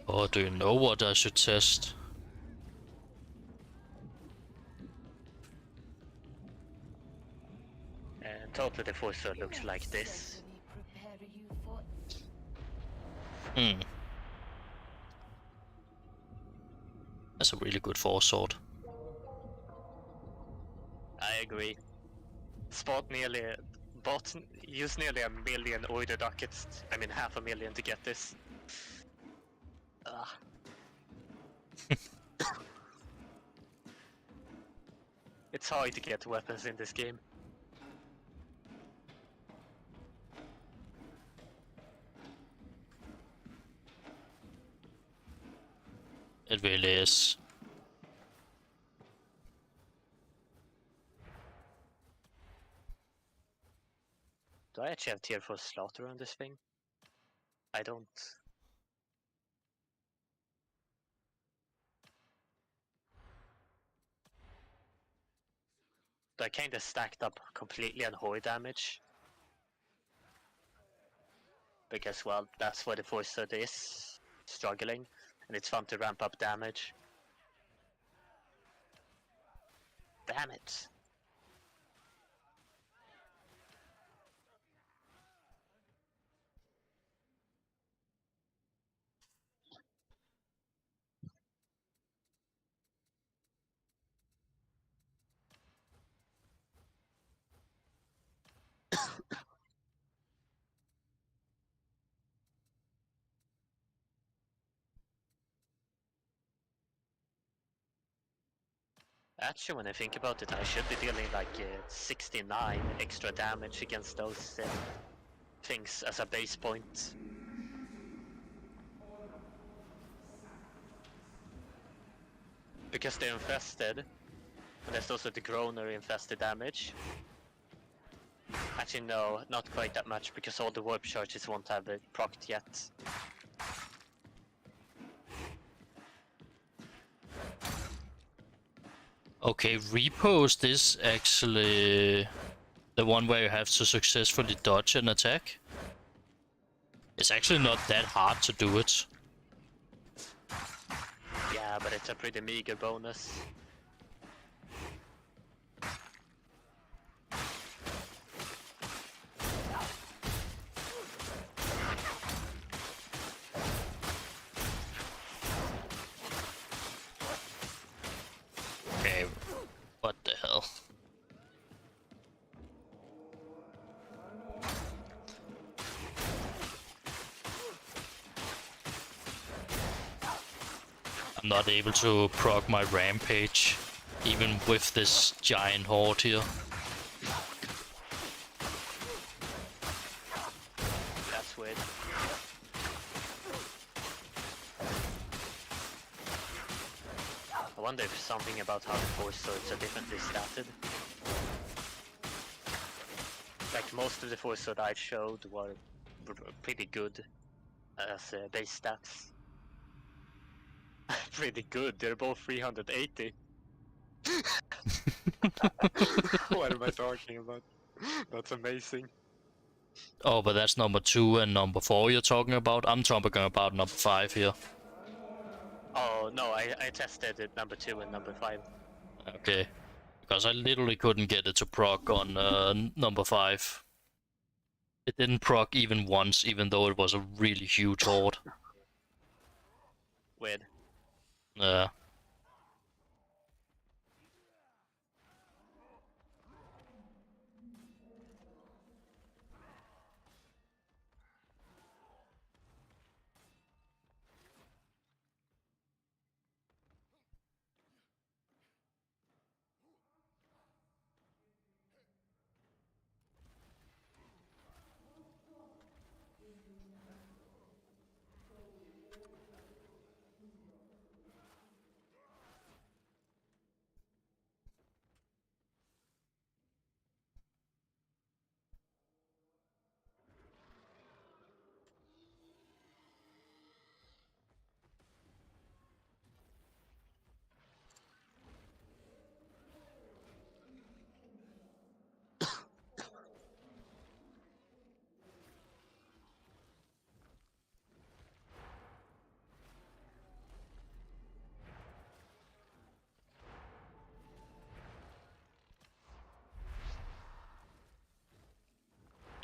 Oh, do you know what I should test? And totally the force sword looks like this. Hmm. That's a really good force sword. I agree. Spot nearly bought used nearly 1 million order ducats. I mean 500,000 to get this. It's hard to get weapons in this game. It really is. Do I actually have tier 4 slaughter on this thing? I don't. I kinda stacked up completely on horde damage. Because, well, that's where the force sword is struggling, and it's fun to ramp up damage. Damn it. Actually, when I think about it, I should be dealing like 69 extra damage against those things as a base point. Because they're infested, and there's also the Groaner infested damage. Actually no, not quite that much, because all the warp charges won't have it procced yet. Okay, repost is actually the one where you have to successfully dodge an attack. It's actually not that hard to do it. Yeah, but it's a pretty meager bonus. Okay, what the hell? I'm not able to proc my rampage, even with this giant horde here. That's weird. I wonder if something about how the force swords are differently statted. Like most of the force sword I showed were pretty good as base stats. Pretty good, they're both 380. What am I talking about? That's amazing. Oh, but that's number 2 and number 4 you're talking about? I'm talking about number 5 here. Oh no, I tested it number 2 and number 5. Okay. Because I literally couldn't get it to proc on number 5. It didn't proc even once, even though it was a really huge horde. Weird. Yeah.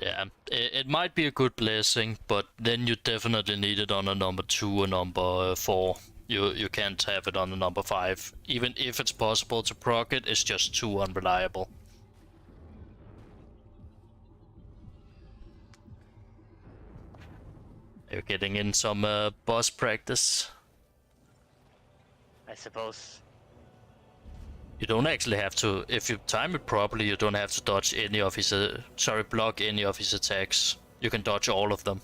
Yeah, it might be a good blessing, but then you definitely need it on a number 2 or number 4. You can't have it on a number 5. Even if it's possible to proc it, it's just too unreliable. You're getting in some boss practice. I suppose. You don't actually have to, if you time it properly, you don't have to dodge any of his, block any of his attacks. You can dodge all of them.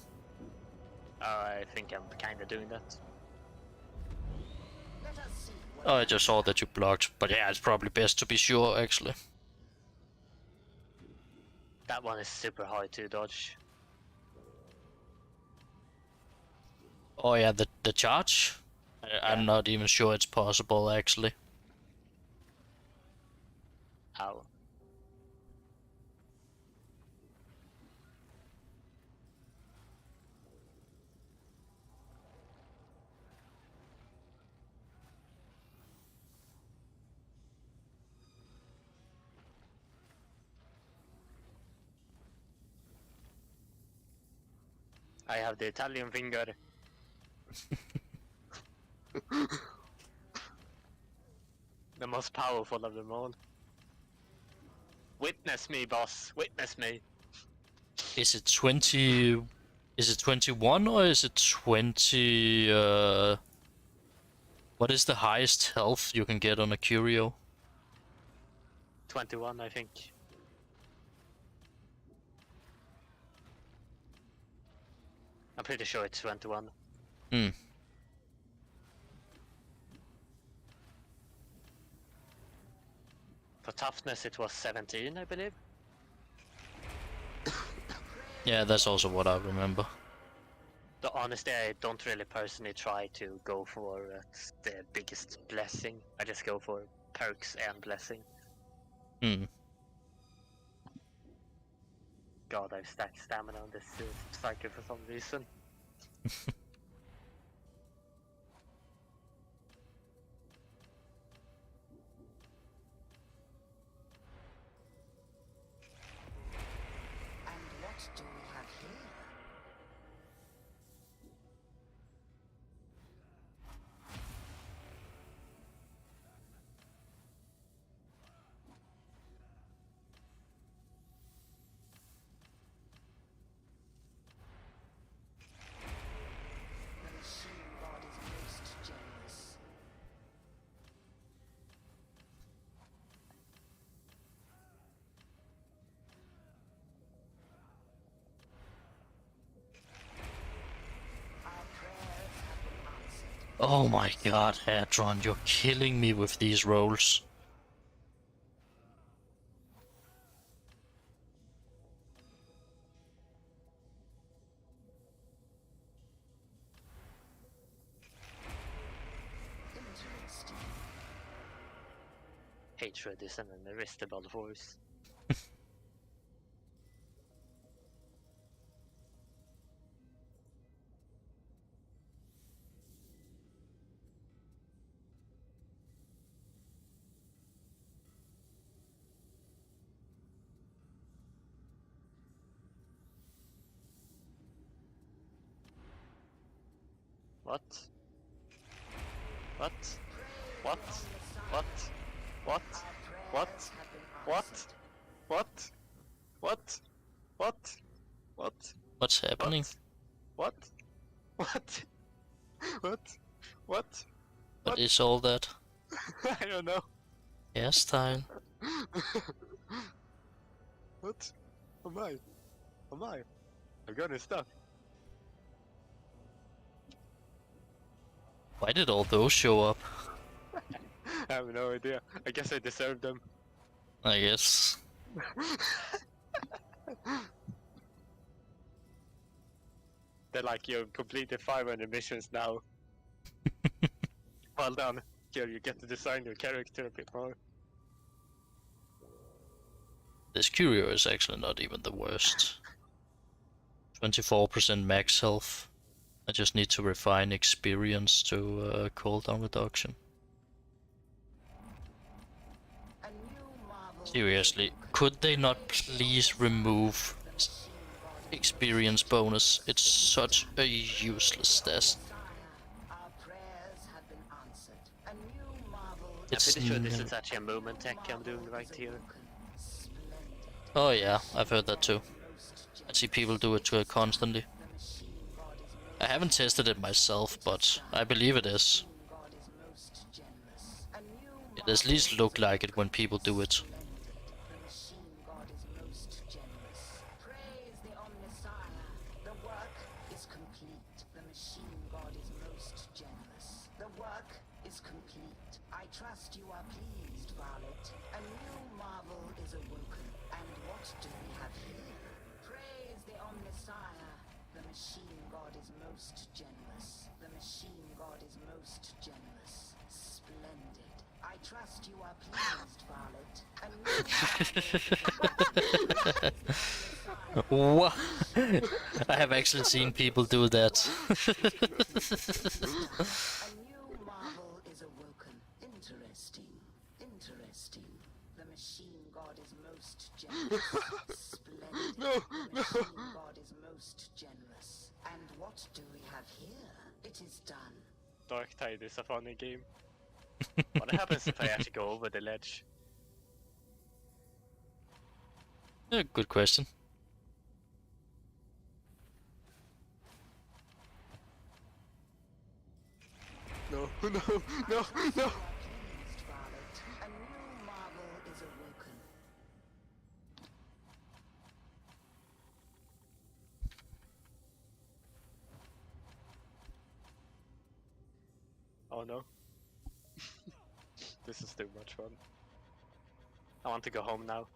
I think I'm kind of doing that. Let us see what Oh, I just saw that you blocked, but yeah, it's probably best to be sure, actually. That one is super hard to dodge. Oh yeah, the charge? I'm not even sure it's possible, actually. Ow. I have the Italian finger. The most powerful of them all. Witness me, boss. Witness me. Is it 20... Is it 21 or is it 20... What is the highest health you can get on a curio? 21, I think. I'm pretty sure it's 21. Hmm. For toughness, it was 17, I believe. Yeah, that's also what I remember. But honestly, I don't really personally try to go for the biggest blessing. I just go for perks and blessing. Hmm. God, I've stacked stamina on this cycle for some reason. and what do we have here? The machine god is most generous. Our prayers have been answered. Oh my god, Hadron, you're killing me with these rolls. Interesting. Hatred is an irresistible force. What? What? What? What? What? What? What? What? What? What? What? What's happening? What? What? What? What? What is all that? I don't know. Hairstyle? What? Am I? Am I? I got his stuff. Why did all those show up? I have no idea. I guess I deserve them. I guess. They're like, you've completed 500 missions now. Well done. Here, you get to design your character a bit more. This curio is actually not even the worst. 24% max health. I just need to refine experience to cooldown reduction. A new marvel. Seriously, could they not please remove experience bonus? It's such a useless stat. Our prayers have been answered. A new marvel. I'm It's pretty sure this is actually a movement tech I'm doing right here. Oh yeah, I've heard that too. I see people do it constantly. The machine god is I haven't tested it myself, but I believe it is. God is most generous. A new It at least look like it when people do it. splendid. The machine god is most generous. Praise the Omnissiah. The work is complete. The machine god is most generous. The work is complete. I trust you are pleased, Varlet. A new marvel is awoken. And what do we have here? Praise the Omnissiah. The machine god is most generous. The machine god is most generous. Splendid. I trust you are pleased, Varlet. A new marvel is awoken. What? I have actually seen people do that. A new marvel is awoken. Interesting. Interesting. The machine god is most generous. Splendid. The machine god is most generous. And what do we have here? It is done. Dark Tide is a funny game. What happens if I actually go over the ledge? Good question. No, no, no, no! Pleased, Varlet. A new marvel is awoken. Oh no. This is too much fun. I want to go home now.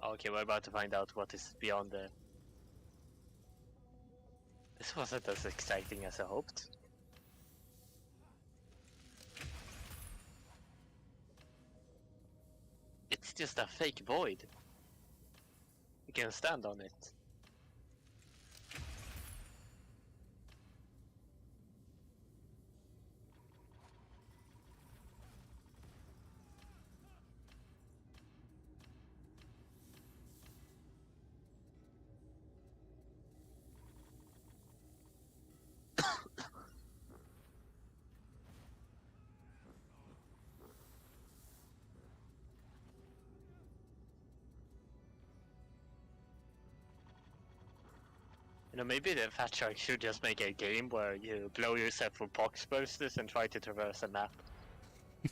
Okay, we're about to find out what is beyond the... This wasn't as exciting as I hoped. It's just a fake void. You can stand on it. You know, maybe the Fat Shark should just make a game where you blow yourself with pox bursters and try to traverse a map.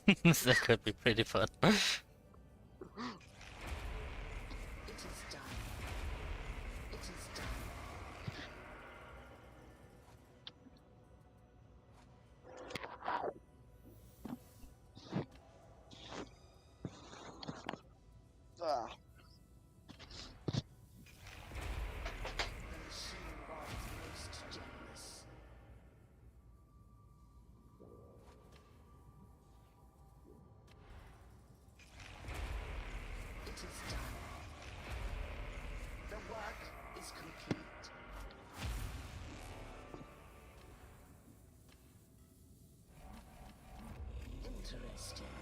That could be pretty fun. It is done. It is done. Ah. The machine god is most generous. It is done. The work is complete. Interesting.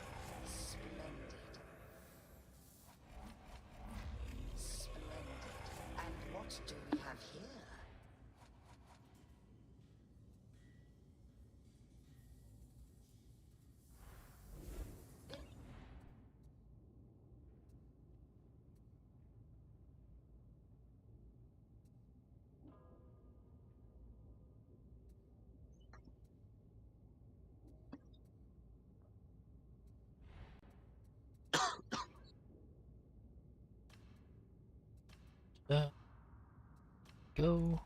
Splendid. Splendid. And what do we have here? Go.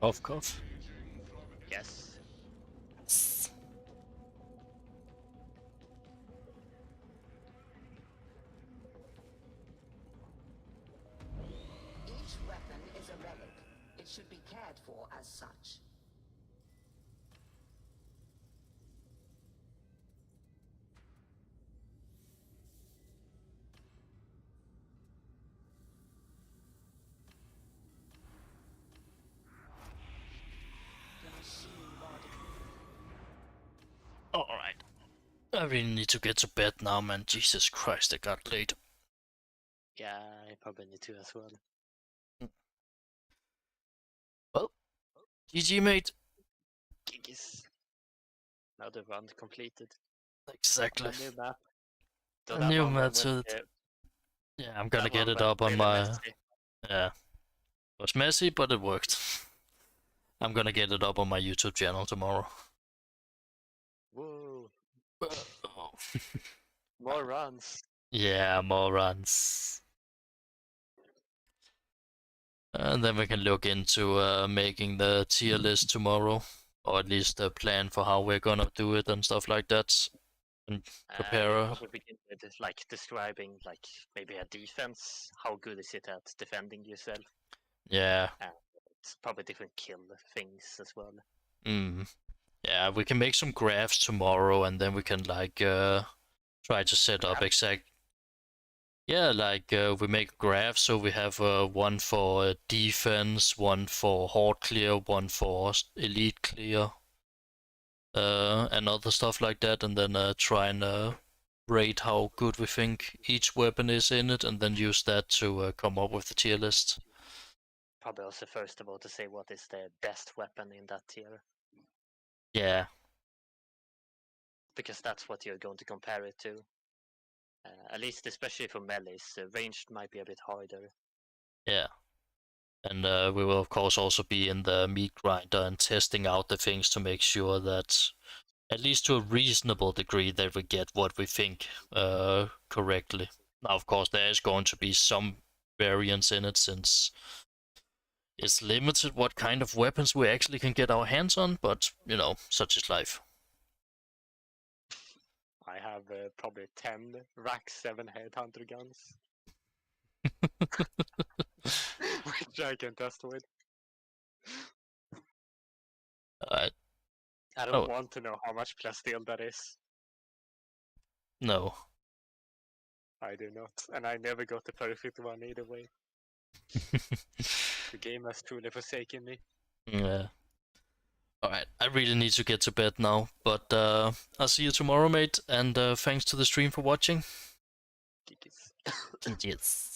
Cough, cough. Yes. Each weapon is a relic. It should be cared for as such. The machine body. Alright. I really need to get to bed now, man. Jesus Christ, it got late. Yeah, I probably need to as well. Well, GG, mate. Giggis. Another run completed. Exactly. A new map. Though A that new one map went, to... Yeah, I'm gonna that get one it went up on really my... messy. Yeah. It was messy, but it worked. I'm gonna get it up on my YouTube channel tomorrow. Whoa. Oh. More runs. Yeah, more runs. And then we can look into making the tier list tomorrow. Or at least a plan for how we're gonna do it and stuff like that. And You prepare. probably begin with like describing like maybe a defense. How good is it at defending yourself? Yeah. And it's probably different kill things as well. Yeah, we can make some graphs tomorrow and then we can like try to set up exact. Yeah, like we make graphs, so we have one for defense, one for horde clear, one for elite clear, and other stuff like that, and then try and rate how good we think each weapon is in it, and then use that to come up with the tier list. Probably also first of all to say what is the best weapon in that tier. Yeah. Because that's what you're going to compare it to. At least, especially for melees, ranged might be a bit harder. Yeah. And we will, of course, also be in the meat grinder and testing out the things to make sure that, at least to a reasonable degree, that we get what we think correctly. Now, of course, there is going to be some variance in it since it's limited what kind of weapons we actually can get our hands on, but, you know, such is life. I have probably 10 Rack 7 Headhunter guns. Which I can test with. Alright. I don't want to know how much plasteel that is. No. I do not. And I never got the perfect one either way. The game has truly forsaken me. Yeah. Alright, I really need to get to bed now, but I'll see you tomorrow, mate, and thanks to the stream for watching. Geekies. Yes.